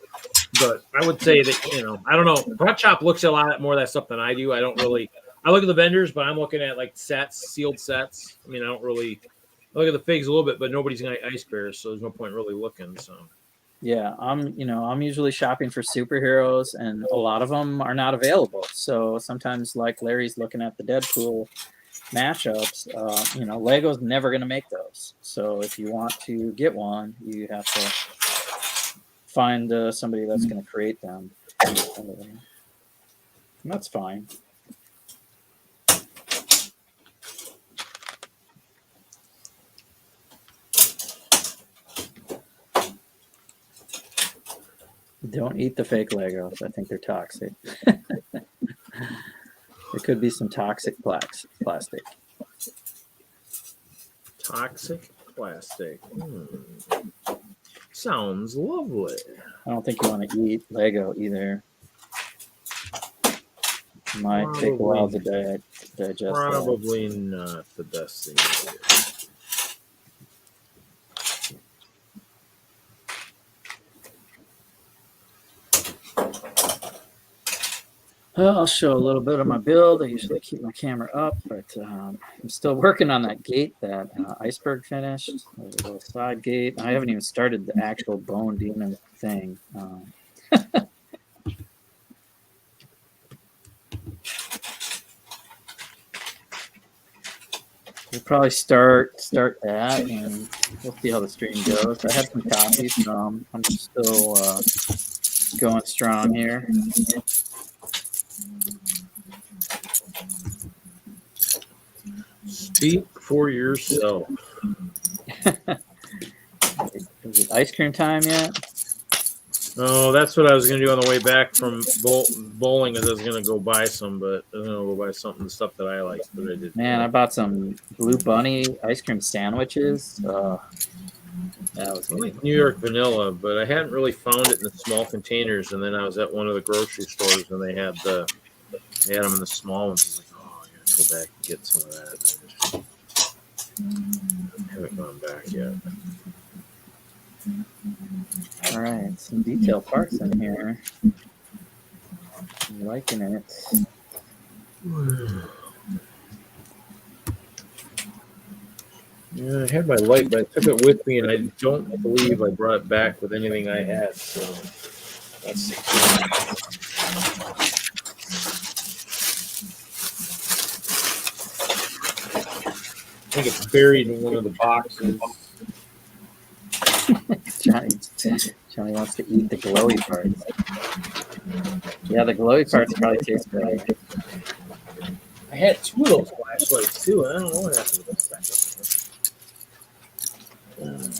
[SPEAKER 8] but I would say that I don't know. Hot Shop looks at a lot more of that stuff than I do. I don't really. I look at the vendors, but I'm looking at like sets, sealed sets. I mean, I don't really. I look at the figs a little bit, but nobody's got ice bears, so there's no point really looking. So,
[SPEAKER 1] yeah, I'm usually shopping for superheroes, and a lot of them are not available. So sometimes, like Larry's looking at the Deadpool matchups, Lego's never going to make those. So if you want to get one, you have to find somebody that's going to create them. And that's fine. Don't eat the fake Legos. I think they're toxic. There could be some toxic plastic.
[SPEAKER 8] Toxic plastic. Sounds lovely.
[SPEAKER 1] I don't think you want to eat Lego either. It might take a while to digest.
[SPEAKER 8] Probably not the best thing to do.
[SPEAKER 1] Well, I'll show a little bit of my build. I usually keep my camera up, but I'm still working on that gate that Iceberg finished. There's a little side gate. I haven't even started the actual Bone Demon thing. We'll probably start that, and we'll see how the stream goes. I have some copies, so I'm still going strong here.
[SPEAKER 8] Speak for yourself.
[SPEAKER 1] Is it ice cream time yet?
[SPEAKER 8] Oh, that's what I was going to do on the way back from bowling. Is I was going to go buy some, but I was going to go buy the stuff that I like. But I did.
[SPEAKER 1] Man, I bought some Blue Bunny ice cream sandwiches. That was
[SPEAKER 8] I like New York vanilla, but I hadn't really found it in the small containers. And then I was at one of the grocery stores, and they had them in the small ones. I was like, oh, I got to go back and get some of that. I haven't gone back yet.
[SPEAKER 1] All right, some detail parts in here. I'm liking it.
[SPEAKER 8] Yeah, I had my light, but I took it with me, and I don't believe I brought it back with anything I had. So let's see. I think it's buried in one of the boxes.
[SPEAKER 1] Johnny wants to eat the glowy parts. Yeah, the glowy parts probably taste better.
[SPEAKER 8] I had two of those flashlights too, and I don't know what happened to the second one.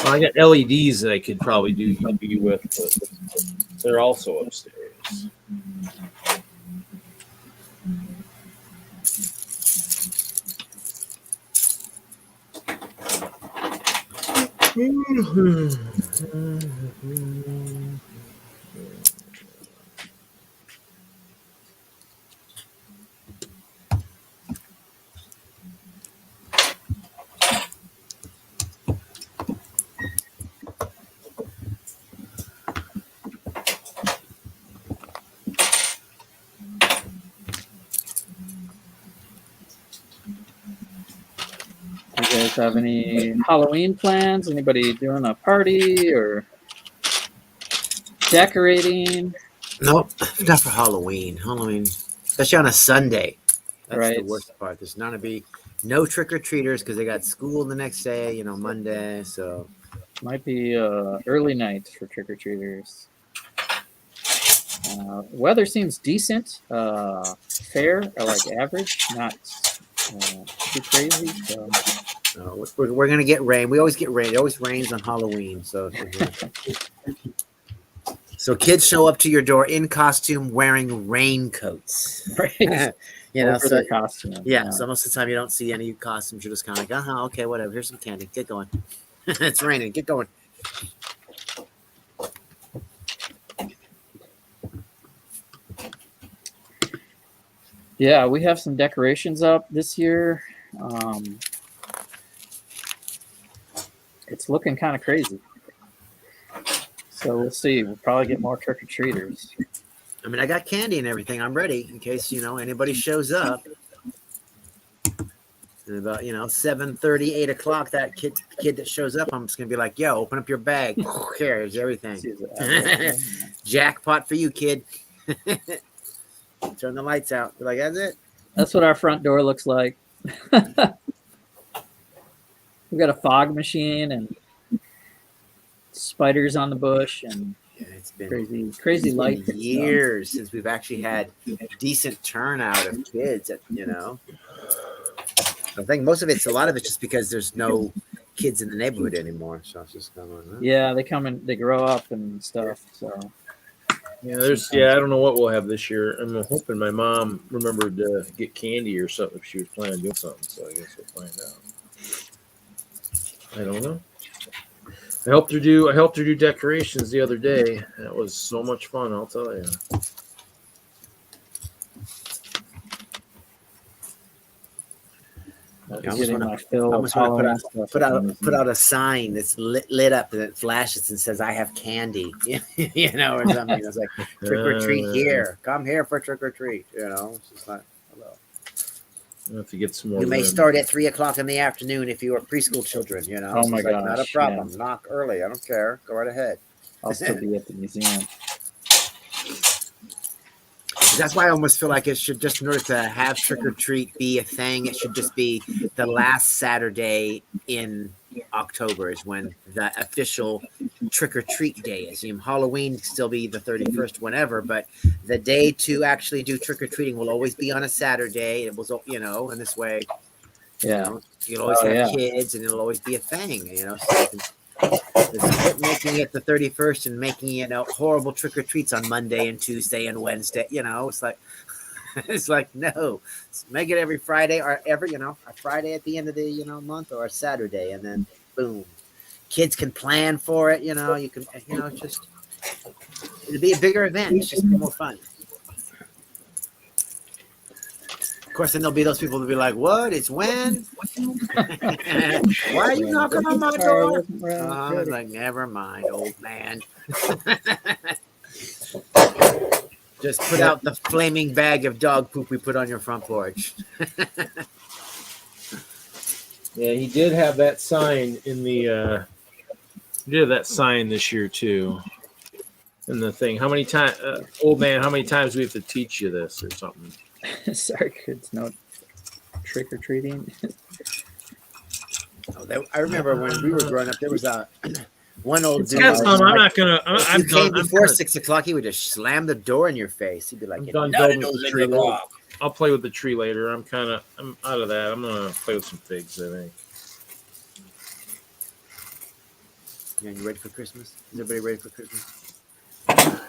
[SPEAKER 8] Well, I got LEDs that I could probably do UV with, but they're also upstairs.
[SPEAKER 1] guys have any Halloween plans? Anybody doing a party or decorating?
[SPEAKER 11] Nope, not for Halloween. Halloween, especially on a Sunday. That's the
[SPEAKER 1] Right.
[SPEAKER 11] worst part. There's not gonna be no trick or treaters because they got school the next day. Monday. So
[SPEAKER 1] Might be early night for trick or treaters. Weather seems decent, fair, or like average, not too crazy. So.
[SPEAKER 11] we're gonna get rain. We always get rain. It always rains on Halloween. So so kids show up to your door in costume wearing raincoats.
[SPEAKER 1] Right. Over
[SPEAKER 11] So
[SPEAKER 1] their costume.
[SPEAKER 11] yeah. So most of the time you don't see any costumes. You're just kind of like, okay, whatever. Here's some candy. Get going. It's raining. Get going.
[SPEAKER 1] Yeah, we have some decorations up this year. It's looking kind of crazy. So we'll see. We'll probably get more trick or treaters.
[SPEAKER 11] I mean, I got candy and everything. I'm ready in case anybody shows up. And about 7:30, 8 o'clock, that kid that shows up, I'm just gonna be like, "Yo, open up your bag. Here's everything. Jackpot for you, kid." Turn the lights out. Be like, that's it.
[SPEAKER 1] That's what our front door looks like. We got a fog machine and spiders on the bush, and
[SPEAKER 11] it's been
[SPEAKER 1] crazy lights.
[SPEAKER 11] Years since we've actually had decent turnout of kids. I think a lot of it's just because there's no kids in the neighborhood anymore. So it's just kind of
[SPEAKER 1] yeah, they come and they grow up and stuff. So
[SPEAKER 8] I don't know what we'll have this year. I'm hoping my mom remembered to get candy or something if she was planning on doing something. So I guess we'll find out. I don't know. I helped her do decorations the other day. That was so much fun, I'll tell you.
[SPEAKER 11] I almost want to put out a sign that's lit up and it flashes and says, "I have candy," or something. It's like trick or treat here. Come here for trick or treat. It's just like, hello.
[SPEAKER 8] I'll have to get some more.
[SPEAKER 11] You may start at 3 o'clock in the afternoon if you are preschool children.
[SPEAKER 1] Oh my gosh,
[SPEAKER 11] not a problem. Yeah. Knock early. I don't care. Go right ahead.
[SPEAKER 1] I'll still be at the museum.
[SPEAKER 11] That's why I almost feel like it should just, in order to have trick or treat be a thing, it should just be the last Saturday in October is when the official trick or treat day is. Halloween can still be the 31st, whenever, but the day to actually do trick or treating will always be on a Saturday. It was, and this way, you'll always have kids, and it'll always be a thing. So making it the 31st and making it horrible trick or treats on Monday and Tuesday and Wednesday. It's like no, make it every Friday or every a Friday at the end of the month, or a Saturday, and then boom, kids can plan for it. You can just it'll be a bigger event. It's just more fun. Of course, then there'll be those people that be like, "What? It's when? Why are you knocking on my door?" I was like, "Never mind, old man." Just put out the flaming bag of dog poop we put on your front porch.
[SPEAKER 8] Yeah, he did have that sign in the. He did have that sign this year too. In the thing, how many times, old man? How many times do we have to teach you this or something?
[SPEAKER 1] Sorry, kids, no trick or treating.
[SPEAKER 11] I remember when we were growing up, there was one old dude.
[SPEAKER 8] I'm not gonna. I'm
[SPEAKER 11] came before 6 o'clock. He would just slam the door in your face. He'd be like,
[SPEAKER 8] done building the tree. I'll play with the tree later. I'm out of that. I'm gonna play with some figs, I think.
[SPEAKER 11] Yeah, you ready for Christmas? Is everybody ready for Christmas?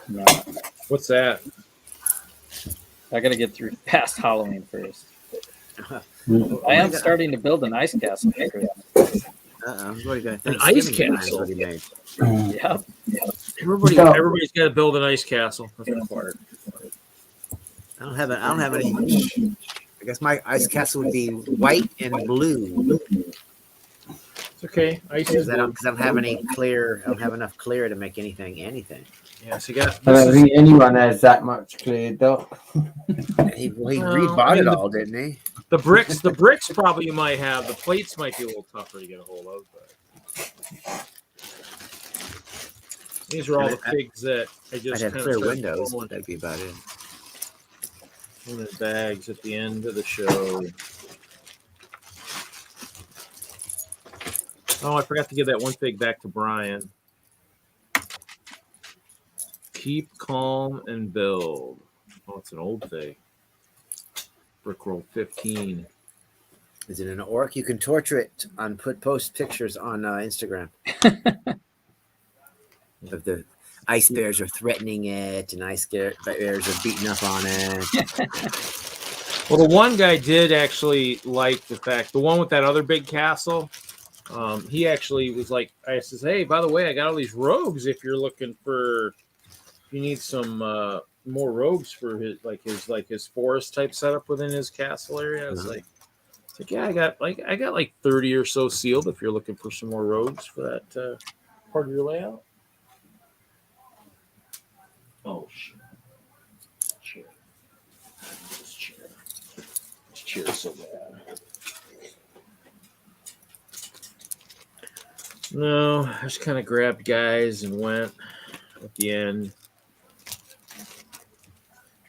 [SPEAKER 1] No.
[SPEAKER 8] What's that?
[SPEAKER 1] I gotta get through past Halloween first. I am starting to build an ice castle for Christmas.
[SPEAKER 8] An ice castle.
[SPEAKER 1] Yep.
[SPEAKER 8] Everybody's got to build an ice castle. That's required.
[SPEAKER 11] I don't have any. I guess my ice castle would be white and blue.
[SPEAKER 8] It's okay.
[SPEAKER 11] Because I don't have any clear. I don't have enough clear to make anything.
[SPEAKER 8] Yeah, so you got.
[SPEAKER 5] I don't think anyone has that much cleared up.
[SPEAKER 11] He
[SPEAKER 8] Well,
[SPEAKER 11] rebought
[SPEAKER 8] I mean,
[SPEAKER 11] it all, didn't he?
[SPEAKER 8] The bricks probably you might have. The plates might be a little tougher to get a hold of. But these are all the figs that I just
[SPEAKER 11] I'd have
[SPEAKER 8] kind
[SPEAKER 11] clear
[SPEAKER 8] of
[SPEAKER 11] windows. That'd be about it.
[SPEAKER 8] in the bags at the end of the show. Oh, I forgot to give that one fig back to Brian. Keep calm and build. Oh, it's an old fig. Brickworld 15.
[SPEAKER 11] Is it an orc? You can torture it on post pictures on Instagram. Of the ice bears are threatening it, and ice bears are beating up on it.
[SPEAKER 8] Well, the one guy did actually like the fact, the one with that other big castle, he actually was like, I says, hey, by the way, I got all these rogues if you're looking for, if you need some more rogues for his forest type setup within his castle area. I was like, yeah, I got like 30 or so sealed if you're looking for some more rogues for that part of your layout. Oh, shit. Chair. This chair. This chair is so bad. No, I just kind of grabbed guys and went at the end.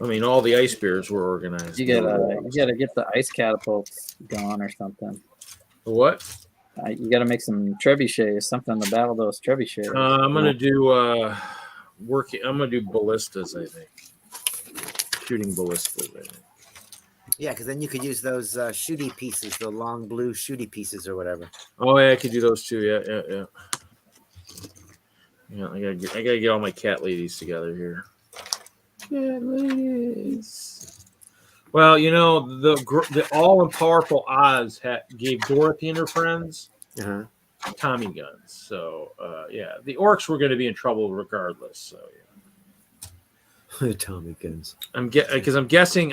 [SPEAKER 8] I mean, all the ice bears were organized.
[SPEAKER 1] You gotta get the ice catapults gone or something.
[SPEAKER 8] What?
[SPEAKER 1] You gotta make some trebuchets, something to battle those trebuchets.
[SPEAKER 8] I'm gonna do I'm gonna do ballistas. I think shooting ballistas. I think.
[SPEAKER 11] Yeah, because then you could use those shooty pieces, the long blue shooty pieces or whatever.
[SPEAKER 8] Oh yeah, I could do those too. Yeah. Yeah, I gotta get all my cat ladies together here. Cat ladies. Well, you know the all powerful Oz gave Dorothy and her friends Tommy guns. So yeah, the orcs were going to be in trouble regardless. So yeah.
[SPEAKER 11] Tommy guns.
[SPEAKER 8] I'm guessing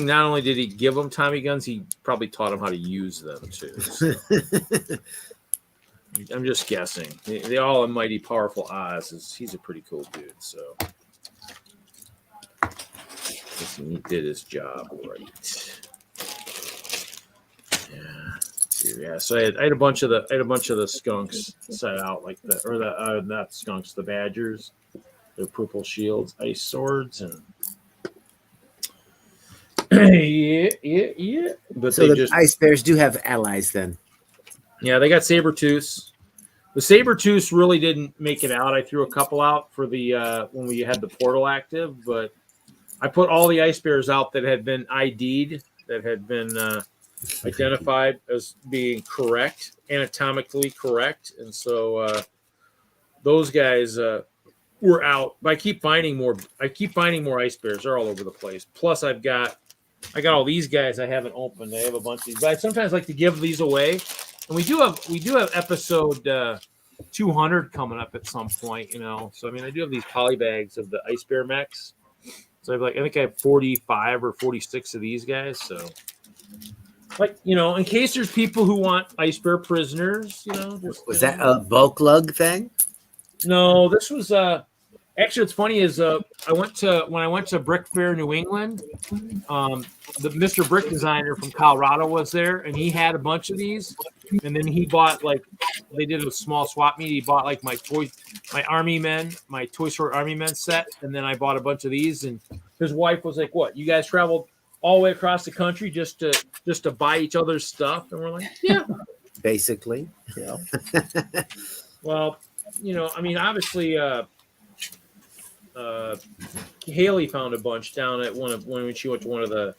[SPEAKER 8] not only did he give them Tommy guns, he probably taught them how to use them too. So. I'm just guessing. The almighty powerful Oz he's a pretty cool dude. So he did his job right. Yeah. So I had a bunch of the skunks set out like that, or the not skunks, the badgers, their purple shields, ice swords, and yeah. But
[SPEAKER 11] so the ice bears do have allies then.
[SPEAKER 8] Yeah, they got Sabertooths. The Sabertooths really didn't make it out. I threw a couple out for the when we had the portal active, but I put all the ice bears out that had been ID'd, that had been identified as being correct, anatomically correct, and so those guys were out. But I keep finding more ice bears. They're all over the place. Plus, I got all these guys I haven't opened. I have a bunch of these, but I sometimes like to give these away. And we do have episode 200 coming up at some point, you know. So I mean, I do have these poly bags of the ice bear mechs. So I think I have 45 or 46 of these guys. So, like, you know, in case there's people who want ice bear prisoners, you know.
[SPEAKER 11] Was that a bulk lug thing?
[SPEAKER 8] No, this was actually, what's funny is when I went to Brick Fair New England, the Mr. Brick designer from Colorado was there, and he had a bunch of these. And then he bought, like, they did a small swap meet. He bought like my Toy Story Army Men set, and then I bought a bunch of these. And his wife was like, "What? You guys traveled all the way across the country just to buy each other's stuff?" And we're like, "Yeah,
[SPEAKER 11] basically."
[SPEAKER 8] Yeah. Well, you know, I mean, obviously, Haley found a bunch down at when she went to one of the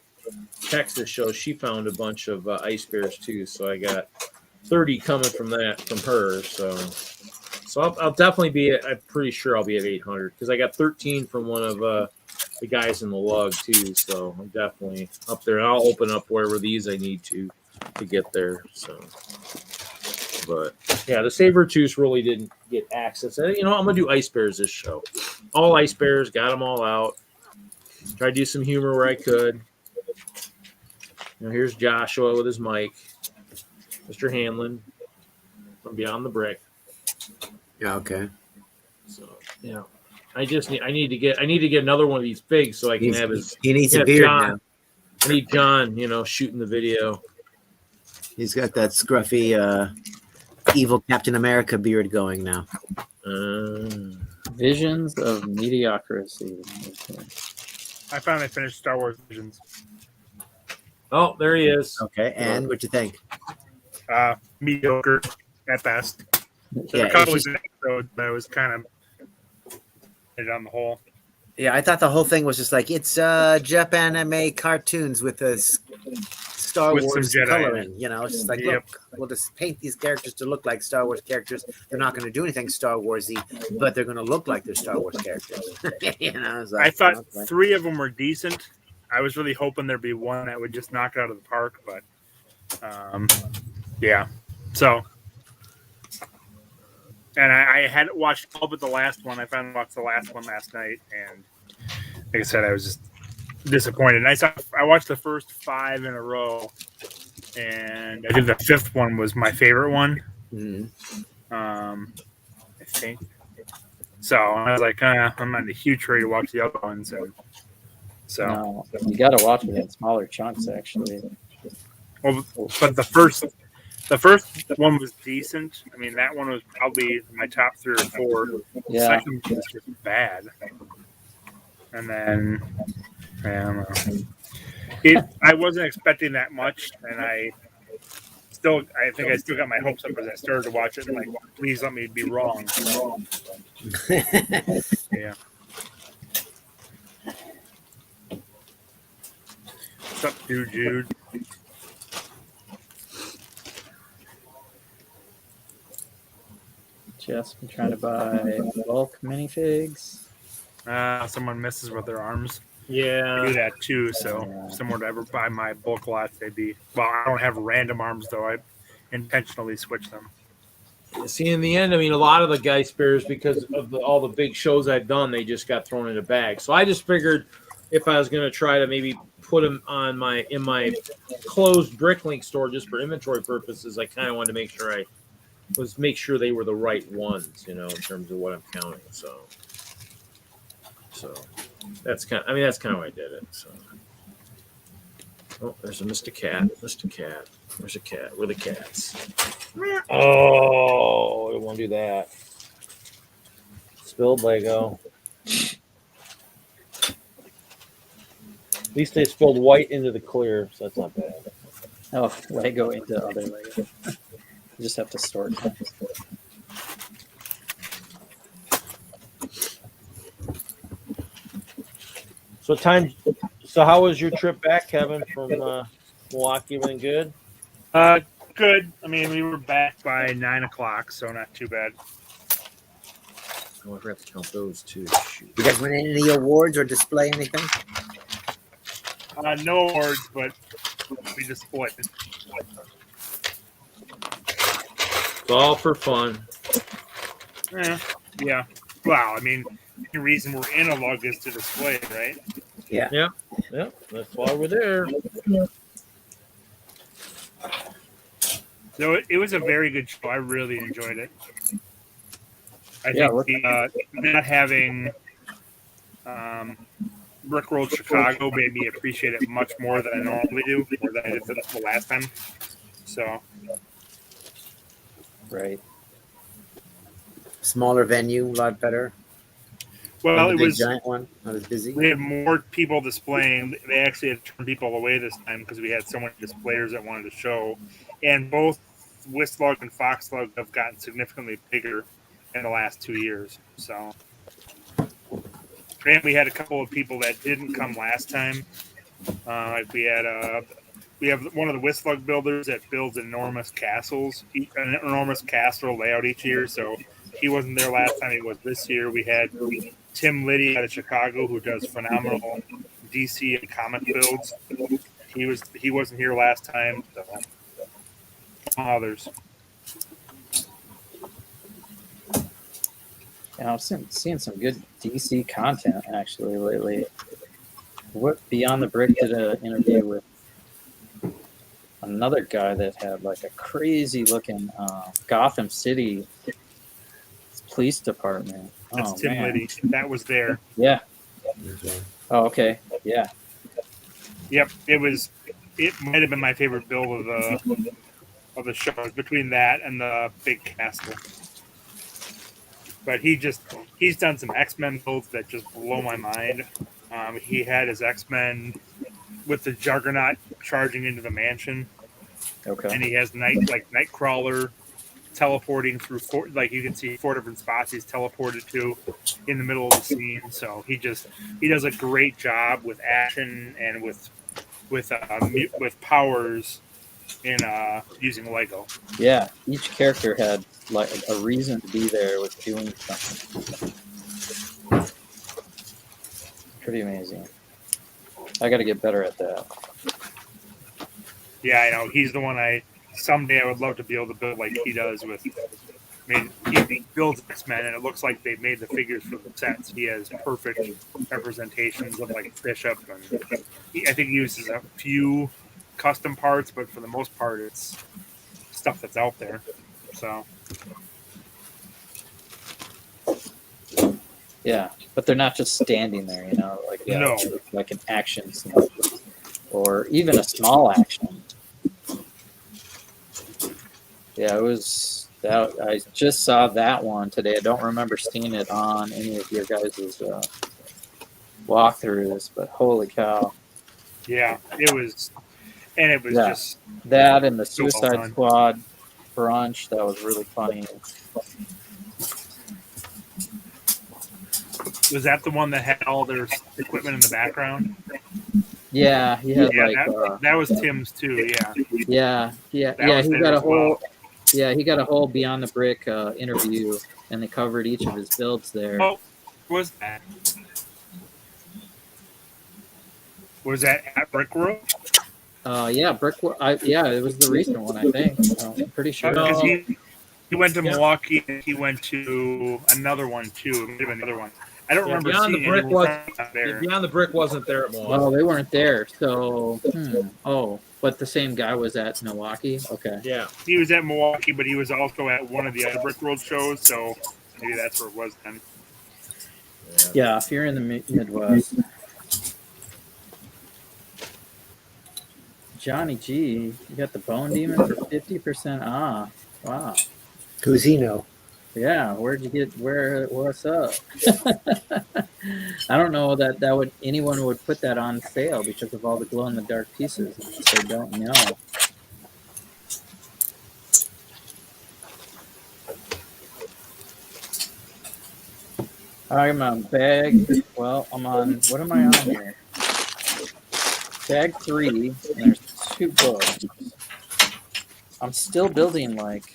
[SPEAKER 8] Texas shows. She found a bunch of ice bears too. So I got 30 coming from her. So I'll definitely be I'm pretty sure I'll be at 800 because I got 13 from one of the guys in the lug too. So I'm definitely up there, and I'll open up wherever these I need to get there. So. But yeah, the Sabertooths really didn't get access. You know, I'm gonna do ice bears this show. All ice bears, got them all out. Try to do some humor where I could. You know, here's Joshua with his mic. Mr. Hanlon from Beyond the Brick.
[SPEAKER 11] Yeah, okay.
[SPEAKER 8] So yeah, I need to get another one of these figs so I can have his.
[SPEAKER 11] He needs a
[SPEAKER 8] have
[SPEAKER 11] beard
[SPEAKER 8] John,
[SPEAKER 11] now.
[SPEAKER 8] I need John, shooting the video.
[SPEAKER 11] He's got that scruffy, evil Captain America beard going now.
[SPEAKER 1] Visions of mediocrity.
[SPEAKER 17] I finally finished Star Wars Visions.
[SPEAKER 8] Oh, there he is.
[SPEAKER 11] Okay, and what'd you think?
[SPEAKER 17] Mediocre at best. There were a couple of episodes, but it was kind of on the whole.
[SPEAKER 11] Yeah, I thought the whole thing was just like it's Japan anime cartoons with a Star
[SPEAKER 17] With
[SPEAKER 11] Wars
[SPEAKER 17] some Jedi.
[SPEAKER 11] coloring. It's just like,
[SPEAKER 17] Yep.
[SPEAKER 11] look, we'll just paint these characters to look like Star Wars characters. They're not going to do anything Star Warsy, but they're going to look like they're Star Wars characters. It's like,
[SPEAKER 17] I thought
[SPEAKER 11] okay.
[SPEAKER 17] 3 of them were decent. I was really hoping there'd be one that would just knock it out of the park, but yeah. So, and I hadn't watched all but the last one. I finally watched the last one last night, and like I said, I was just disappointed. I watched the first 5 in a row, and I think the 5th one was my favorite one. I think. So I was like, I'm not in a huge hurry to watch the other ones, and so
[SPEAKER 1] No, you got to watch it in smaller chunks, actually.
[SPEAKER 17] well, but the first one was decent. I mean, that one was probably my top 3 or 4.
[SPEAKER 1] Yeah.
[SPEAKER 17] The second one was just bad, and then I don't know. I wasn't expecting that much, and I think I still got my hopes up as I started to watch it. And like, please let me be wrong. Yeah. What's up, Jude?
[SPEAKER 1] Just been trying to buy bulk minifigs.
[SPEAKER 17] Someone messes with their arms.
[SPEAKER 8] Yeah.
[SPEAKER 17] I do that too. So if someone would ever buy my bulk lots, they'd be, well, I don't have random arms though. I intentionally switch them.
[SPEAKER 8] See, in the end, I mean, a lot of the guy spares, because of all the big shows I've done, they just got thrown in a bag. So I just figured if I was going to try to maybe put them on in my closed Bricklink store just for inventory purposes, I kind of wanted to make sure they were the right ones, in terms of what I'm counting. So that's kind of why I did it. So, oh, there's a Mr. Cat. There's a cat. Where are the cats? Oh, I don't want to do that. Spilled Lego. At least they spilled white into the clear, so that's not bad.
[SPEAKER 1] Oh, Lego into other Lego. You just have to sort them.
[SPEAKER 8] So how was your trip back, Kevin, from Milwaukee? Went good?
[SPEAKER 17] Good. I mean, we were back by 9 o'clock, so not too bad.
[SPEAKER 8] Oh, I forgot to count those too. Shoot.
[SPEAKER 11] You guys win any awards or display anything?
[SPEAKER 17] No awards, but we just split.
[SPEAKER 8] It's all for fun.
[SPEAKER 17] Yeah. Well, I mean, the reason we're in a lug is to display it, right?
[SPEAKER 11] Yeah.
[SPEAKER 8] Yeah. That's why we're there.
[SPEAKER 17] So it was a very good show. I really enjoyed it. I think not having Brickworld Chicago made me appreciate it much more than I normally do, more than I did the last time. So,
[SPEAKER 1] right.
[SPEAKER 11] Smaller venue, a lot better.
[SPEAKER 17] Well, it was
[SPEAKER 11] giant one, not as busy.
[SPEAKER 17] We had more people displaying. They actually had turned people away this time because we had so many displayers that wanted to show. And both WISLUG and FOXLUG have gotten significantly bigger in the last 2 years. So, and we had a couple of people that didn't come last time. Like we have one of the WISLUG builders that builds enormous castles, an enormous castle layout each year. So he wasn't there last time. He was this year. We had Tim Liddy out of Chicago, who does phenomenal DC and comic builds. He wasn't here last time. So others.
[SPEAKER 1] Yeah, I've seeing some good DC content actually lately. What Beyond the Brick did an interview with another guy that had like a crazy looking Gotham City police department.
[SPEAKER 17] That's
[SPEAKER 1] Oh,
[SPEAKER 17] Tim
[SPEAKER 1] man.
[SPEAKER 17] Liddy. That was there.
[SPEAKER 1] Yeah. Oh, okay. Yeah.
[SPEAKER 17] Yep, it was. It might have been my favorite build of the show. It was between that and the big castle. But he's done some X-Men builds that just blow my mind. He had his X-Men with the Juggernaut charging into the mansion.
[SPEAKER 1] Okay.
[SPEAKER 17] And he has Nightcrawler teleporting through like you can see 4 different spots he's teleported to in the middle of the scene. So he does a great job with action and with powers in using Lego.
[SPEAKER 1] Yeah, each character had like a reason to be there with doing something. Pretty amazing. I got to get better at that.
[SPEAKER 17] Yeah, I know. He's the one someday I would love to be able to build like he does with. I mean, he builds X-Men, and it looks like they made the figures for the sets. He has perfect representations of like Bishop, and I think he uses a few custom parts, but for the most part, it's stuff that's out there. So,
[SPEAKER 1] yeah, but they're not just standing there, you know, like
[SPEAKER 17] no,
[SPEAKER 1] like an action scene or even a small action. Yeah, it was. I just saw that one today. I don't remember seeing it on any of your guys' walkthroughs, but holy cow.
[SPEAKER 17] Yeah, it was. And it was just...
[SPEAKER 1] That and the
[SPEAKER 17] so well
[SPEAKER 1] Suicide
[SPEAKER 17] done.
[SPEAKER 1] Squad brunch, that was really funny.
[SPEAKER 17] Was that the one that had all their equipment in the background?
[SPEAKER 1] Yeah, he had
[SPEAKER 17] that was Tim's too, yeah.
[SPEAKER 1] He got a whole... Yeah, he got a whole Beyond the Brick interview, and they covered each of his builds there.
[SPEAKER 17] Oh, was that at Brickworld?
[SPEAKER 1] Yeah, Brickworld. Yeah, it was the recent one, I think. I'm pretty sure.
[SPEAKER 17] Because he went to Milwaukee, and he went to another one too. It might have been another one. I don't remember
[SPEAKER 8] Beyond
[SPEAKER 17] seeing
[SPEAKER 8] the Brick
[SPEAKER 17] there.
[SPEAKER 8] Beyond the Brick wasn't there at Milwaukee.
[SPEAKER 1] Well, they weren't there, so but the same guy was at Milwaukee. Okay.
[SPEAKER 8] Yeah,
[SPEAKER 17] he was at Milwaukee, but he was also at one of the other Brickworld shows, so maybe that's where it was then.
[SPEAKER 1] Yeah, if you're in the Midwest. Johnny G, you got the Bone Demon for 50% off. Wow.
[SPEAKER 18] Cusino.
[SPEAKER 1] Yeah, what's up? I don't know that anyone would put that on sale because of all the glow in the dark pieces. They don't know. I'm on bag. Well, I'm on. What am I on here? Bag 3. And there's 2 books. I'm still building like.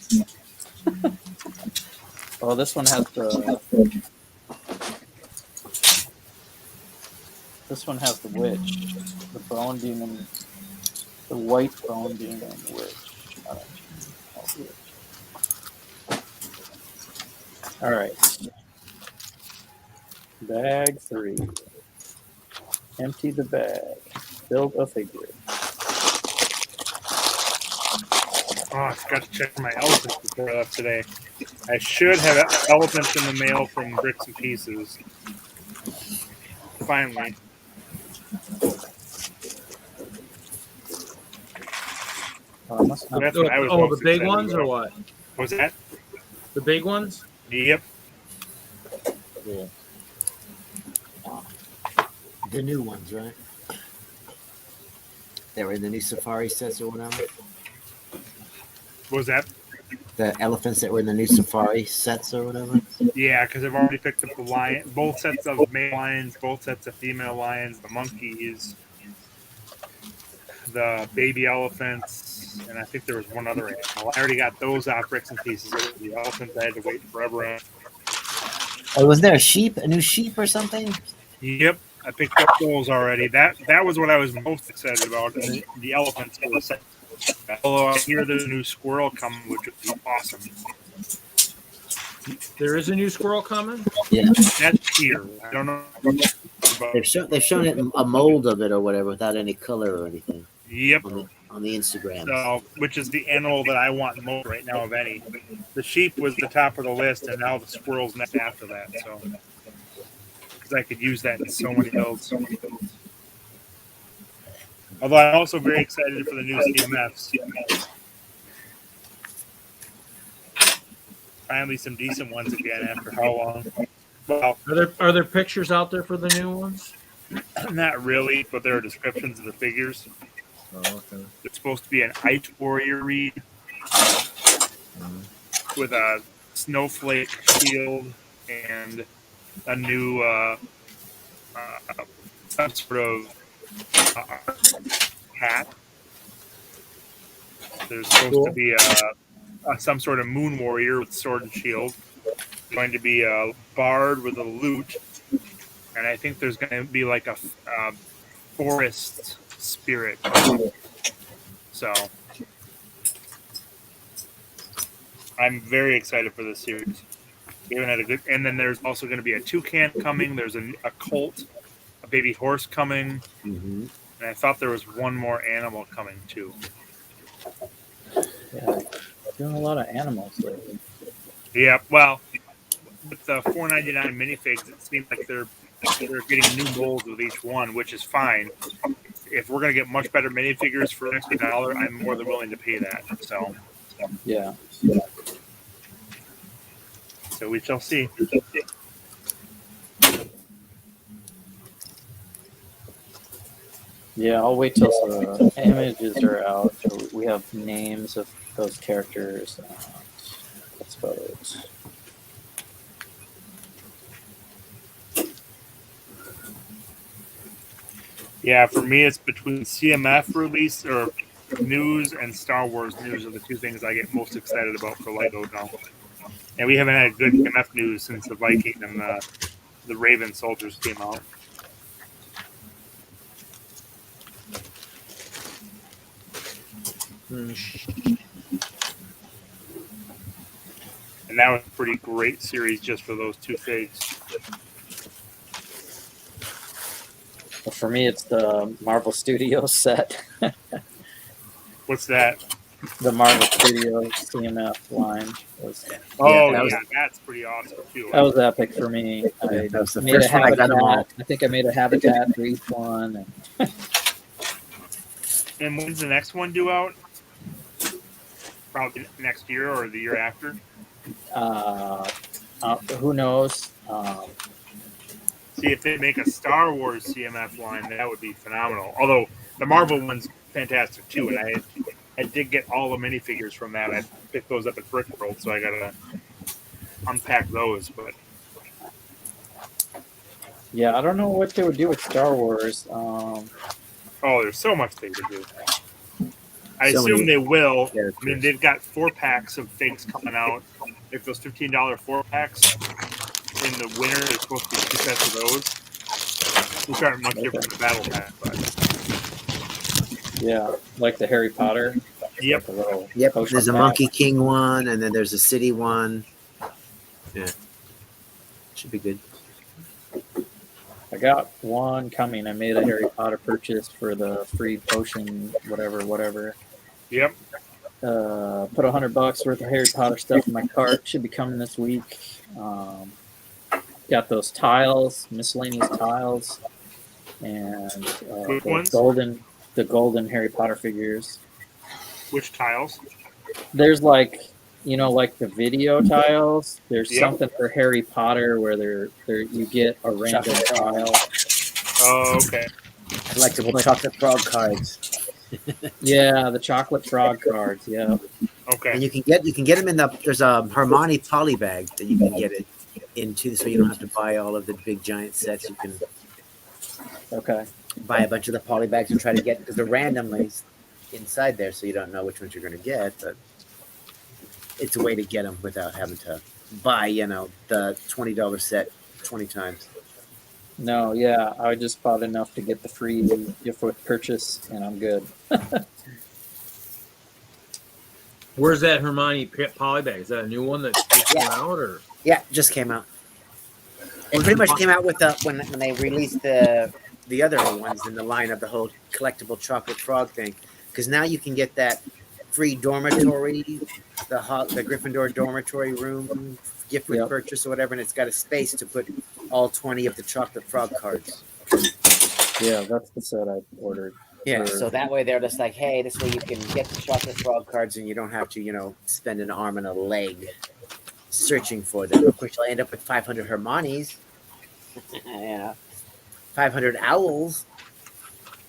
[SPEAKER 1] Oh, this one has the. This one has the witch, the bone demon, the white bone demon witch. All right. Bag 3. Empty the bag. Build a figure.
[SPEAKER 17] Oh, I forgot to check my elephants before I left today. I should have elephants in the mail from Bricks and Pieces. Finally.
[SPEAKER 8] That's what I was the big ones or what?
[SPEAKER 17] Was that?
[SPEAKER 8] The big ones?
[SPEAKER 17] Yep.
[SPEAKER 18] Cool. The new ones, right? They were in the new safari sets or whatever.
[SPEAKER 17] What was that?
[SPEAKER 18] The elephants that were in the new safari sets or whatever.
[SPEAKER 17] Yeah, because I've already picked up the lion, both sets of male lions, both sets of female lions, the monkeys, the baby elephants, and I think there was one other animal. I already got those off Bricks and Pieces. The elephants I had to wait forever on.
[SPEAKER 18] Oh, was there a new sheep or something?
[SPEAKER 17] Yep, I picked up those already. That was what I was most excited about. The elephants for the set. Although I hear there's a new squirrel coming, which would be awesome.
[SPEAKER 8] There is a new squirrel coming?
[SPEAKER 18] Yeah.
[SPEAKER 17] That's here. I don't know.
[SPEAKER 18] They've shown it a mold of it or whatever without any color or anything.
[SPEAKER 17] Yep.
[SPEAKER 18] on the Instagram.
[SPEAKER 17] So, which is the animal that I want most right now of any. The sheep was the top of the list, and now the squirrel's next after that. So, because I could use that in so many builds. Although I'm also very excited for the new CMFs. Finally, some decent ones again after how long? Well,
[SPEAKER 8] Are there pictures out there for the new ones?
[SPEAKER 17] not really, but there are descriptions of the figures.
[SPEAKER 8] Oh, okay.
[SPEAKER 17] It's supposed to be an ice warrior reed with a snowflake shield and a new some sort of hat. There's supposed to be some sort of moon warrior with sword and shield. There's going to be a bard with a lute, and I think there's going to be like a forest spirit. So I'm very excited for this series. We haven't had a good, and then there's also going to be a toucan coming. There's a colt, a baby horse coming, and I thought there was one more animal coming too.
[SPEAKER 1] Yeah, doing a lot of animals lately.
[SPEAKER 17] Yeah, well, with the $4.99 minifigs, it seems like they're getting new molds with each one, which is fine. If we're going to get much better minifigures for an extra $1, I'm more than willing to pay that. So,
[SPEAKER 1] yeah.
[SPEAKER 17] So we shall see.
[SPEAKER 1] Yeah, I'll wait till the images are out. So we have names of those characters. Let's vote.
[SPEAKER 17] Yeah, for me, it's between CMF release or news and Star Wars news are the two things I get most excited about for Lego now. And we haven't had good CMF news since the Viking and the Raven soldiers came out. And that was a pretty great series just for those two figs.
[SPEAKER 1] Well, for me, it's the Marvel Studios set.
[SPEAKER 17] What's that?
[SPEAKER 1] The Marvel Studios CMF line.
[SPEAKER 17] That's pretty awesome too.
[SPEAKER 1] That was epic for me. I
[SPEAKER 18] That was the
[SPEAKER 1] made a
[SPEAKER 18] first one I got them all.
[SPEAKER 1] habitat. I think I made a habitat for each one.
[SPEAKER 17] And when's the next one due out? Probably next year or the year after.
[SPEAKER 1] Who knows?
[SPEAKER 17] See, if they make a Star Wars CMF line, that would be phenomenal. Although the Marvel one's fantastic too, and I did get all the minifigures from that. I picked those up at Brickworld, so I gotta unpack those. But
[SPEAKER 1] yeah, I don't know what they would do with Star Wars.
[SPEAKER 17] there's so much they could do. I
[SPEAKER 18] So
[SPEAKER 17] assume
[SPEAKER 18] many
[SPEAKER 17] they will.
[SPEAKER 18] characters.
[SPEAKER 17] I mean, they've got 4-packs of figs coming out. If those $15 4-packs in the winter, there's supposed to be 2 sets of those. Which aren't much different than the battle pack, but
[SPEAKER 1] Yeah, like the Harry Potter.
[SPEAKER 17] Yep.
[SPEAKER 1] Like a little
[SPEAKER 18] Yep.
[SPEAKER 1] potion
[SPEAKER 18] There's a
[SPEAKER 1] pack.
[SPEAKER 18] Monkey King one, and then there's a City one. Yeah. Should be good.
[SPEAKER 1] I got one coming. I made a Harry Potter purchase for the free potion, whatever.
[SPEAKER 17] Yep.
[SPEAKER 1] Put $100 worth of Harry Potter stuff in my cart. Should be coming this week. Got those tiles, miscellaneous tiles, and
[SPEAKER 17] Which ones?
[SPEAKER 1] the golden Harry Potter figures.
[SPEAKER 17] Which tiles?
[SPEAKER 1] There's like the video tiles. There's
[SPEAKER 17] Yep.
[SPEAKER 1] something for Harry Potter where you get a random tile.
[SPEAKER 17] Oh, okay.
[SPEAKER 18] Collectible chocolate frog cards.
[SPEAKER 1] Yeah, the chocolate frog cards. Yeah.
[SPEAKER 17] Okay.
[SPEAKER 18] And you can get them in there's a Hermione poly bag that you can get it into, so you don't have to buy all of the big giant sets. You can buy a bunch of the poly bags and try to get, because they're randomly inside there, so you don't know which ones you're going to get. But it's a way to get them without having to buy, the $20 set 20 times.
[SPEAKER 1] No, yeah, I just bought enough to get the free gift with purchase, and I'm good.
[SPEAKER 8] Where's that Hermione poly bag? Is that a new one that just came out, or?
[SPEAKER 18] Yeah, just came out. It pretty much came out with when they released the other ones in the line of the whole collectible chocolate frog thing, because now you can get that free dormitory, the Gryffindor dormitory room gift with purchase or whatever, and it's got a space to put all 20 of the chocolate frog cards.
[SPEAKER 1] Yeah, that's the set I ordered.
[SPEAKER 18] Yeah, so that way they're just like, hey, this way you can get the chocolate frog cards and you don't have to, spend an arm and a leg searching for them. Of course, you'll end up with 500 Hermiones, 500 owls.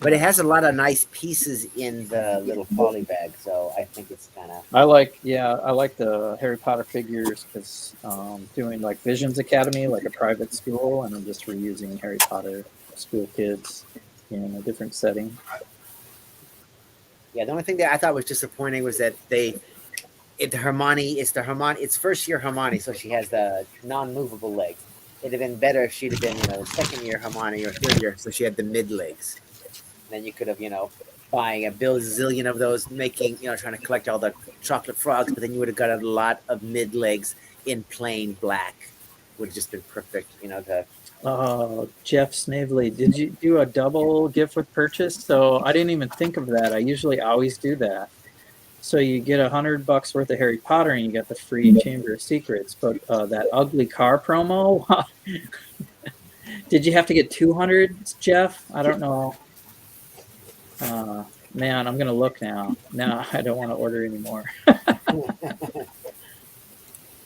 [SPEAKER 18] But it has a lot of nice pieces in the little poly bag, so I think it's kind of.
[SPEAKER 1] I like the Harry Potter figures because doing like Visions Academy, like a private school, and I'm just reusing Harry Potter school kids in a different setting.
[SPEAKER 18] Yeah, the only thing that I thought was disappointing was that it's first year Hermione, so she has the non-movable legs. It'd have been better if she'd have been, second year Hermione or third year, so she had the mid legs. Then you could have, buying a bazillion of those, making, trying to collect all the chocolate frogs, but then you would have got a lot of mid legs in plain black. Would have just been perfect,
[SPEAKER 1] Jeff Snavely, did you do a double gift with purchase? So I didn't even think of that. I usually always do that. So you get $100 worth of Harry Potter and you get the free Chamber of Secrets. But that ugly car promo, did you have to get 200, Jeff? I don't know. Man, I'm gonna look now. Now I don't want to order anymore.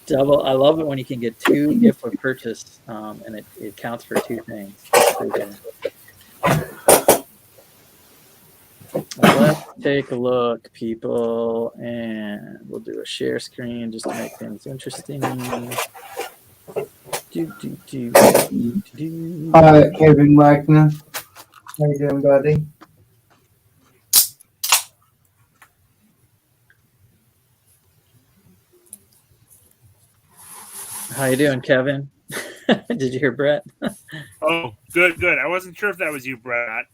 [SPEAKER 1] Double. I love it when you can get 2 gift with purchase, and it counts for 2 things. Let's take a look, people, and we'll do a share screen just to make things interesting.
[SPEAKER 5] Hi, Kevin Wagner. How you doing, buddy?
[SPEAKER 1] How you doing, Kevin? Did you hear Brett?
[SPEAKER 17] Oh, good. I wasn't sure if that was you, Brett.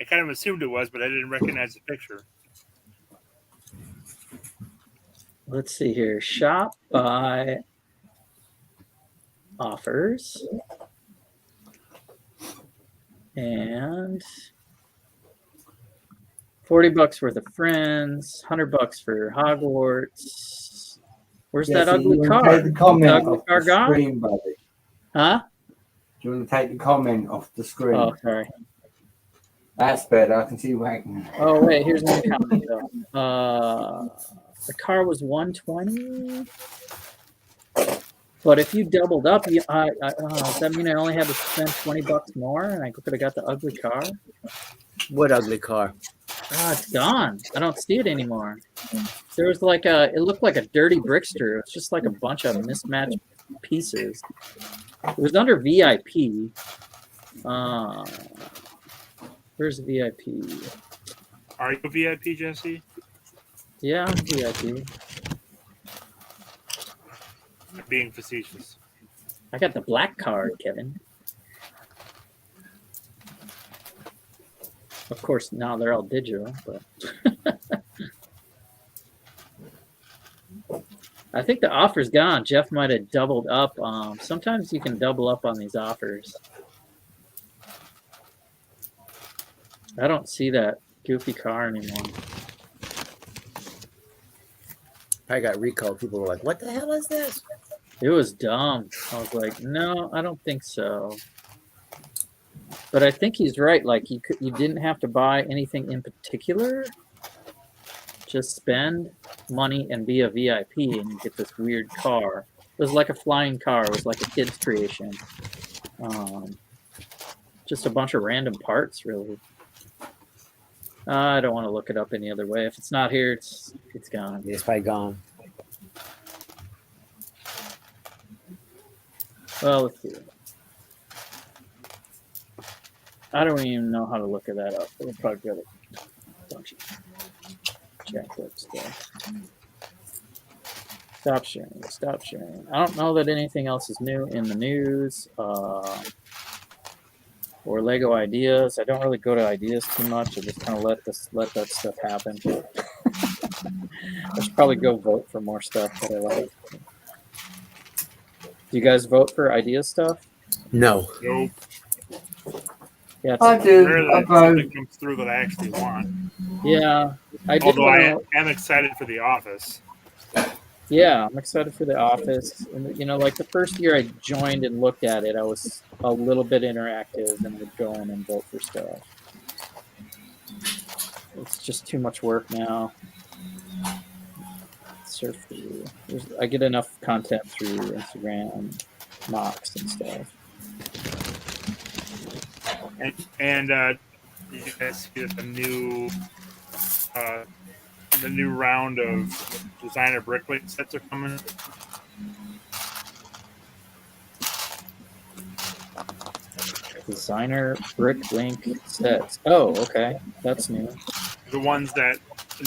[SPEAKER 17] I kind of assumed it was, but I didn't recognize the picture.
[SPEAKER 1] Let's see here. Shop by offers. And $40 worth of Friends, $100 for Hogwarts. Where's that ugly car?
[SPEAKER 5] Take the comment
[SPEAKER 1] ugly
[SPEAKER 5] off
[SPEAKER 1] car
[SPEAKER 5] the
[SPEAKER 1] gone?
[SPEAKER 5] screen, buddy.
[SPEAKER 1] Huh?
[SPEAKER 5] Do you want to take the comment off the screen?
[SPEAKER 1] Oh, sorry.
[SPEAKER 5] That's better. I can see Wagner.
[SPEAKER 1] Oh, wait. Here's one comment, though. The car was $120. But if you doubled up, does that mean I only had to spend $20 more and I could have got the ugly car?
[SPEAKER 18] What ugly car?
[SPEAKER 1] It's gone. I don't see it anymore. There was it looked like a dirty Brickster. It's just like a bunch of mismatched pieces. It was under VIP. Where's VIP?
[SPEAKER 17] Are you a VIP, Jesse?
[SPEAKER 1] Yeah, I'm VIP.
[SPEAKER 17] Being facetious.
[SPEAKER 1] I got the black card, Kevin. Of course, now they're all digital, but I think the offer's gone. Jeff might have doubled up. Sometimes you can double up on these offers. I don't see that goofy car anymore.
[SPEAKER 18] I got recalled. People were like, what the hell is this?
[SPEAKER 1] It was dumb. I was like, no, I don't think so. But I think he's right. Like you didn't have to buy anything in particular. Just spend money and be a VIP, and you get this weird car. It was like a flying car. It was like a kid's creation. Just a bunch of random parts, really. I don't want to look it up any other way. If it's not here, it's gone.
[SPEAKER 18] It's probably gone.
[SPEAKER 1] Well, let's see. I don't even know how to look at that up. We'll probably get a bunch of checkbook stuff. Stop sharing. Stop sharing. I don't know that anything else is new in the news or Lego ideas. I don't really go to ideas too much. I just kind of let that stuff happen. I should probably go vote for more stuff that I like. Do you guys vote for idea stuff?
[SPEAKER 18] No.
[SPEAKER 17] Nope.
[SPEAKER 1] Yeah,
[SPEAKER 5] I do.
[SPEAKER 17] Rare that something comes through that I actually want.
[SPEAKER 1] Yeah, I did
[SPEAKER 17] Although I
[SPEAKER 1] wanna-
[SPEAKER 17] am excited for The Office.
[SPEAKER 1] Yeah, I'm excited for The Office. And, you know, like the first year I joined and looked at it, I was a little bit interactive and would go in and vote for stuff. It's just too much work now. Surf through. I get enough content through Instagram, MOCs, and stuff.
[SPEAKER 17] And did you guys see that the new round of designer bricklink sets are coming?
[SPEAKER 1] Designer bricklink sets. Oh, okay, that's new.
[SPEAKER 17] The ones that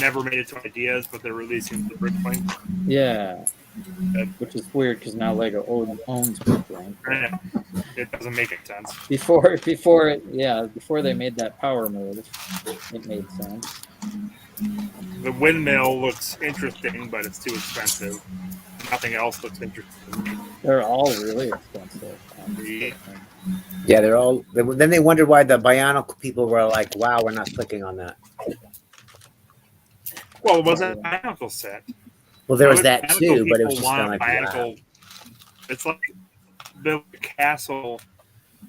[SPEAKER 17] never made it to ideas, but they're releasing the bricklink.
[SPEAKER 1] Yeah, which is weird because now Lego owns bricklink.
[SPEAKER 17] It doesn't make any sense.
[SPEAKER 1] Before they made that power move, it made sense.
[SPEAKER 17] The windmill looks interesting, but it's too expensive. Nothing else looks interesting.
[SPEAKER 1] They're all really expensive.
[SPEAKER 18] Yeah, they're all. Then they wondered why the Bionicle people were like, "Wow, we're not clicking on that."
[SPEAKER 17] Well, it wasn't a Bionicle set.
[SPEAKER 18] Well, there was
[SPEAKER 17] Bionicle
[SPEAKER 18] that too, but it was
[SPEAKER 17] people
[SPEAKER 18] just kind
[SPEAKER 17] want
[SPEAKER 18] of like, wow.
[SPEAKER 17] Bionicle. It's like building a castle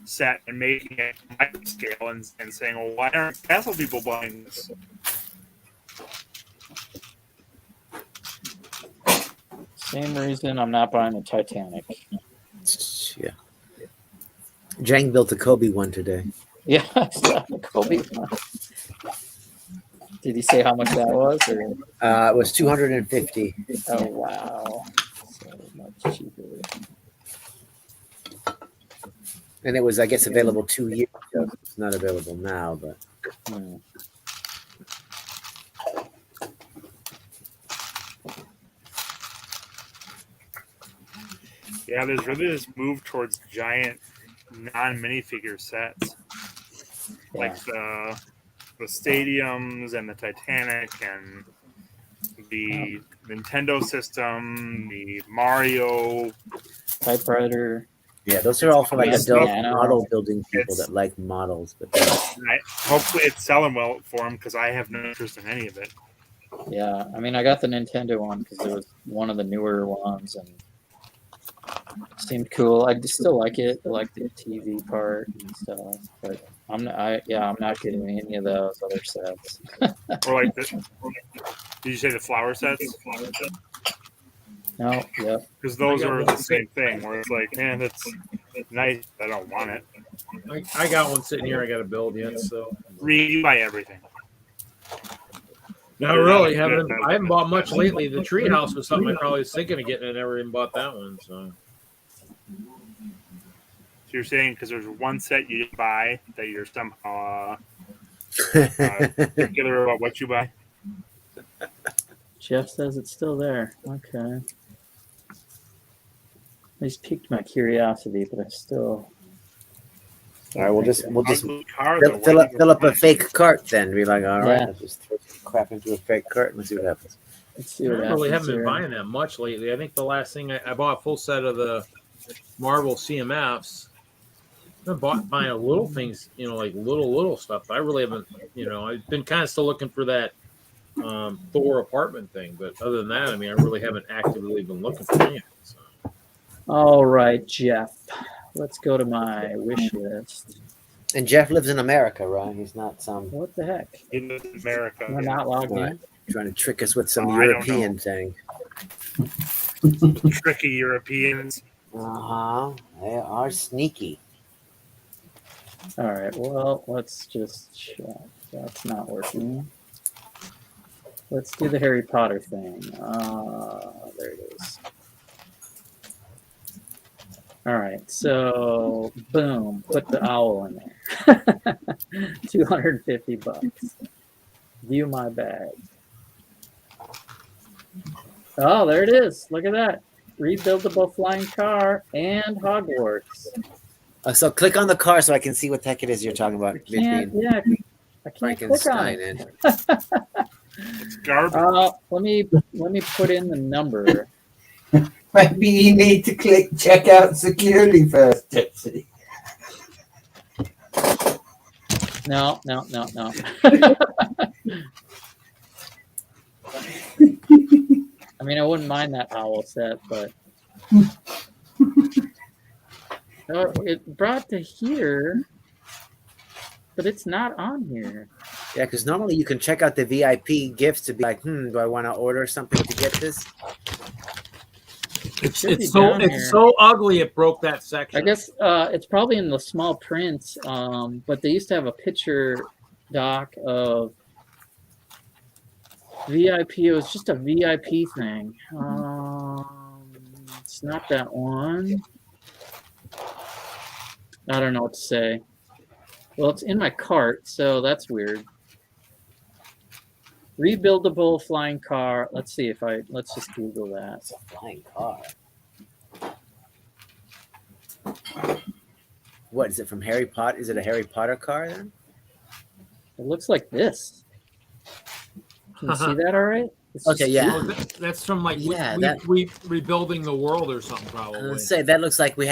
[SPEAKER 17] set and making it micro scale and saying, "Well, why aren't castle people buying this?"
[SPEAKER 1] Same reason I'm not buying the Titanic.
[SPEAKER 18] Yeah. Jang built a Kobe one today.
[SPEAKER 1] Yeah, I saw the Kobe one. Did he say how much that was? Or?
[SPEAKER 18] It was 250.
[SPEAKER 1] Oh wow, so much cheaper.
[SPEAKER 18] And it was, I guess, available 2 years ago. It's not available now, but.
[SPEAKER 17] Yeah, there's really this move towards giant non-minifigure sets, like the stadiums and the Titanic and the Nintendo system, the Mario
[SPEAKER 1] typewriter.
[SPEAKER 18] Yeah, those are all for like adult
[SPEAKER 1] piano.
[SPEAKER 18] model building people that like models. But
[SPEAKER 17] hopefully it's selling well for them because I have no interest in any of it.
[SPEAKER 1] Yeah, I mean, I got the Nintendo one because it was one of the newer ones and it seemed cool. I still like it. I like the TV part and stuff, but I'm not getting any of those other sets.
[SPEAKER 17] Or like did you say the flower sets?
[SPEAKER 1] No, yep.
[SPEAKER 17] Because those are the same thing where it's like, man, that's nice. I don't want it.
[SPEAKER 8] I got one sitting here. I got to build yet. So
[SPEAKER 17] you buy everything.
[SPEAKER 8] Not really. I haven't bought much lately. The treehouse was something I probably was thinking of getting. I never even bought that one. So
[SPEAKER 17] you're saying because there's one set you didn't buy that you're somehow particular about what you buy?
[SPEAKER 1] Jeff says it's still there. Okay. He's piqued my curiosity, but I still.
[SPEAKER 18] All right, we'll just
[SPEAKER 17] Cars
[SPEAKER 18] fill up a fake cart then. Be like, all right,
[SPEAKER 1] Yeah.
[SPEAKER 18] let's just throw some crap into a fake cart and let's see what happens.
[SPEAKER 1] Let's see
[SPEAKER 8] I
[SPEAKER 1] what
[SPEAKER 8] really
[SPEAKER 1] happens
[SPEAKER 8] haven't been
[SPEAKER 1] here.
[SPEAKER 8] buying that much lately. I think the last thing I bought a full set of the Marvel CMFs. I've been buying little things, like little stuff. I really haven't, I've been kind of still looking for that Thor apartment thing. But other than that, I mean, I really haven't actively been looking for anything. So.
[SPEAKER 1] All right, Jeff. Let's go to my wish list.
[SPEAKER 18] And Jeff lives in America, right? He's not some.
[SPEAKER 1] What the heck?
[SPEAKER 17] He lives in America.
[SPEAKER 1] We're not logged in.
[SPEAKER 18] Trying to trick us with some
[SPEAKER 17] I don't
[SPEAKER 18] European thing.
[SPEAKER 17] Tricky Europeans.
[SPEAKER 18] They are sneaky.
[SPEAKER 1] All right. Well, let's just check. That's not working. Let's do the Harry Potter thing. There it is. All right. So, boom. Put the owl in there. $250. View my bag. Oh, there it is. Look at that. Rebuildable flying car and Hogwarts.
[SPEAKER 18] So click on the car so I can see what the heck it is you're talking about.
[SPEAKER 1] I can't click on it.
[SPEAKER 17] It's garbage.
[SPEAKER 1] Let me put in the number.
[SPEAKER 5] Maybe you need to click check out securely first, Tipsy.
[SPEAKER 1] No. I mean, I wouldn't mind that owl set, but oh, it brought to here, but it's not on here.
[SPEAKER 18] Yeah, because normally you can check out the VIP gifts to be like, do I want to order something to get this?
[SPEAKER 8] It's so ugly it broke that section.
[SPEAKER 1] I guess it's probably in the small print, but they used to have a picture doc of VIP. It was just a VIP thing. It's not that one. I don't know what to say. Well, it's in my cart, so that's weird. Rebuildable flying car. Let's see if let's just Google that.
[SPEAKER 18] It's a flying car. What is it from Harry Potter? Is it a Harry Potter car then?
[SPEAKER 1] It looks like this. Can you see that all right? It's
[SPEAKER 18] Okay, yeah.
[SPEAKER 8] Oh, that's from like rebuilding the world or something probably.
[SPEAKER 18] Let's say that looks like we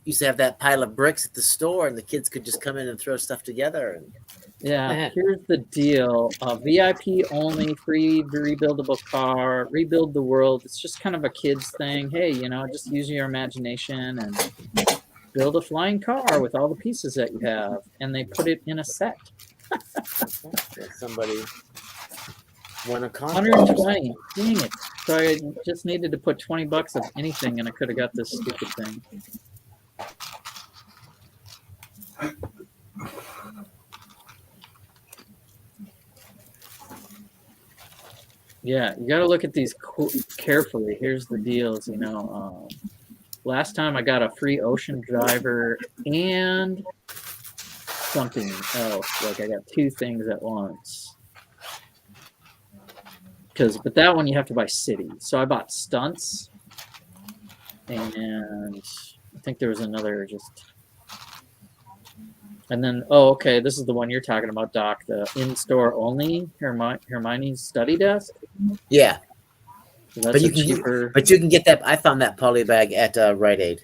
[SPEAKER 18] used to have that pile of bricks at the store, and the kids could just come in and throw stuff together. And
[SPEAKER 1] yeah, here's the deal. VIP only, free rebuildable car, rebuild the world. It's just kind of a kid's thing. Hey, just use your imagination and build a flying car with all the pieces that you have. And they put it in a set.
[SPEAKER 18] Somebody won a contest.
[SPEAKER 1] 120. Dang it. So I just needed to put $20 of anything, and I could have got this stupid thing. Yeah, you got to look at these carefully. Here's the deals, last time I got a free ocean driver and something else. Like I got two things at once. But that one you have to buy city. So I bought stunts, and I think there was another and then, okay, this is the one you're talking about, Doc, the in-store only Hermione's study desk.
[SPEAKER 18] Yeah.
[SPEAKER 1] So
[SPEAKER 18] but you can get that. I found that poly bag at Rite Aid,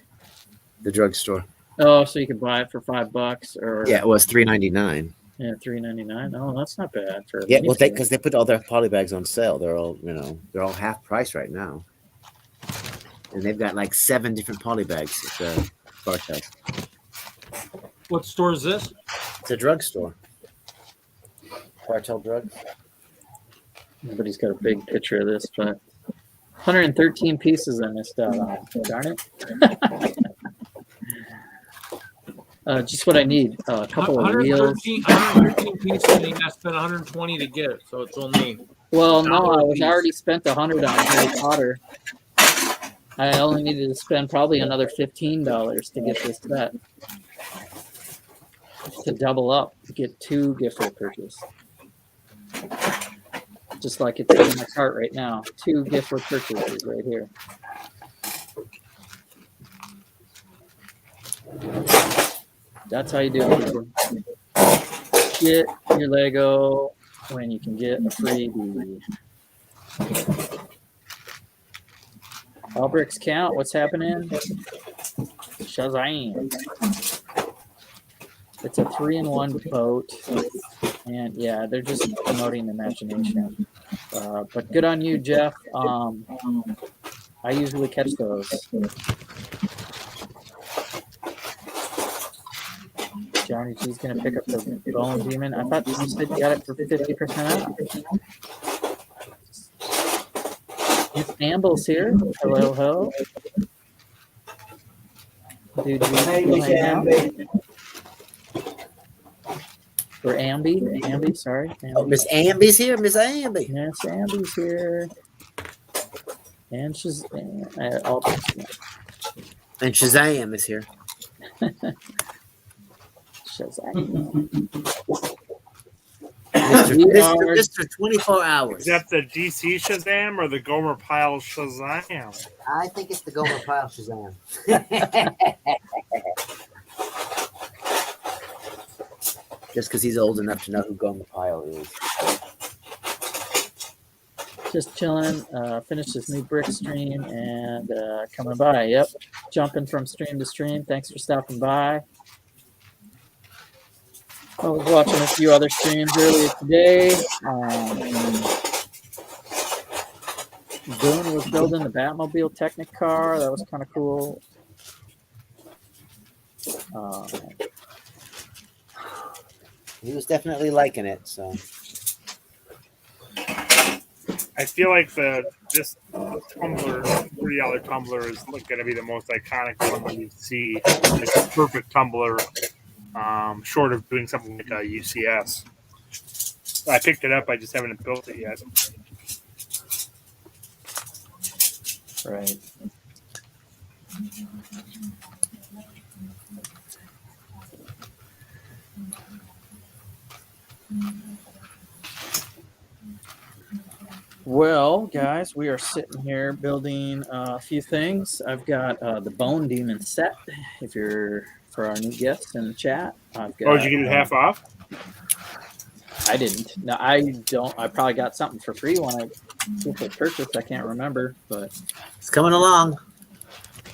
[SPEAKER 18] the drugstore.
[SPEAKER 1] Oh, so you could buy it for $5 or?
[SPEAKER 18] Yeah, it was $3.99.
[SPEAKER 1] Yeah, $3.99. Oh, that's not bad for.
[SPEAKER 18] Yeah, well, because they put all their poly bags on sale. They're all they're all half price right now, and they've got like 7 different poly bags at the Bartec.
[SPEAKER 8] What store is this?
[SPEAKER 18] It's a drugstore. Cartel Drugs.
[SPEAKER 1] Nobody's got a big picture of this, but 113 pieces I missed out on. Darn it. Just what I need. A couple of wheels.
[SPEAKER 8] 113 pieces, and you got to spend 120 to get it, so it's only.
[SPEAKER 1] Well, no, I was already spent 100 on Harry Potter. I only needed to spend probably another $15 to get this set. To double up, get 2 gift purchases. Just like it's in my cart right now. 2 gift purchases right here. That's how you do it, people. Get your Lego when you can get a freebie. All bricks count. What's happening? Shazam. It's a 3-in-1 boat. And yeah, they're just promoting imagination. But good on you, Jeff. I usually catch those. Johnny G's gonna pick up the Bone Demon. I thought you said you got it for 50% off. Miss Amble's here. Hello, hello. Dude, or Ambi, sorry. Ambi.
[SPEAKER 18] Oh, Miss Ambi's here. Miss Ambi.
[SPEAKER 1] Yes, Ambi's here. And
[SPEAKER 18] Shazam is here. Mr. 24 hours.
[SPEAKER 17] Is that the DC Shazam or the Gomer Pyle Shazam?
[SPEAKER 18] I think it's the Gomer Pyle Shazam. Just because he's old enough to know who Gomer Pyle is.
[SPEAKER 1] Just chilling. Finished this new brick stream and coming by. Yep. Jumping from stream to stream. Thanks for stopping by. I was watching a few other streams earlier today. Boone was building the Batmobile Technic car. That was kind of cool.
[SPEAKER 18] He was definitely liking it. So
[SPEAKER 17] I feel like this tumbler, $30 tumbler, is going to be the most iconic one that you see. It's a perfect tumbler, short of doing something like a UCS. I picked it up. I just haven't built it yet.
[SPEAKER 1] Right. Well, guys, we are sitting here building a few things. I've got the Bone Demon set. If you're for our new guests in the chat, I've got.
[SPEAKER 17] Oh, did you get it half off?
[SPEAKER 1] I didn't. No, I don't. I probably got something for free when I purchased. I can't remember, but
[SPEAKER 18] it's coming along.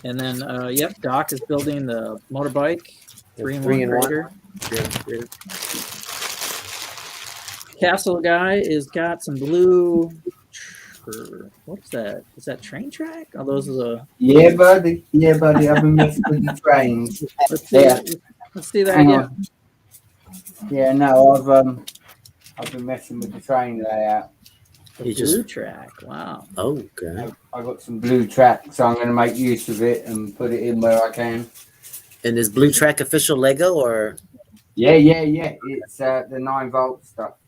[SPEAKER 1] And then, yep, Doc is building the motorbike. 3-in-1 grader. Castle guy is got some blue. What's that? Is that train track? Oh, those are the.
[SPEAKER 5] Yeah, buddy. Yeah, buddy. I've been messing with the trains.
[SPEAKER 1] Let's see that again.
[SPEAKER 5] Yeah, no, I've been messing with the train layout.
[SPEAKER 1] The blue track. Wow.
[SPEAKER 18] Okay.
[SPEAKER 5] I got some blue track, so I'm going to make use of it and put it in where I can.
[SPEAKER 18] And is blue track official Lego or?
[SPEAKER 5] Yeah. It's the 9-volt stuff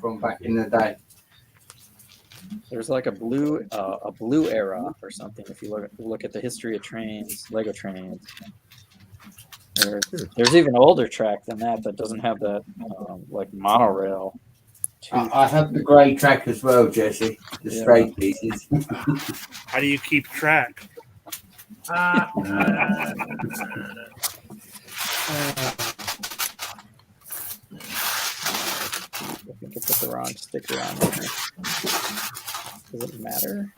[SPEAKER 5] from back in the day.
[SPEAKER 1] There's like a blue era or something. If you look at the history of trains, Lego trains. There's even older track than that doesn't have that like monorail.
[SPEAKER 5] I have the grey track as well, Jesse. The straight pieces.
[SPEAKER 17] How do you keep track?
[SPEAKER 1] I think I put the wrong sticker on there. Does it matter?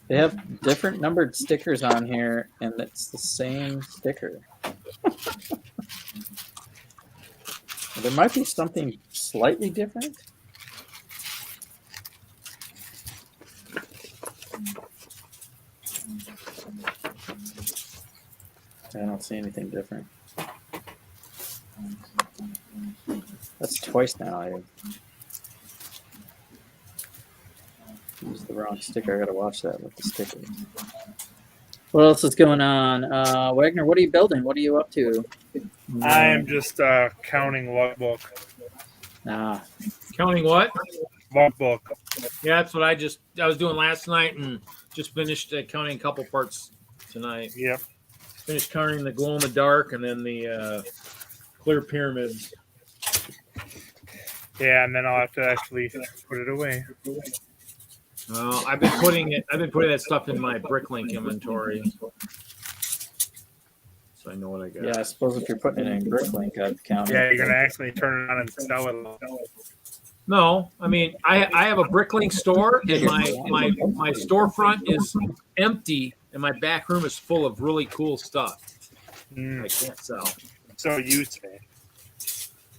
[SPEAKER 1] They have different numbered stickers on here, and it's the same sticker. There might be something slightly different. I don't see anything different. That's twice now. I used the wrong sticker. I gotta watch that with the stickers. What else is going on? Wagner, what are you building? What are you up to?
[SPEAKER 17] I am just counting logbook.
[SPEAKER 8] Counting what?
[SPEAKER 17] Logbook.
[SPEAKER 8] Yeah, that's what I was doing last night and just finished counting a couple parts tonight.
[SPEAKER 17] Yep.
[SPEAKER 8] Finished counting the glow in the dark and then the clear pyramids.
[SPEAKER 17] Yeah, and then I'll have to actually put it away.
[SPEAKER 8] I've been putting that stuff in my Bricklink inventory. So I know what I got.
[SPEAKER 1] Yeah, I suppose if you're putting it in Bricklink, I'd count it.
[SPEAKER 17] Yeah, you're gonna actually turn it on and sell it.
[SPEAKER 8] No, I mean I have a Bricklink store and my storefront is empty and my back room is full of really cool stuff. I can't sell.
[SPEAKER 17] So you say.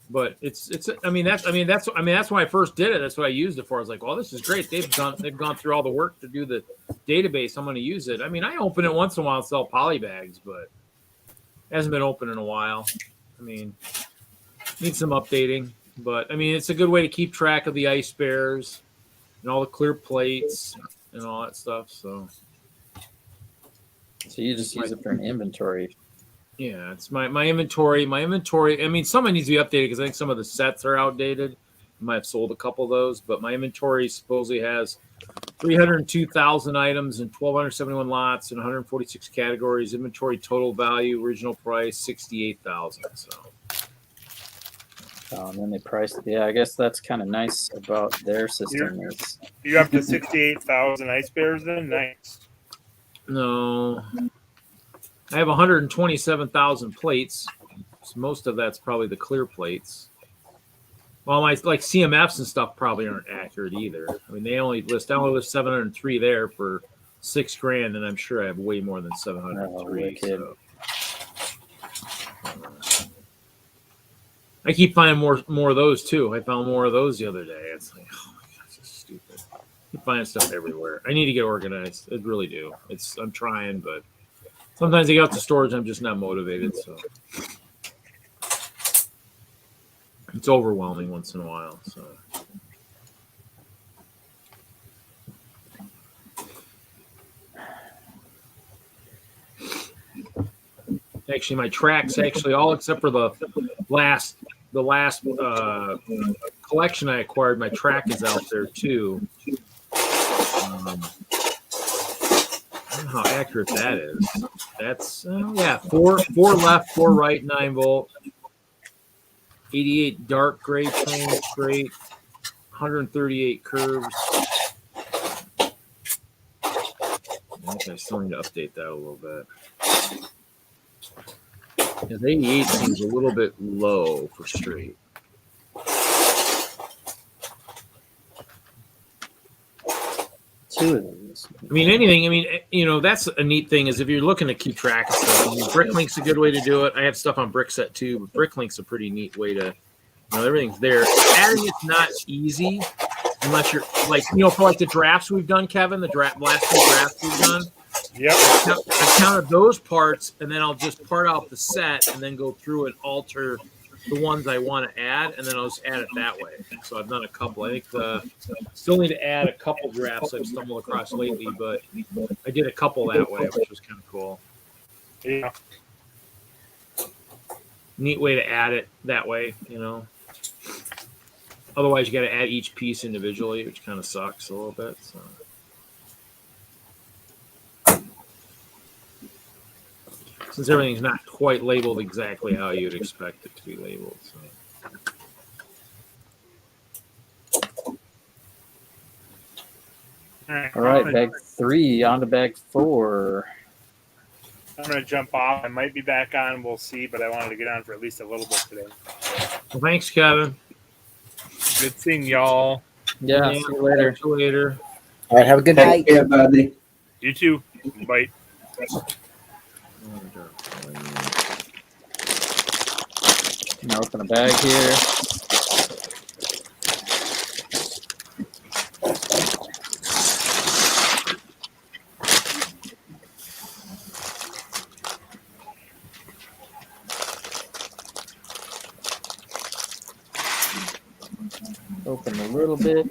[SPEAKER 8] But it's that's when I first did it. That's what I used it for. I was like, well, this is great. They've gone through all the work to do the database. I'm going to use it. I mean, I open it once in a while and sell poly bags, but it hasn't been open in a while. I mean, needs some updating, but I mean, it's a good way to keep track of the ice bears and all the clear plates and all that stuff. So
[SPEAKER 1] you just use it for an inventory.
[SPEAKER 8] Yeah, it's my inventory. My inventory. I mean, some needs to be updated because I think some of the sets are outdated. I might have sold a couple of those, but my inventory supposedly has 302,000 items and 1,271 lots and 146 categories. Inventory total value, original price, 68,000. So.
[SPEAKER 1] And then they priced. Yeah, I guess that's kind of nice about their system.
[SPEAKER 17] You're up to 68,000 ice bears then? Nice.
[SPEAKER 8] No. I have 127,000 plates. So most of that's probably the clear plates. Well, my CMFs and stuff probably aren't accurate either. I mean, I only list 703 there for $6,000, and I'm sure I have way more than 703. So. I keep finding more of those too. I found more of those the other day. It's like, oh my gosh, this is stupid. You find stuff everywhere. I need to get organized. I really do. I'm trying, but sometimes I get out to storage and I'm just not motivated. So it's overwhelming once in a while. So actually, my tracks all except for the last collection I acquired. My track is out there too. I don't know how accurate that is. That's four left, 4 right, 9 volt, 88 dark gray tone, straight, 138 curves. I think I still need to update that a little bit. Because 88 seems a little bit low for straight.
[SPEAKER 1] Two of these.
[SPEAKER 8] I mean, anything. I mean, that's a neat thing is if you're looking to keep track of stuff. I mean, Bricklink's a good way to do it. I have stuff on Brickset too, but Bricklink's a pretty neat way to, everything's there. Adding it's not easy unless you're like, for like the drafts we've done, Kevin, last 2 drafts we've done.
[SPEAKER 17] Yep.
[SPEAKER 8] I counted those parts, and then I'll just part out the set and then go through and alter the ones I want to add, and then I'll just add it that way. So I've done a couple. I think still need to add a couple drafts I've stumbled across lately, but I did a couple that way, which was kind of cool.
[SPEAKER 17] Yeah.
[SPEAKER 8] Neat way to add it that way, Otherwise, you got to add each piece individually, which kind of sucks a little bit. So. Since everything's not quite labeled exactly how you'd expect it to be labeled. So.
[SPEAKER 1] All right, bag 3, on to bag 4.
[SPEAKER 17] I'm going to jump off. I might be back on. We'll see, but I wanted to get on for at least a little bit today.
[SPEAKER 8] Well, thanks, Kevin.
[SPEAKER 17] Good seeing y'all.
[SPEAKER 1] Yeah, see you later.
[SPEAKER 8] See you later.
[SPEAKER 18] All right, have a good night.
[SPEAKER 5] Take care, buddy.
[SPEAKER 17] You too. Bye.
[SPEAKER 1] Now open a bag here. Open a little bit.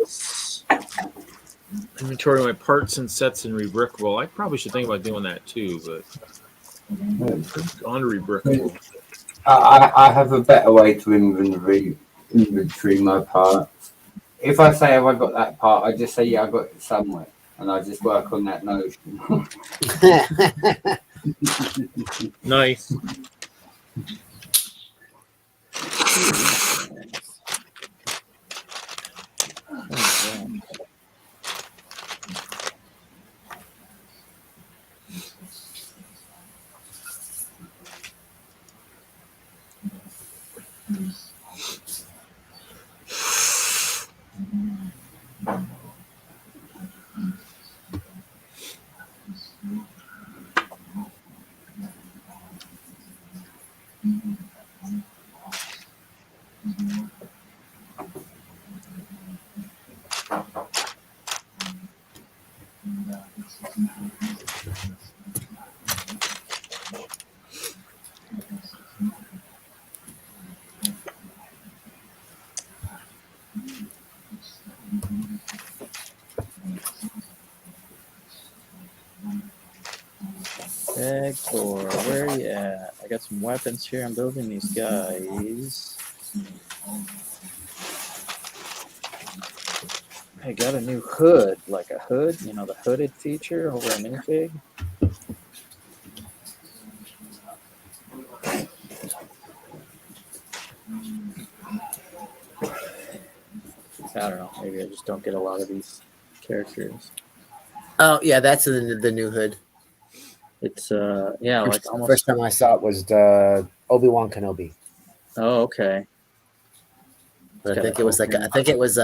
[SPEAKER 8] Inventory my parts and sets in Brickworld. I probably should think about doing that too, but on to Brickworld.
[SPEAKER 5] I have a better way to inventory my parts. If I say, have I got that part, I just say, yeah, I got it somewhere. And I just work on that notion.
[SPEAKER 8] Nice.
[SPEAKER 1] Bag 4, where are you at? I got some weapons here. I'm building these guys. I got a new hood, like a hood, the hooded feature over a minifig. I don't know, maybe I just don't get a lot of these characters.
[SPEAKER 18] Oh yeah, that's the new hood.
[SPEAKER 1] It's yeah, like almost.
[SPEAKER 18] First time I saw it was Obi-Wan Kenobi.
[SPEAKER 1] Oh, okay.
[SPEAKER 18] But I think it was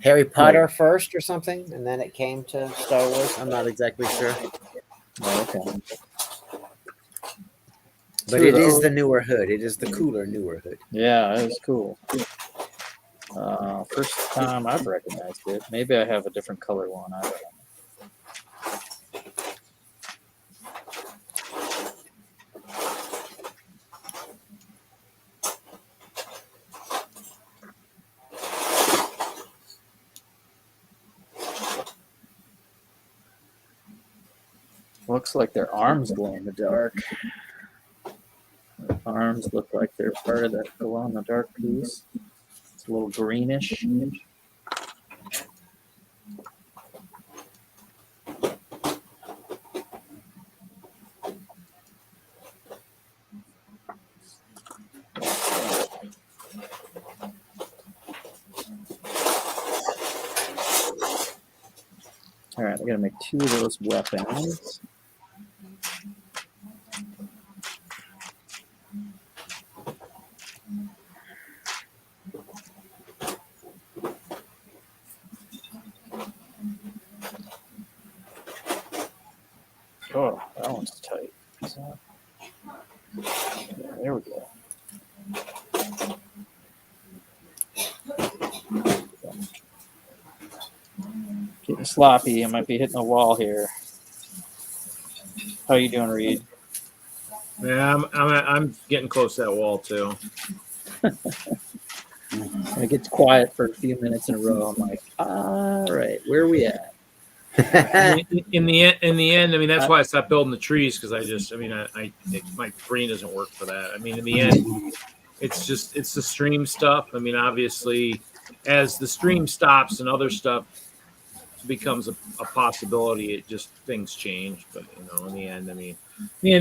[SPEAKER 18] Harry Potter first or something, and then it came to Star Wars. I'm not exactly sure.
[SPEAKER 1] Oh, okay.
[SPEAKER 18] But it is the newer hood. It is the cooler, newer hood.
[SPEAKER 1] Yeah, that was cool. First time I've recognized it. Maybe I have a different color one. I don't know. Looks like their arms glow in the dark. Their arms look like they're part of that glow in the dark piece. It's a little greenish. All right, I gotta make 2 of those weapons. Oh, that one's tight. So, there we go. Getting sloppy. I might be hitting the wall here. How you doing, Reed?
[SPEAKER 8] Yeah, I'm getting close to that wall too.
[SPEAKER 1] It gets quiet for a few minutes in a row. I'm like, all right, where are we at?
[SPEAKER 8] In the end, I mean, that's why I stopped building the trees, because my brain doesn't work for that. I mean, in the end, it's the stream stuff. I mean, obviously, as the stream stops and other stuff becomes a possibility, it just things change. But in the end,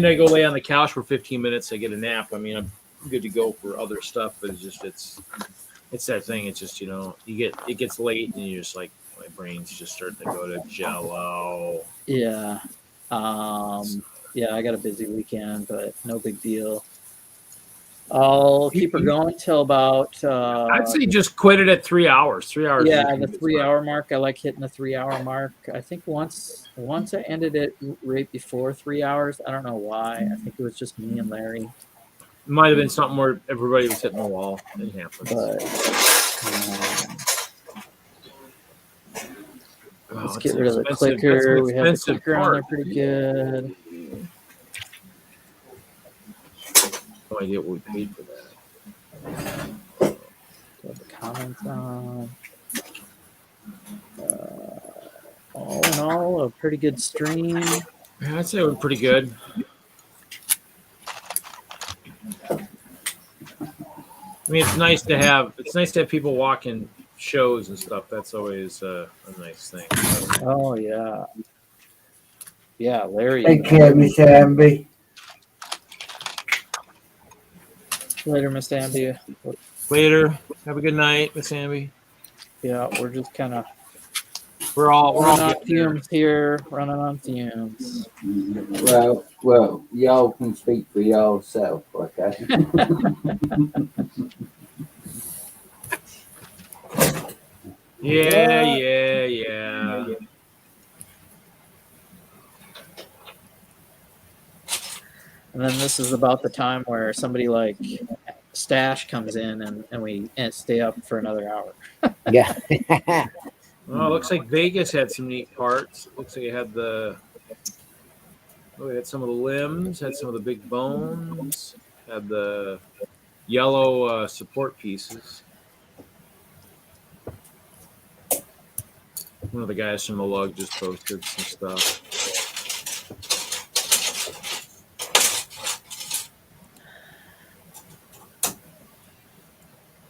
[SPEAKER 8] I go lay on the couch for 15 minutes. I get a nap. I mean, I'm good to go for other stuff, but it's that thing. It's just it gets late and you're just like, my brain's just starting to go to jello.
[SPEAKER 1] Yeah. Yeah, I got a busy weekend, but no big deal. I'll keep her going till about
[SPEAKER 8] I'd say just quit it at 3 hours. 3 hours.
[SPEAKER 1] Yeah, the 3 hour mark. I like hitting the 3 hour mark. I think once I ended it right before 3 hours. I don't know why. I think it was just me and Larry.
[SPEAKER 8] It might have been something where everybody was hitting the wall. It happens.
[SPEAKER 1] But let's get rid of the clicker. We have the clicker on there pretty good.
[SPEAKER 8] No idea what we paid for that.
[SPEAKER 1] Got the comments on. All in all, a pretty good stream.
[SPEAKER 8] Yeah, I'd say it was pretty good. I mean, it's nice to have people walking shows and stuff. That's always a nice thing.
[SPEAKER 1] Oh yeah, yeah, Larry.
[SPEAKER 5] Take care, Miss Amby.
[SPEAKER 1] Later, Miss Amby.
[SPEAKER 8] Later. Have a good night, Miss Amby.
[SPEAKER 1] Yeah, we're just kind of
[SPEAKER 8] we're all
[SPEAKER 1] on fumes here, running on fumes.
[SPEAKER 5] Well, y'all can speak for y'all self, okay?
[SPEAKER 8] Yeah.
[SPEAKER 1] And then this is about the time where somebody like Stash comes in and we stay up for another hour.
[SPEAKER 18] Yeah.
[SPEAKER 8] Well, it looks like Vegas had some neat parts. It looks like it had we had some of the limbs, had some of the big bones, had the yellow support pieces. One of the guys from the lug just posted some stuff.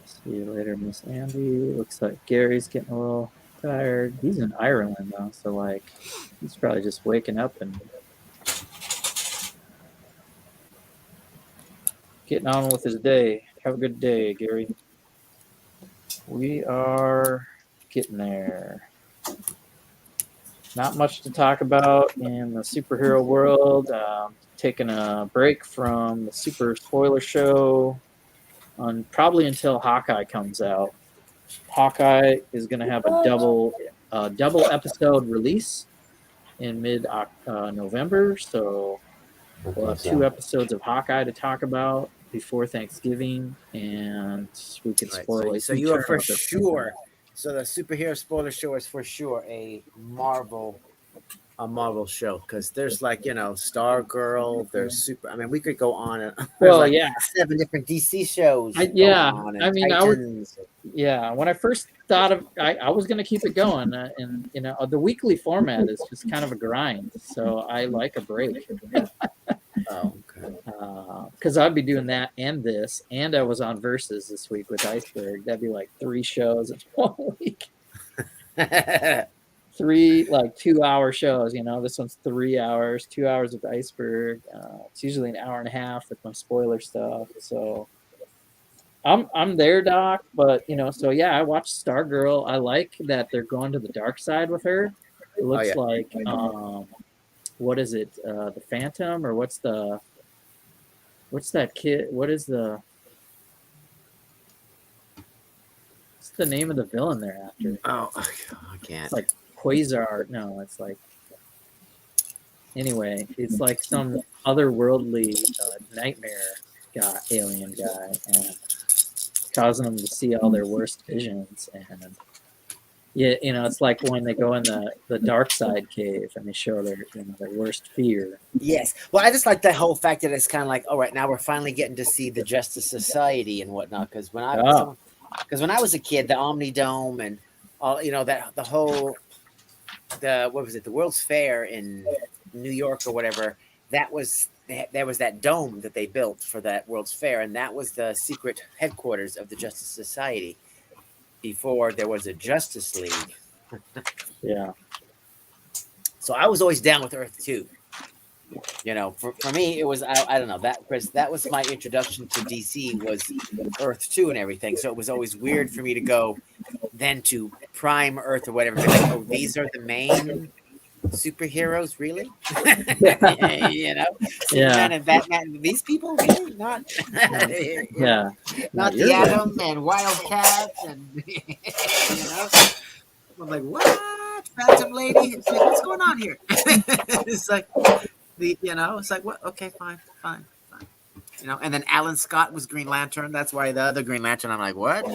[SPEAKER 1] See you later, Miss Andy. Looks like Gary's getting a little tired. He's in Ireland though, so like he's probably just waking up and getting on with his day. Have a good day, Gary. We are getting there. Not much to talk about in the superhero world. Taking a break from the Super Spoiler Show on probably until Hawkeye comes out. Hawkeye is going to have a double episode release in mid November, so we'll have 2 episodes of Hawkeye to talk about. before Thanksgiving, and we could
[SPEAKER 18] Right.
[SPEAKER 1] spoil it.
[SPEAKER 18] So you are for sure. So the superhero spoiler show is for sure a Marvel show, because there's like, you know, Star Girl, there's super. I mean, we could go on and there's
[SPEAKER 1] Well,
[SPEAKER 18] like
[SPEAKER 1] yeah.
[SPEAKER 18] 7 different DC shows.
[SPEAKER 1] Yeah,
[SPEAKER 18] going on, and
[SPEAKER 1] I mean, I would.
[SPEAKER 18] Titans.
[SPEAKER 1] Yeah, when I first thought of, I was going to keep it going, and you know, the weekly format is just kind of a grind. So I like a break.
[SPEAKER 18] Oh, okay.
[SPEAKER 1] Because I'd be doing that and this, and I was on Versus this week with Iceberg. That'd be like 3 shows in 1 week. 3 like 2-hour shows. You know, this one's 3 hours, 2 hours with Iceberg. It's usually an hour and a half with my spoiler stuff. So I'm there, Doc. But you know, so yeah, I watched Stargirl. I like that they're going to the dark side with her. It looks
[SPEAKER 18] yeah.
[SPEAKER 1] like what is it? The Phantom, or what's that kid? What's the name of the villain they're after?
[SPEAKER 18] Oh, I can't.
[SPEAKER 1] It's like Quasar. No, it's like. Anyway, it's like some otherworldly nightmare guy, alien guy, and causing them to see all their worst visions. And yeah, you know, it's like when they go in the dark side cave and they show their, you know, their worst fear.
[SPEAKER 18] Yes. Well, I just like the whole fact that it's kind of like, all right, now we're finally getting to see the Justice Society and whatnot. Because when I was a kid, the Omnidome and all, you know, that the whole what was it, the World's Fair in New York or whatever, there was that dome that they built for that World's Fair, and that was the secret headquarters of the Justice Society before there was a Justice League.
[SPEAKER 1] Yeah.
[SPEAKER 18] So I was always down with Earth 2. You know, for me, it was, I don't know, that was my introduction to DC, was Earth 2 and everything. So it was always weird for me to go then to Prime Earth or whatever. Like, oh, these are the main superheroes, really? You know, Superman and Batman, these people, really? Not
[SPEAKER 1] yeah,
[SPEAKER 18] not the Atom and Wildcats, and you know, I'm like, what? Phantom Lady? It's like, what's going on here? It's like, you know, it's like, what? Okay, fine. You know, and then Alan Scott was Green Lantern. That's why the other Green Lantern, I'm like, what?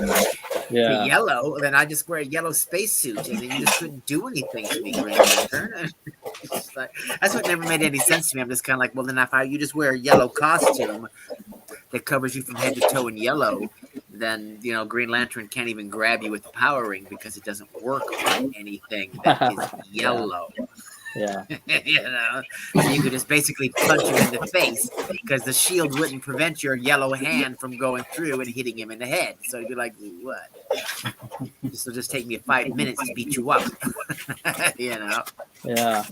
[SPEAKER 1] Yeah.
[SPEAKER 18] The yellow, then I just wear a yellow spacesuit, and then you just couldn't do anything to me, Green Lantern. Like, that's what never made any sense to me. I'm just kind of like, well, then if you just wear a yellow costume that covers you from head to toe in yellow, then, you know, Green Lantern can't even grab you with the power ring because it doesn't work on anything that is yellow.
[SPEAKER 1] Yeah.
[SPEAKER 18] You know, so you could just basically punch him in the face because the shield wouldn't prevent your yellow hand from going through and hitting him in the head. So you'd be like, what? This will just take me 5 minutes to beat you up. You know?
[SPEAKER 1] Yeah.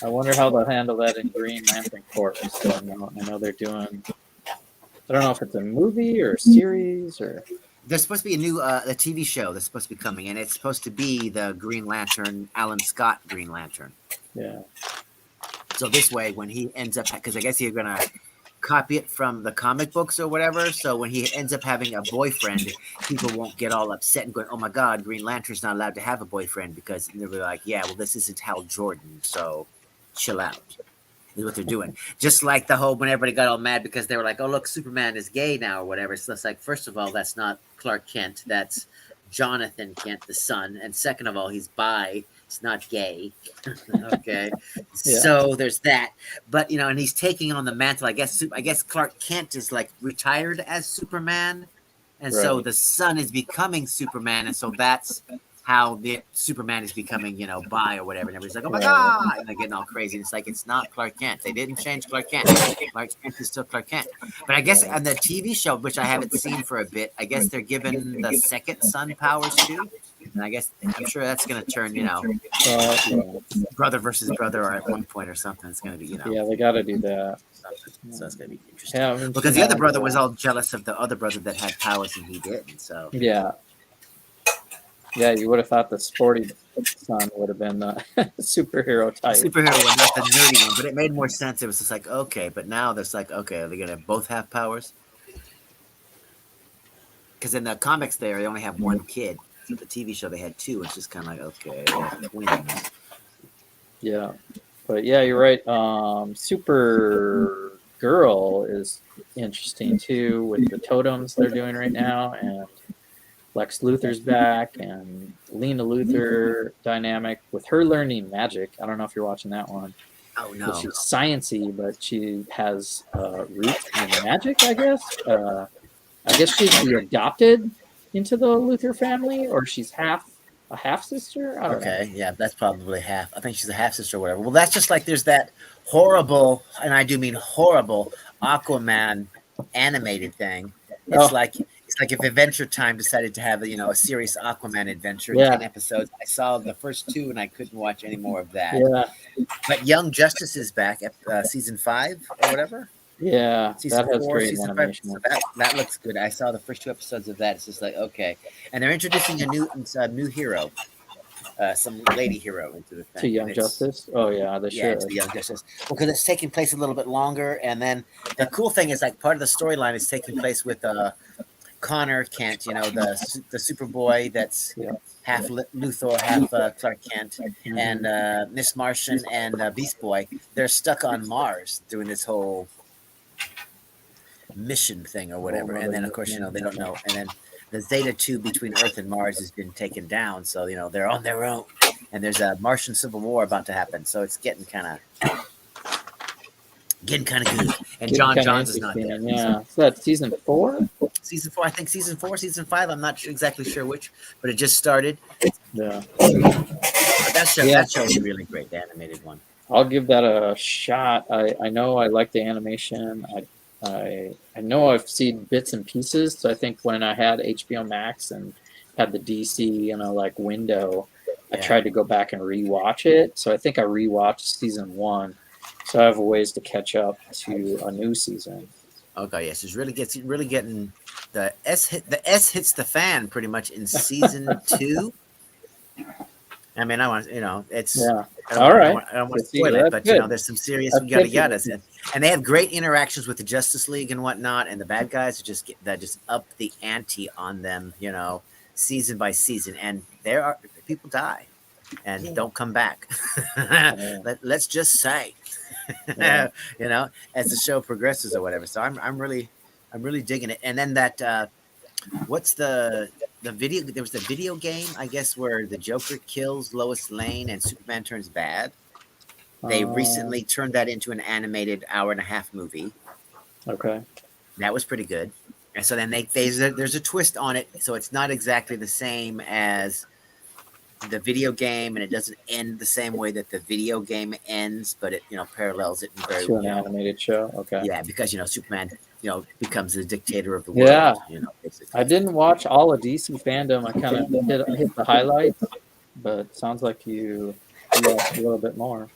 [SPEAKER 1] I wonder how they'll handle that in Green Lantern Corps. So, I know they're doing, I don't know if it's a movie or a series or.
[SPEAKER 18] There's supposed to be a new a TV show that's supposed to be coming, and it's supposed to be the Green Lantern, Alan Scott Green Lantern.
[SPEAKER 1] Yeah.
[SPEAKER 18] So this way, when he ends up, because I guess he's gonna copy it from the comic books or whatever. So when he ends up having a boyfriend, people won't get all upset and going, "Oh my God, Green Lantern's not allowed to have a boyfriend," because they'll be like, "Yeah, well, this isn't Hal Jordan, so chill out." Is what they're doing. Just like the whole, when everybody got all mad because they were like, "Oh, look, Superman is gay now," or whatever. So it's like, first of all, that's not Clark Kent. That's Jonathan Kent, the son. And second of all, he's bi. It's not gay. Okay.
[SPEAKER 1] Yeah.
[SPEAKER 18] So there's that. But, you know, and he's taking on the mantle. I guess Clark Kent is like retired as Superman. And so the son is becoming Superman. And so that's how the Superman is becoming, you know, bi or whatever. And everybody's like, "Oh my God," and they're getting all crazy. And it's like, it's not Clark Kent. They didn't change Clark Kent. Clark Kent is still Clark Kent. But I guess on the TV show, which I haven't seen for a bit, I guess they're giving the second son powers too. And I guess, I'm sure that's going to turn, you know, brother versus brother, or at one point or something. It's going to be, you know.
[SPEAKER 1] Yeah, they got to do that.
[SPEAKER 18] So it's going to be interesting.
[SPEAKER 1] Yeah,
[SPEAKER 18] because the other brother was all jealous of the other brother that had powers and he didn't. So
[SPEAKER 1] yeah. Yeah, you would have thought the sporty son would have been the superhero type.
[SPEAKER 18] Superhero one, not the nerdy one, but it made more sense. It was just like, okay, but now there's like, okay, are they going to both have powers? Because in the comics there, they only have one kid. So the TV show, they had two. It's just kind of like, okay, they have twins.
[SPEAKER 1] Yeah. But yeah, you're right. Supergirl girl is interesting too, with the totems they're doing right now, and Lex Luthor's back, and Lena Luthor dynamic with her learning magic. I don't know if you're watching that one.
[SPEAKER 11] Oh
[SPEAKER 1] But
[SPEAKER 11] no.
[SPEAKER 1] she's sciencey, but she has roots in magic, I guess. I guess she's the adopted into the Luthor family, or she's a half sister. I don't know.
[SPEAKER 11] Okay, yeah, that's probably half. I think she's a half sister or whatever. Well, that's just like there's that horrible, and I do mean horrible, Aquaman animated thing. It's like if Adventure Time decided to have a serious Aquaman adventure, 10 episodes. I saw the first 2 and I couldn't watch any more of that.
[SPEAKER 1] Yeah.
[SPEAKER 11] But Young Justice is back at season 5 or whatever.
[SPEAKER 1] Yeah,
[SPEAKER 11] Season
[SPEAKER 1] that has
[SPEAKER 11] 4,
[SPEAKER 1] great
[SPEAKER 11] season
[SPEAKER 1] animation.
[SPEAKER 11] 5. So that looks good. I saw the first 2 episodes of that. It's just like, okay. And they're introducing a new hero. Some lady hero into the thing.
[SPEAKER 1] To Young Justice? Oh yeah, they should.
[SPEAKER 11] To Young Justice. Well, because it's taking place a little bit longer, and then the cool thing is like part of the storyline is taking place with Connor Kent, the Superboy that's half Luthor, half Clark Kent, and Miss Martian and Beast Boy. They're stuck on Mars doing this whole mission thing or whatever, and then of course they don't know, and then the Zeta 2 between Earth and Mars has been taken down, so they're on their own, and there's a Martian civil war about to happen, so it's getting kind of good. And John Johns is not there.
[SPEAKER 1] Yeah, so that's season 4.
[SPEAKER 11] Season 4, I think season 4, season 5. I'm not exactly sure which, but it just started.
[SPEAKER 1] Yeah,
[SPEAKER 11] but that show is really great, the animated one.
[SPEAKER 1] I'll give that a shot. I know I like the animation. I know I've seen bits and pieces. So I think when I had HBO Max and had the DC like window, I tried to go back and rewatch it. So I think I rewatched season 1. So I have a ways to catch up to a new season.
[SPEAKER 11] Okay, yes, it's really getting the S hits the fan pretty much in season 2. I mean, I want it's
[SPEAKER 1] all
[SPEAKER 11] I
[SPEAKER 1] right.
[SPEAKER 11] don't want to spoil it, but
[SPEAKER 1] good.
[SPEAKER 11] there's some serious yada, and they have great interactions with the Justice League and whatnot, and the bad guys are just up the ante on them, season by season, and people die and don't come back. Let's just say, as the show progresses or whatever. So I'm really digging it, and then that. What's the video? There was the video game, I guess, where the Joker kills Lois Lane and Superman turns bad. They recently turned that into an animated 1.5-hour movie.
[SPEAKER 1] Okay,
[SPEAKER 11] that was pretty good. And so then there's a twist on it, so it's not exactly the same as the video game, and it doesn't end the same way that the video game ends, but it parallels it in very
[SPEAKER 1] to an animated show. Okay,
[SPEAKER 11] yeah, because Superman becomes the dictator of the world.
[SPEAKER 1] Yeah,
[SPEAKER 11] basically.
[SPEAKER 1] I didn't watch all of DC fandom. I kind of hit the highlights, but sounds like you watched a little bit more.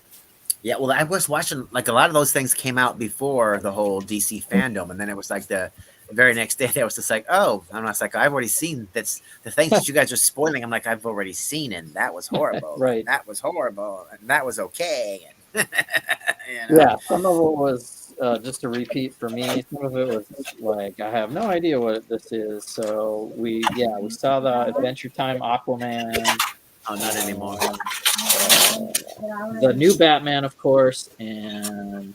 [SPEAKER 11] Yeah, well, I was watching like a lot of those things came out before the whole DC fandom, and then it was like the very next day, I was just like, oh, I'm not like I've already seen that's the things that you guys are spoiling. I'm like, I've already seen, and that was horrible.
[SPEAKER 1] Right,
[SPEAKER 11] that was horrible, and that was okay.
[SPEAKER 1] Yeah, some of it was just a repeat for me. Some of it was like I have no idea what this is. So we saw the Adventure Time Aquaman.
[SPEAKER 11] Oh, not anymore.
[SPEAKER 1] The new Batman, of course, and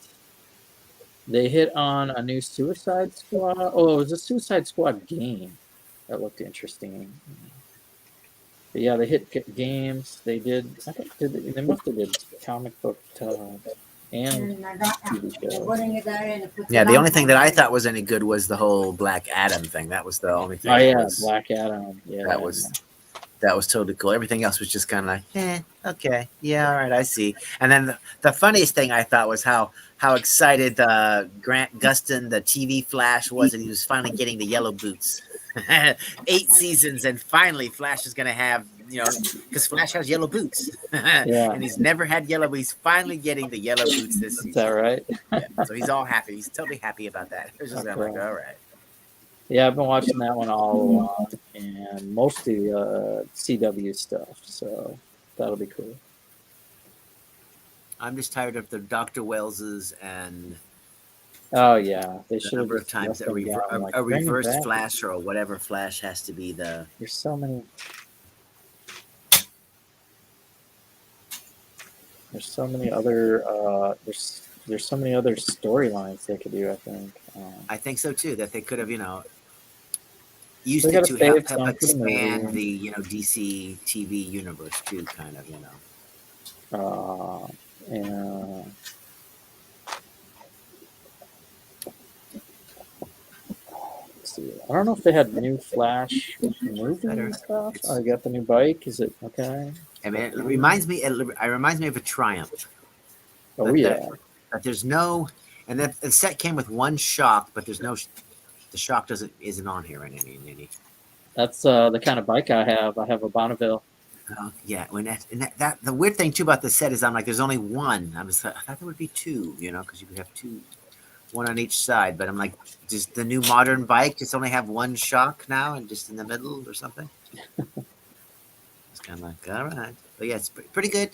[SPEAKER 1] they hit on a new Suicide Squad. Oh, it was a Suicide Squad game that looked interesting. But yeah, they hit games. They did. I think they must have did comic book and TV show.
[SPEAKER 11] Yeah, the only thing that I thought was any good was the whole Black Adam thing. That was the only thing.
[SPEAKER 1] Oh yeah, Black Adam. Yeah,
[SPEAKER 11] that was totally cool. Everything else was just kind of like, okay, yeah, all right, I see. And then the funniest thing I thought was how excited Grant Gustin, the TV Flash, was, and he was finally getting the yellow boots. 8 seasons, and finally Flash is going to have, because Flash has yellow boots. And he's never had yellow, but he's finally getting the yellow boots this season.
[SPEAKER 1] Is that right?
[SPEAKER 11] Yeah, so he's all happy. He's totally happy about that. It was just like, all right.
[SPEAKER 1] Yeah, I've been watching that one all along, and mostly CW stuff, so that'll be cool.
[SPEAKER 11] I'm just tired of the Dr. Wellses and
[SPEAKER 1] oh yeah, they should.
[SPEAKER 11] The number of times a reverse Flash or whatever Flash has to be the.
[SPEAKER 1] There's so many. There's so many other. There's there's so many other storylines they could do. I think.
[SPEAKER 18] I think so too. That they could have, used
[SPEAKER 1] They
[SPEAKER 18] it
[SPEAKER 1] gotta
[SPEAKER 18] to
[SPEAKER 1] save
[SPEAKER 18] help
[SPEAKER 1] some for the
[SPEAKER 18] expand
[SPEAKER 1] movie.
[SPEAKER 18] the DC TV universe too, kind of.
[SPEAKER 1] And let's see. I don't know if they had new Flash movie and stuff. Oh, you got the new bike. Is it okay?
[SPEAKER 18] I mean, it reminds me. It reminds me of a Triumph.
[SPEAKER 1] Oh
[SPEAKER 18] But
[SPEAKER 1] yeah.
[SPEAKER 18] But there's no, and then the set came with one shock, but there's no. The shock isn't on here in any.
[SPEAKER 1] That's the kind of bike I have. I have a Bonneville.
[SPEAKER 18] Yeah, when that the weird thing too about the set is I'm like, there's only one. I thought there would be two, because you could have two, one on each side. But I'm like, does the new modern bike just only have one shock now and just in the middle or something? It's kind of like, all right, but yeah, it's pretty good.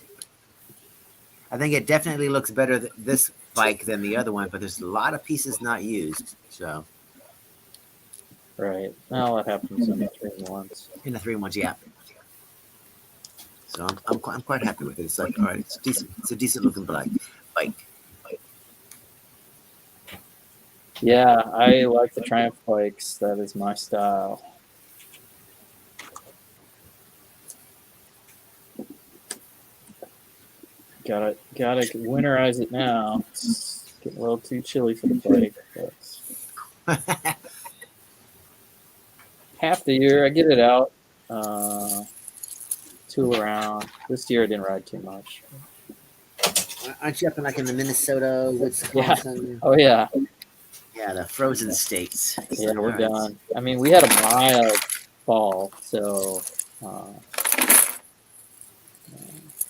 [SPEAKER 18] I think it definitely looks better this bike than the other one, but there's a lot of pieces not used. So
[SPEAKER 1] right, well, that happens in the 3-in-1s.
[SPEAKER 18] In the 3-in-1s, yeah. So I'm quite happy with it. It's like, all right, it's decent. It's a decent looking bike.
[SPEAKER 1] Yeah, I like the Triumph bikes. That is my style. Gotta winterize it now. It's getting a little too chilly for the bike. But half the year I get it out, tool around. This year I didn't ride too much.
[SPEAKER 18] Aren't you up in like in the Minnesota, Wisconsin?
[SPEAKER 1] Yeah. Oh yeah.
[SPEAKER 18] Yeah, the frozen states.
[SPEAKER 1] Yeah, we're done. I mean, we had a mild fall, so.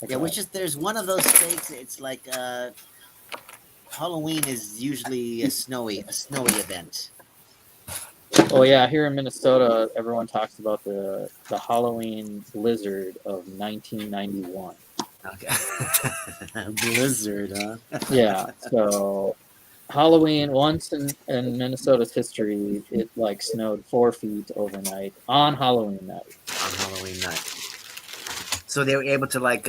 [SPEAKER 18] Yeah, there's one of those states. It's like Halloween is usually a snowy event.
[SPEAKER 1] Oh yeah, here in Minnesota, everyone talks about the Halloween blizzard of 1991.
[SPEAKER 18] Okay. Blizzard, huh?
[SPEAKER 1] Yeah. So Halloween, once in Minnesota's history, it like snowed 4 feet overnight on Halloween night.
[SPEAKER 18] On Halloween night. So they were able to like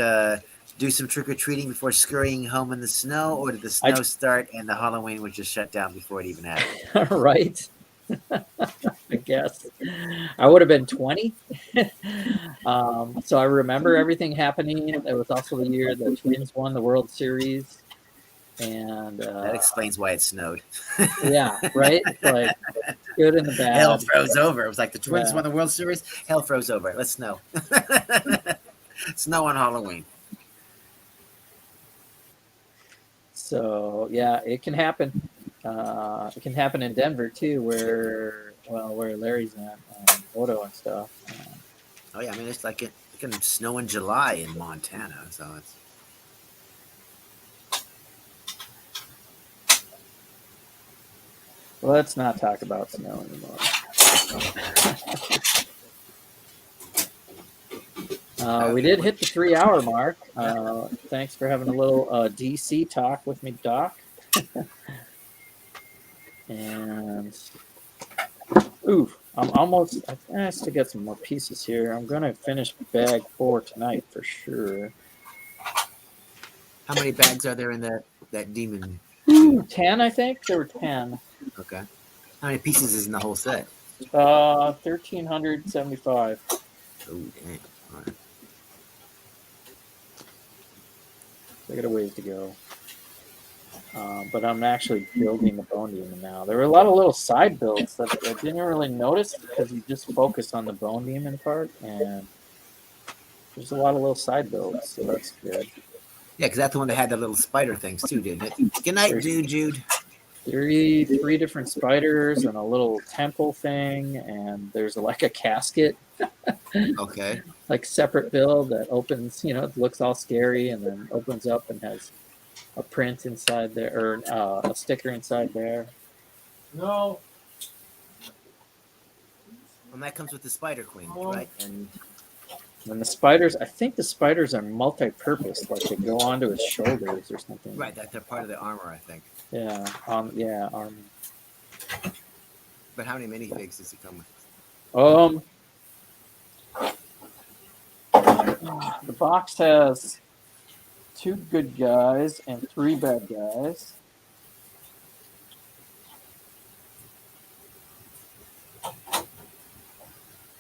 [SPEAKER 18] do some trick or treating before scurrying home in the snow, or did the snow start and the Halloween was just shut down before it even happened?
[SPEAKER 1] Right. I guess I would have been 20. So I remember everything happening. It was also the year the Twins won the World Series, and
[SPEAKER 18] that explains why it snowed.
[SPEAKER 1] Yeah, right. Like good and the bad.
[SPEAKER 18] Hell froze over. It was like the Twins won the World Series. Hell froze over. Let's snow. Snow on Halloween.
[SPEAKER 1] So yeah, it can happen. It can happen in Denver too, where Larry's at, Odo and stuff.
[SPEAKER 18] Oh yeah, I mean it's like it can snow in July in Montana, so it's.
[SPEAKER 1] Let's not talk about snow anymore. We did hit the 3-hour mark. Thanks for having a little DC talk with me, Doc. And I'm almost. I still got some more pieces here. I'm gonna finish bag 4 tonight for sure.
[SPEAKER 18] How many bags are there in that demon?
[SPEAKER 1] 10, I think. There were 10.
[SPEAKER 18] Okay. How many pieces is in the whole set?
[SPEAKER 1] 1,375.
[SPEAKER 18] Oh dang! All right.
[SPEAKER 1] I got a ways to go. But I'm actually building the bone demon now. There were a lot of little side builds that I didn't really notice because you just focus on the bone demon part, and there's a lot of little side builds, so that's good.
[SPEAKER 18] Yeah, because that's the one that had the little spider things too, didn't it? Good night, Jude.
[SPEAKER 1] Three different spiders and a little temple thing, and there's like a casket.
[SPEAKER 18] Okay.
[SPEAKER 1] Like separate build that opens, it looks all scary and then opens up and has a print inside there, or a sticker inside there.
[SPEAKER 8] No.
[SPEAKER 18] And that comes with the Spider Queen, right? And
[SPEAKER 1] the spiders, I think the spiders are multi-purpose, like they go onto his shoulders or something.
[SPEAKER 18] Right, that they're part of the armor, I think.
[SPEAKER 1] Yeah, armor.
[SPEAKER 18] But how many minifigs does it come with?
[SPEAKER 1] The box has 2 good guys and 3 bad guys.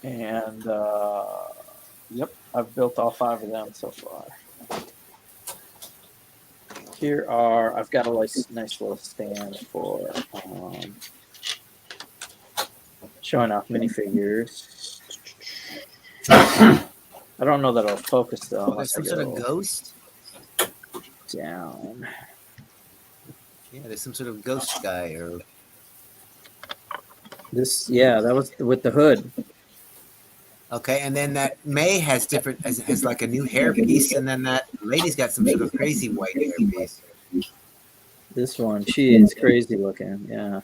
[SPEAKER 1] And yep, I've built all 5 of them so far. Here are, I've got a nice little stand for showing off minifigures. I don't know that it'll focus though.
[SPEAKER 11] Oh, there's some sort of ghost?
[SPEAKER 1] Down.
[SPEAKER 11] Yeah, there's some sort of ghost guy or...
[SPEAKER 1] This, yeah, that was with the hood.
[SPEAKER 11] Okay, and then that May has different, has like a new hair piece, and then that lady's got some sort of crazy white hair piece.
[SPEAKER 1] This one, she is crazy looking, yeah.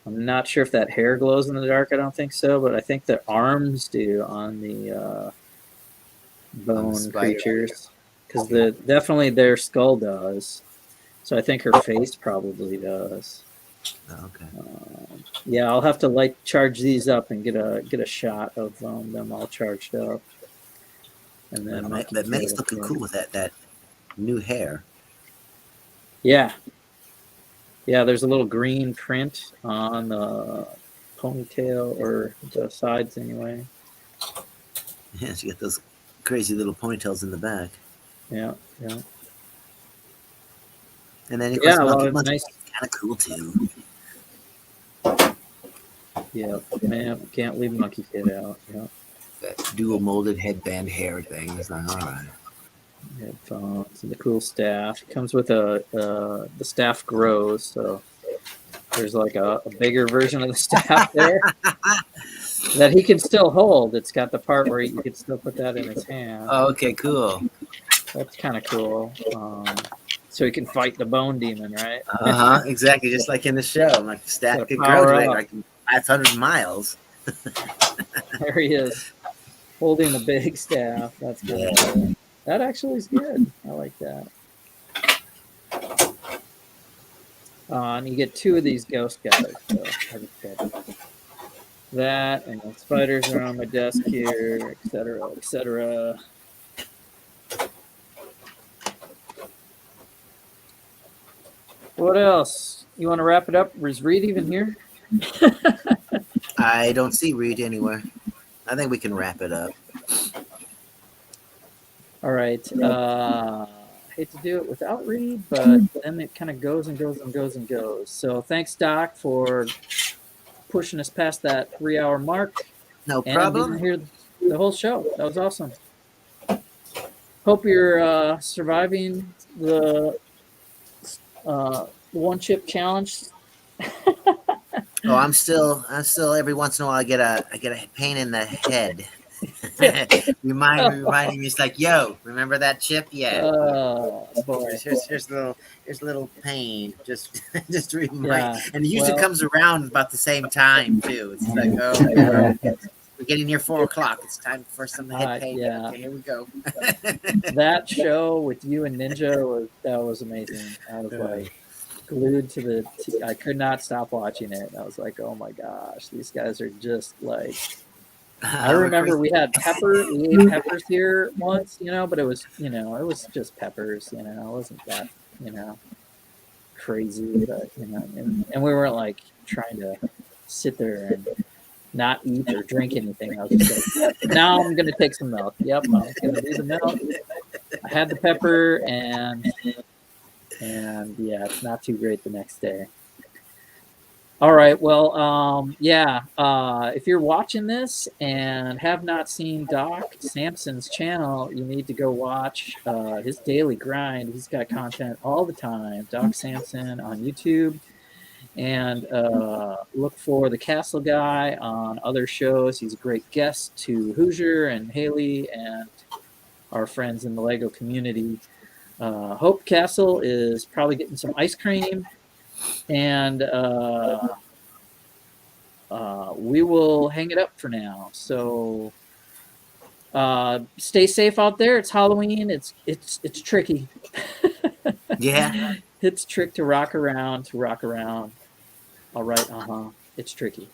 [SPEAKER 1] I'm not sure if that hair glows in the dark. I don't think so, but I think the arms do on the bone creatures, because definitely their skull does. So I think her face probably does.
[SPEAKER 11] Oh, okay.
[SPEAKER 1] Yeah, I'll have to charge these up and get a shot of them all charged up. And then
[SPEAKER 11] that May's looking cool with that new hair.
[SPEAKER 1] Yeah. Yeah, there's a little green print on the ponytail, or the sides anyway.
[SPEAKER 11] Yeah, she got those crazy little ponytails in the back.
[SPEAKER 1] Yeah, yeah.
[SPEAKER 11] And then
[SPEAKER 1] yeah, a lot of nice,
[SPEAKER 11] kind of cool too.
[SPEAKER 1] Yeah, man, can't leave Monkey Kid out. Yeah.
[SPEAKER 11] That dual molded headband hair thing is like, all right.
[SPEAKER 1] Headphones and the cool staff. It comes with the staff grows, so there's like a bigger version of the staff there that he can still hold. It's got the part where you can still put that in his hand.
[SPEAKER 11] Oh, okay, cool.
[SPEAKER 1] That's kind of cool. So he can fight the bone demon, right?
[SPEAKER 11] Exactly, just like in the show. Like the staff could grow like 500 miles.
[SPEAKER 1] There he is, holding the big staff. That's good. Yeah. That actually is good. I like that. And you get 2 of these ghost guys. So that, and the spiders are on my desk here, etc., etc. What else? You want to wrap it up? Is Reed even here?
[SPEAKER 11] I don't see Reed anywhere. I think we can wrap it up.
[SPEAKER 1] All right. I hate to do it without Reed, but then it kind of goes and goes and goes and goes. So thanks, Doc, for pushing us past that 3-hour mark.
[SPEAKER 11] No problem.
[SPEAKER 1] And being here the whole show. That was awesome. Hope you're surviving the one chip challenge.
[SPEAKER 11] Oh, I'm still every once in a while I get a pain in the head. reminding me, it's like, yo, remember that chip? Yeah. Here's a little pain. Just to remind. Yeah, and it usually comes around about the same time too. It's like, oh, we're getting near 4 o'clock. It's time for some head pain.
[SPEAKER 1] Yeah.
[SPEAKER 11] Okay, here we go.
[SPEAKER 1] That show with you and Ninja was amazing. I was like glued to the. I could not stop watching it. I was like, oh my gosh, these guys are just like. I remember we had pepper. We ate peppers here once, but it was, it was just peppers. It wasn't that, crazy, but and we weren't like trying to sit there and not eat or drink anything. I was just like, now I'm gonna take some milk. Yep, I'm gonna do the milk. I had the pepper, and yeah, it's not too great the next day. All right. Well, if you're watching this and have not seen Doc Sampson's channel, you need to go watch his daily grind. He's got content all the time. Doc Sampson on YouTube. And look for the Castle Guy on other shows. He's a great guest to Hoosier and Haley and our friends in the Lego community. Hope Castle is probably getting some ice cream. And we will hang it up for now. So stay safe out there. It's Halloween. It's tricky.
[SPEAKER 11] Yeah.
[SPEAKER 1] It's trick to rock around. All right. It's tricky.